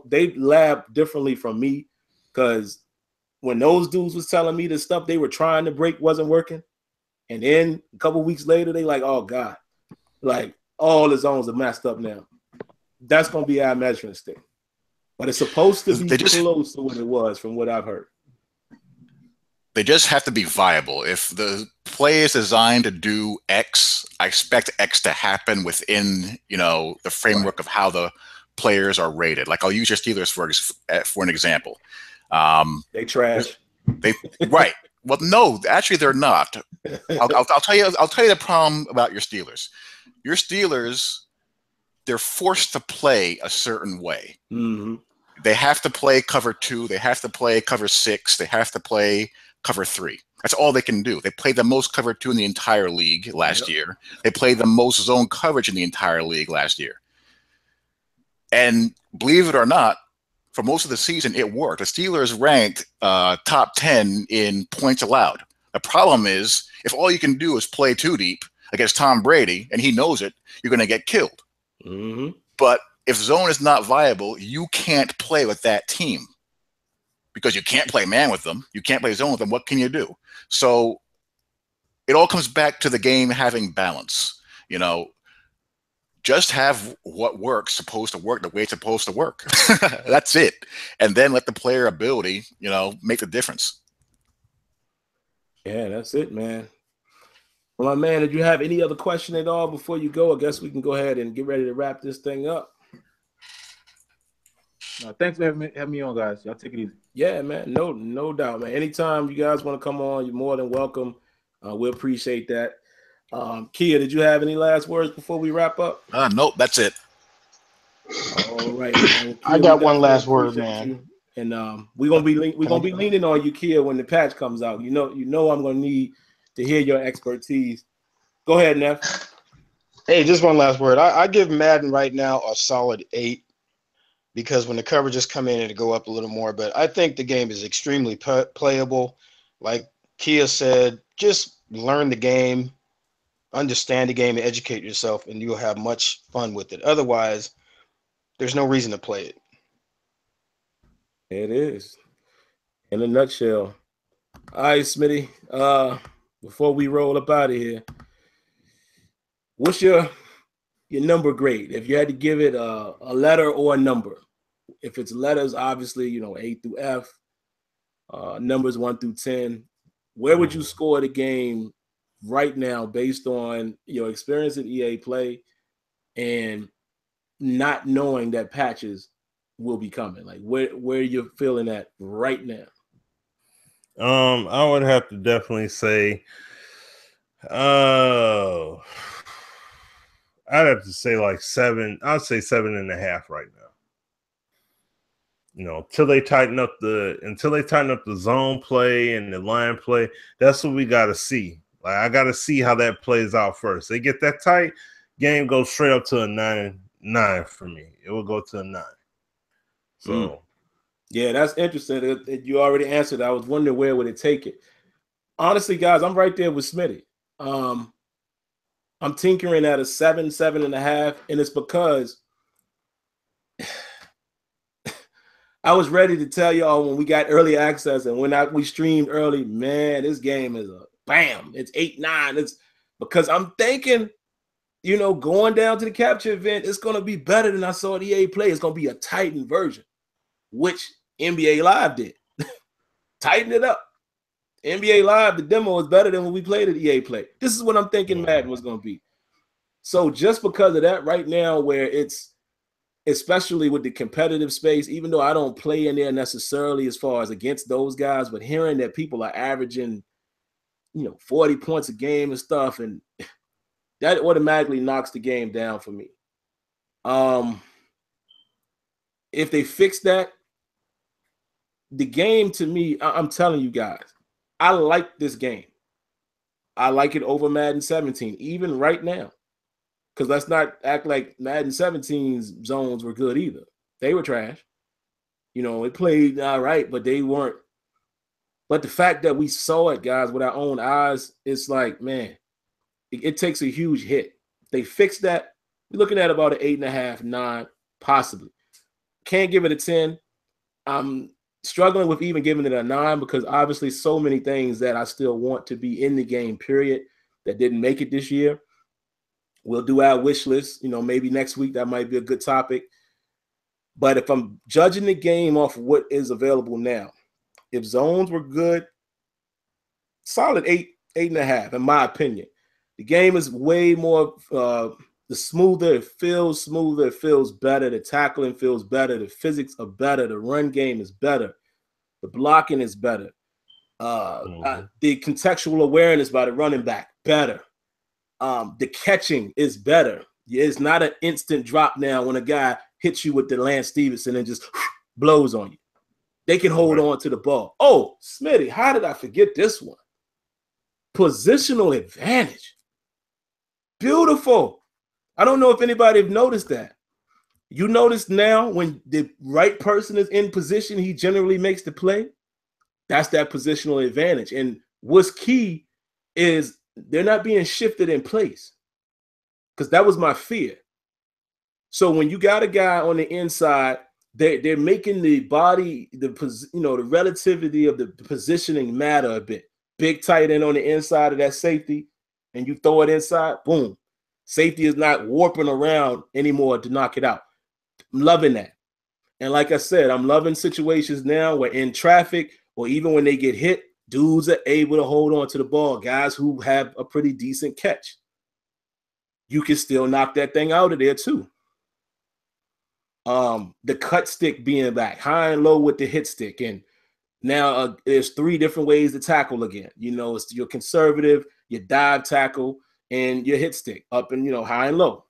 they lab differently from me. Because when those dudes was telling me the stuff they were trying to break wasn't working, and then a couple weeks later, they like, oh God, like all the zones are messed up now. That's going to be our measuring stick. But it's supposed to be close to what it was from what I've heard. They just have to be viable. If the play is designed to do X, I expect X to happen within, you know, the framework of how the players are rated. Like I'll use your Steelers for an example. They trash. Right. Well, no, actually they're not. I'll tell you the problem about your Steelers. Your Steelers, they're forced to play a certain way. Mm-hmm. They have to play cover 2. They have to play cover 6. They have to play cover 3. That's all they can do. They played the most cover 2 in the entire league last year. They played the most zone coverage in the entire league last year. And believe it or not, for most of the season, it worked. The Steelers ranked top 10 in points allowed. The problem is, if all you can do is play 2 deep against Tom Brady, and he knows it, you're going to get killed. Mm-hmm. But if zone is not viable, you can't play with that team because you can't play man with them. You can't play zone with them. What can you do? So it all comes back to the game having balance. You know, just have what works supposed to work the way it's supposed to work. That's it. And then let the player ability, you know, make the difference. Yeah, that's it, man. Well, my man, did you have any other question at all before you go? I guess we can go ahead and get ready to wrap this thing up. No, thanks for having me on, guys. Y'all take it easy. Yeah, man. No doubt, man. Anytime you guys want to come on, you're more than welcome. We appreciate that. Kia, did you have any last words before we wrap up? Nope, that's it. All right, man. Well, Kia, I got one last word, man. You. And we're gonna be leaning on you, Kia, when the patch comes out. You know I'm gonna need to hear your expertise. Go ahead, Neff. Hey, just one last word. I give Madden right now a solid 8 because when the coverages come in, it'll go up a little more. But I think the game is extremely playable. Like Kia said, just learn the game, understand the game, and educate yourself, and you'll have much fun with it. Otherwise, there's no reason to play it. It is. In a nutshell. All right, Smitty. Before we roll up out of here, what's your number grade? If you had to give it a letter or a number. If it's letters, obviously, you know, A through F. Numbers 1 through 10. Where would you score the game right now based on your experience in EA Play and not knowing that patches will be coming? Like where you're feeling at right now? I would have to definitely say, I'd have to say like 7. I'd say 7.5 right now. You know, until they tighten up the zone play and the line play, that's what we got to see. Like I got to see how that plays out first. They get that tight, game goes straight up to a 9 for me. It will go to a 9. So. Yeah, that's interesting. You already answered. I was wondering where would it take it. Honestly, guys, I'm right there with Smitty. I'm tinkering at a 7, 7.5, and it's because I was ready to tell y'all when we got early access and when we streamed early, man, this game is a bam. It's 8, 9. It's because I'm thinking, you know, going down to the capture event, it's going to be better than I saw at EA Play. It's going to be a tightened version, which NBA Live did. Tighten it up. NBA Live, the demo is better than when we played at EA Play. This is what I'm thinking Madden was going to be. So just because of that right now, where it's, especially with the competitive space, even though I don't play in there necessarily as far as against those guys, but hearing that people are averaging, you know, 40 points a game and stuff, and that automatically knocks the game down for me. If they fix that, the game to me, I'm telling you guys, I like this game. I like it over Madden 17, even right now. Because let's not act like Madden 17's zones were good either. They were trash. You know, it played all right, but they weren't. But the fact that we saw it, guys, with our own eyes, it's like, man, it takes a huge hit. They fixed that. We're looking at about an 8.5, 9, possibly. Can't give it a 10. I'm struggling with even giving it a 9 because obviously so many things that I still want to be in the game, period, that didn't make it this year. We'll do our wish list. You know, maybe next week that might be a good topic. But if I'm judging the game off of what is available now, if zones were good, solid 8, 8.5, in my opinion. The game is way more the smoother. It feels smoother. It feels better. The tackling feels better. The physics are better. The run game is better. The blocking is better. The contextual awareness by the running back, better. The catching is better. It's not an instant drop now when a guy hits you with the Lance Stevenson and just blows on you. They can hold on to the ball. Oh, Smitty, how did I forget this one? Positional advantage. Beautiful. I don't know if anybody have noticed that. You notice now when the right person is in position, he generally makes the play. That's that positional advantage. And what's key is they're not being shifted in place, because that was my fear. So when you got a guy on the inside, they're making the body, the relativity of the positioning matter a bit. Big tight end on the inside of that safety, and you throw it inside, boom. Safety is not warping around anymore to knock it out. I'm loving that. And like I said, I'm loving situations now where in traffic or even when they get hit, dudes are able to hold on to the ball, guys who have a pretty decent catch. You can still knock that thing out of there too. The cut stick being back, high and low with the hit stick. And now there's 3 different ways to tackle again. You know, it's your conservative, your dive tackle, and your hit stick up and, high and low.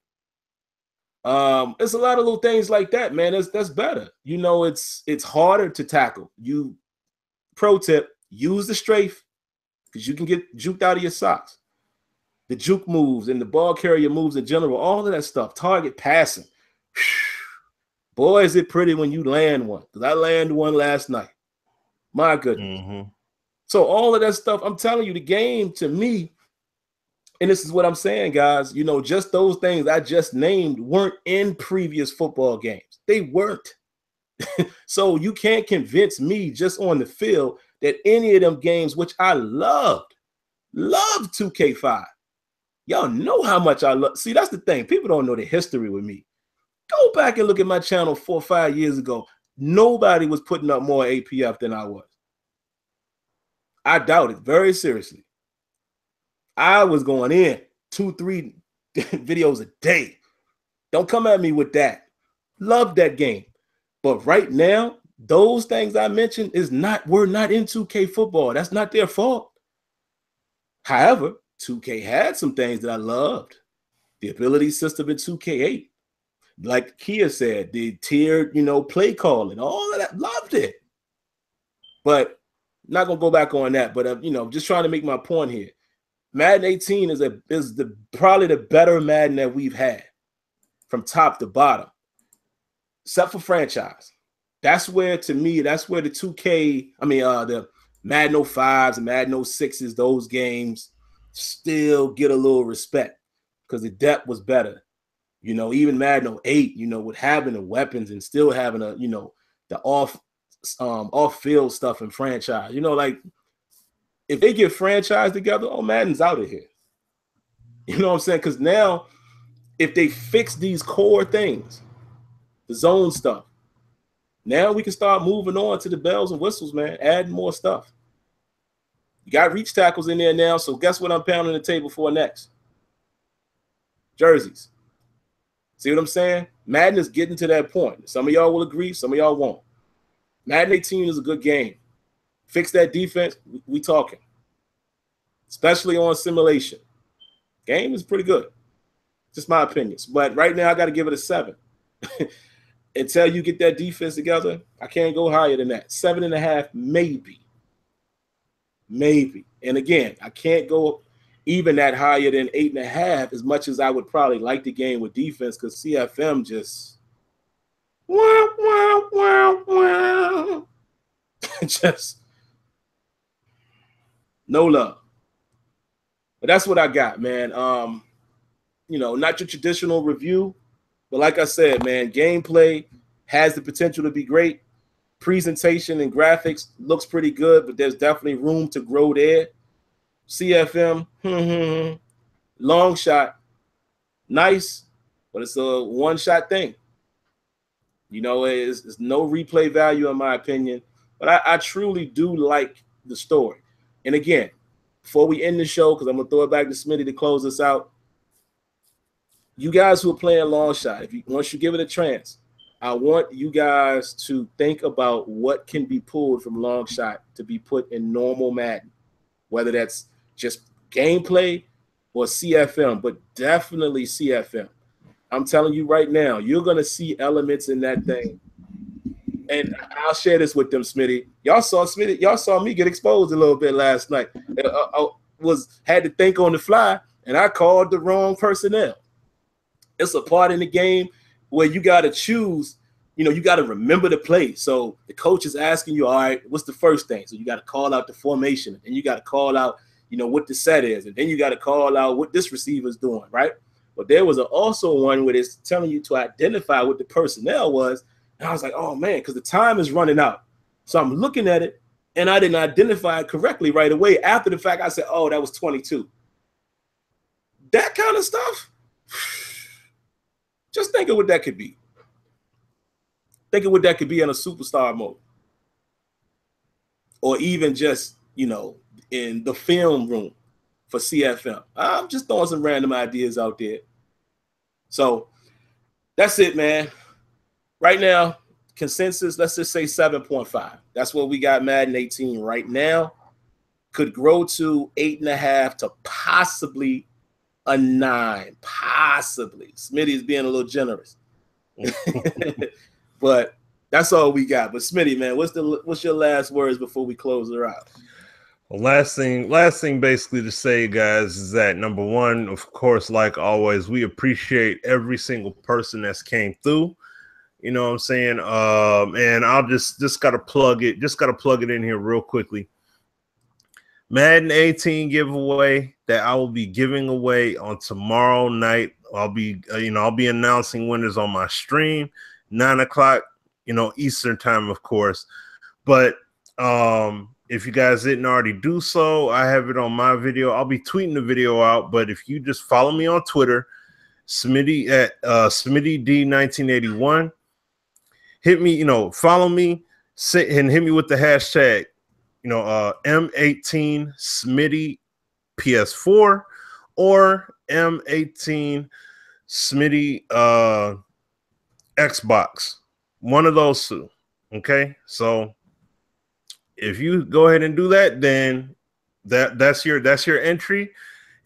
It's a lot of little things like that, man. That's better. You know, it's harder to tackle. Pro tip, use the strafe because you can get juked out of your socks. The juke moves and the ball carrier moves in general, all of that stuff, target passing. Boy, is it pretty when you land one, because I landed one last night. My goodness. So all of that stuff, I'm telling you, the game to me, and this is what I'm saying, guys, just those things I just named weren't in previous football games. They weren't. So you can't convince me just on the field that any of them games, which I loved 2K5. Y'all know how much I love. See, that's the thing. People don't know the history with me. Go back and look at my channel 4 or 5 years ago. Nobody was putting up more APF than I was. I doubt it very seriously. I was going in 2-3 videos a day. Don't come at me with that. Love that game. But right now, those things I mentioned were not in 2K football. That's not their fault. However, 2K had some things that I loved. The ability system in 2K8. Like Kia said, the tiered, play calling, all of that, loved it. But not gonna go back on that. But just trying to make my point here. Madden 18 is probably the better Madden that we've had from top to bottom, except for franchise. That's where, to me, the 2K, the Madden 05s and Madden 06s, those games still get a little respect because the depth was better. Even Madden 08, with having the weapons and still having the off-field stuff in franchise. Like if they get franchise together, Madden's out of here. You know what I'm saying? Because now, if they fix these core things, the zone stuff, now we can start moving on to the bells and whistles, man, adding more stuff. You got reach tackles in there now, so guess what I'm pounding the table for next? Jerseys. See what I'm saying? Madden is getting to that point. Some of y'all will agree, some of y'all won't. Madden 18 is a good game. Fix that defense, we talking. Especially on simulation. Game is pretty good. Just my opinions. But right now, I got to give it a 7. Until you get that defense together, I can't go higher than that. 7.5, maybe. Maybe. And again, I can't go even that higher than 8.5, as much as I would probably like the game with defense, because CFM just just no love. But that's what I got, man. You know, not your traditional review, but like I said, man, gameplay has the potential to be great. Presentation and graphics looks pretty good, but there's definitely room to grow there. CFM, long shot, nice, but it's a one-shot thing. You know, it's no replay value in my opinion, but I truly do like the story. And again, before we end the show, because I'm going to throw it back to Smitty to close us out, you guys who are playing Longshot, once you give it a chance, I want you guys to think about what can be pulled from Longshot to be put in normal Madden, whether that's just gameplay or CFM, but definitely CFM. I'm telling you right now, you're going to see elements in that thing. And I'll share this with them, Smitty. Y'all saw me get exposed a little bit last night. I had to think on the fly, and I called the wrong personnel. It's a part in the game where you got to choose, you know, you got to remember the play. So the coach is asking you, all right, what's the first thing? So you got to call out the formation, and you got to call out, you know, what the set is, and then you got to call out what this receiver is doing, right? But there was also one where it's telling you to identify what the personnel was, and I was like, oh man, because the time is running out. So I'm looking at it, and I didn't identify it correctly right away. After the fact, I said, oh, that was 22. That kind of stuff. Just think of what that could be. Think of what that could be in a superstar mode. Or even just, you know, in the film room for CFM. I'm just throwing some random ideas out there. So that's it, man. Right now, consensus, let's just say 7.5. That's what we got Madden 18 right now. Could grow to 8.5 to possibly a 9, possibly. Smitty is being a little generous. But that's all we got. But Smitty, man, what's your last words before we close her out? Well, last thing basically to say, guys, is that number one, of course, like always, we appreciate every single person that's came through. You know what I'm saying? And I'll just gotta plug it in here real quickly. Madden 18 giveaway that I will be giving away on tomorrow night. I'll be announcing winners on my stream, 9 o'clock, Eastern time, of course. But if you guys didn't already do so, I have it on my video. I'll be tweeting the video out. But if you just follow me on Twitter, Smitty at SmittyD1981, hit me, follow me, and hit me with the hashtag. M18 Smitty PS4 or M18 Smitty Xbox. One of those two. Okay, so if you go ahead and do that, then that's your entry,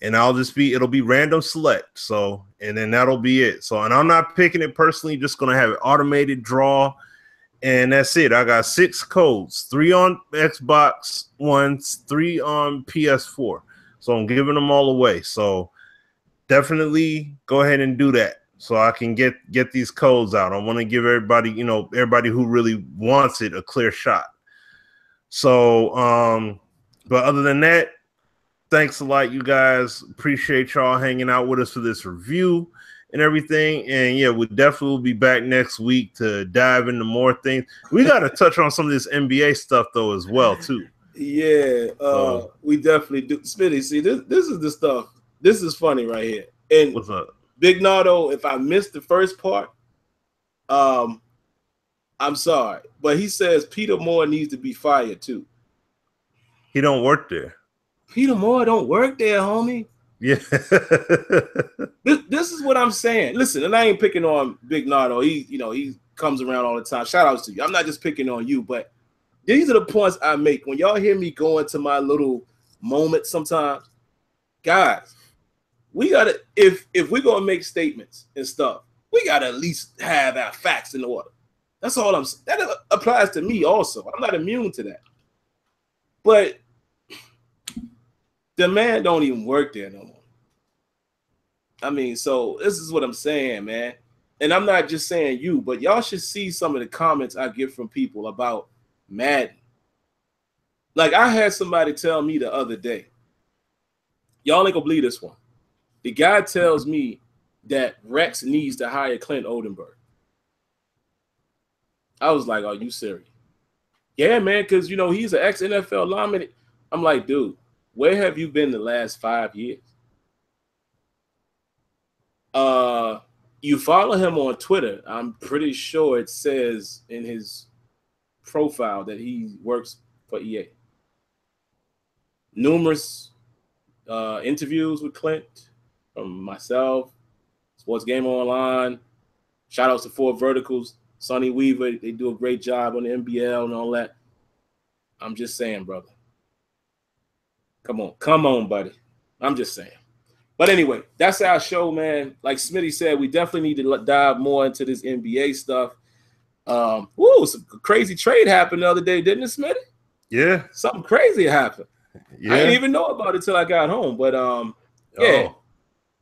and it'll be random select. So, and then that'll be it. So, and I'm not picking it personally, just gonna have it automated draw. And that's it. I got 6 codes, 3 on Xbox One, 3 on PS4. So I'm giving them all away. So definitely go ahead and do that so I can get these codes out. I want to give everybody, everybody who really wants it a clear shot. So, but other than that, thanks a lot, you guys. Appreciate y'all hanging out with us for this review and everything. And yeah, we definitely will be back next week to dive into more things. We got to touch on some of this NBA stuff though as well too. Yeah, we definitely do. Smitty, see, this is the stuff. This is funny right here. And what's up, Big Nardo? If I missed the first part, I'm sorry, but he says Peter Moore needs to be fired too. He don't work there. Peter Moore don't work there, homie. Yeah. This is what I'm saying. Listen, and I ain't picking on Big Nardo. He comes around all the time. Shout outs to you. I'm not just picking on you, but these are the points I make. When y'all hear me go into my little moment sometimes, guys, we gotta, if we're gonna make statements and stuff, we gotta at least have our facts in order. That's all I'm saying. That applies to me also. I'm not immune to that. But the man don't even work there no more. I mean, so this is what I'm saying, man. And I'm not just saying you, but y'all should see some of the comments I get from people about Madden. Like, I had somebody tell me the other day, y'all ain't gonna believe this one. The guy tells me that Rex needs to hire Clint Oldenburg. I was like, are you serious? Yeah, man, because, you know, he's an ex-NFL lineman. I'm like, dude, where have you been the last 5 years? You follow him on Twitter. I'm pretty sure it says in his profile that he works for EA. Numerous interviews with Clint from myself, Sports Game Online. Shout outs to Four Verticals, Sonny Weaver. They do a great job on the NBL and all that. I'm just saying, brother. Come on, buddy. I'm just saying. But anyway, that's our show, man. Like Smitty said, we definitely need to dive more into this NBA stuff. Some crazy trade happened the other day, didn't it, Smitty? Yeah. Something crazy happened. Yeah. I didn't even know about it till I got home. But yeah.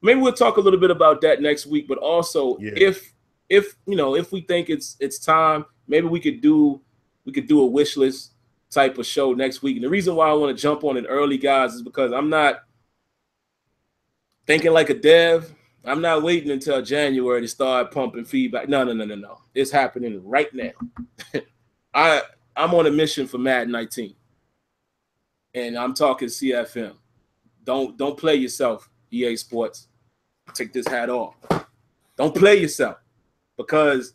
Maybe we'll talk a little bit about that next week. But also, if we think it's time, maybe we could do a wish list type of show next week. And the reason why I want to jump on it early, guys, is because I'm not thinking like a dev. I'm not waiting until January to start pumping feedback. No. It's happening right now. I'm on a mission for Madden 19. And I'm talking CFM. Don't play yourself, EA Sports. Take this hat off. Don't play yourself. Because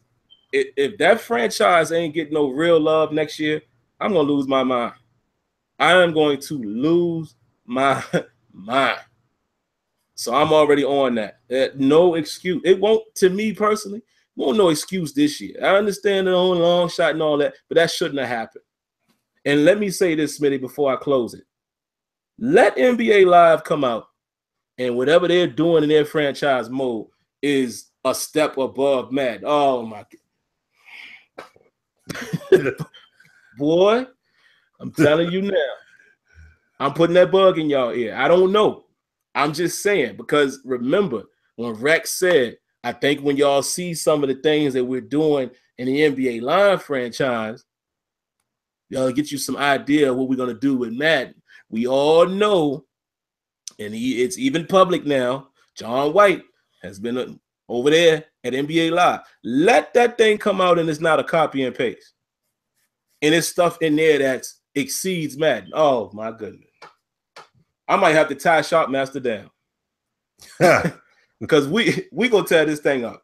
if that franchise ain't getting no real love next year, I'm going to lose my mind. I am going to lose my mind. So I'm already on that. No excuse. It won't, to me personally, won't no excuse this year. I understand the own long shot and all that, but that shouldn't have happened. And let me say this, Smitty, before I close it. Let NBA Live come out, and whatever they're doing in their franchise mode is a step above Madden. Oh, my God. Boy, I'm telling you now. I'm putting that bug in y'all ear. I don't know. I'm just saying, because remember when Rex said, I think when y'all see some of the things that we're doing in the NBA Live franchise, y'all get you some idea of what we're going to do with Madden. We all know, and it's even public now, John White has been over there at NBA Live. Let that thing come out and it's not a copy and paste. And it's stuff in there that exceeds Madden. Oh, my goodness. I might have to tie Shopmaster down. Because we going to tear this thing up.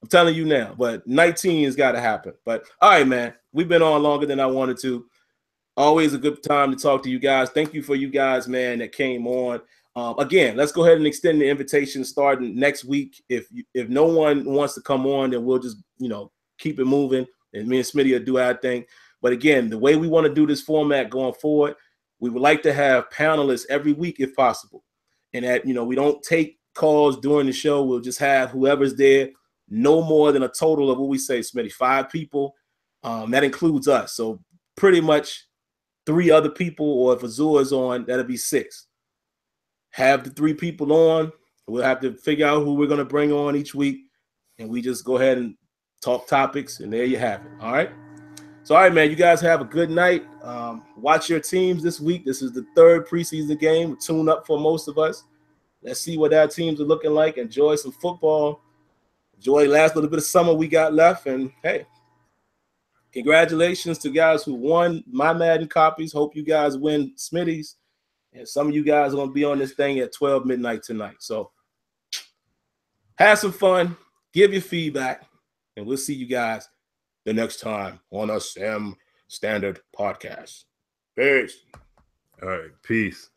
I'm telling you now. But 19 has got to happen. But, all right, man. We've been on longer than I wanted to. Always a good time to talk to you guys. Thank you for you guys, man, that came on. Again, let's go ahead and extend the invitation starting next week. If no one wants to come on, then we'll just, keep it moving. And me and Smitty will do our thing. But, again, the way we want to do this format going forward, we would like to have panelists every week if possible. And that, we don't take calls during the show. We'll just have whoever's there, no more than a total of what we say, Smitty, 5 people. That includes us. So pretty much 3 other people, or if Azure is on, that'll be 6. Have the 3 people on. We'll have to figure out who we're going to bring on each week. And we just go ahead and talk topics. And there you have it. All right. So, all right, man, you guys have a good night. Watch your teams this week. This is the 3rd preseason game. Tune up for most of us. Let's see what our teams are looking like. Enjoy some football. Enjoy the last little bit of summer we got left. And, hey, congratulations to guys who won my Madden copies. Hope you guys win Smitty's. And some of you guys are going to be on this thing at 12 midnight tonight. So, have some fun. Give your feedback. And we'll see you guys the next time on a Sim Standard podcast. Peace. All right. Peace.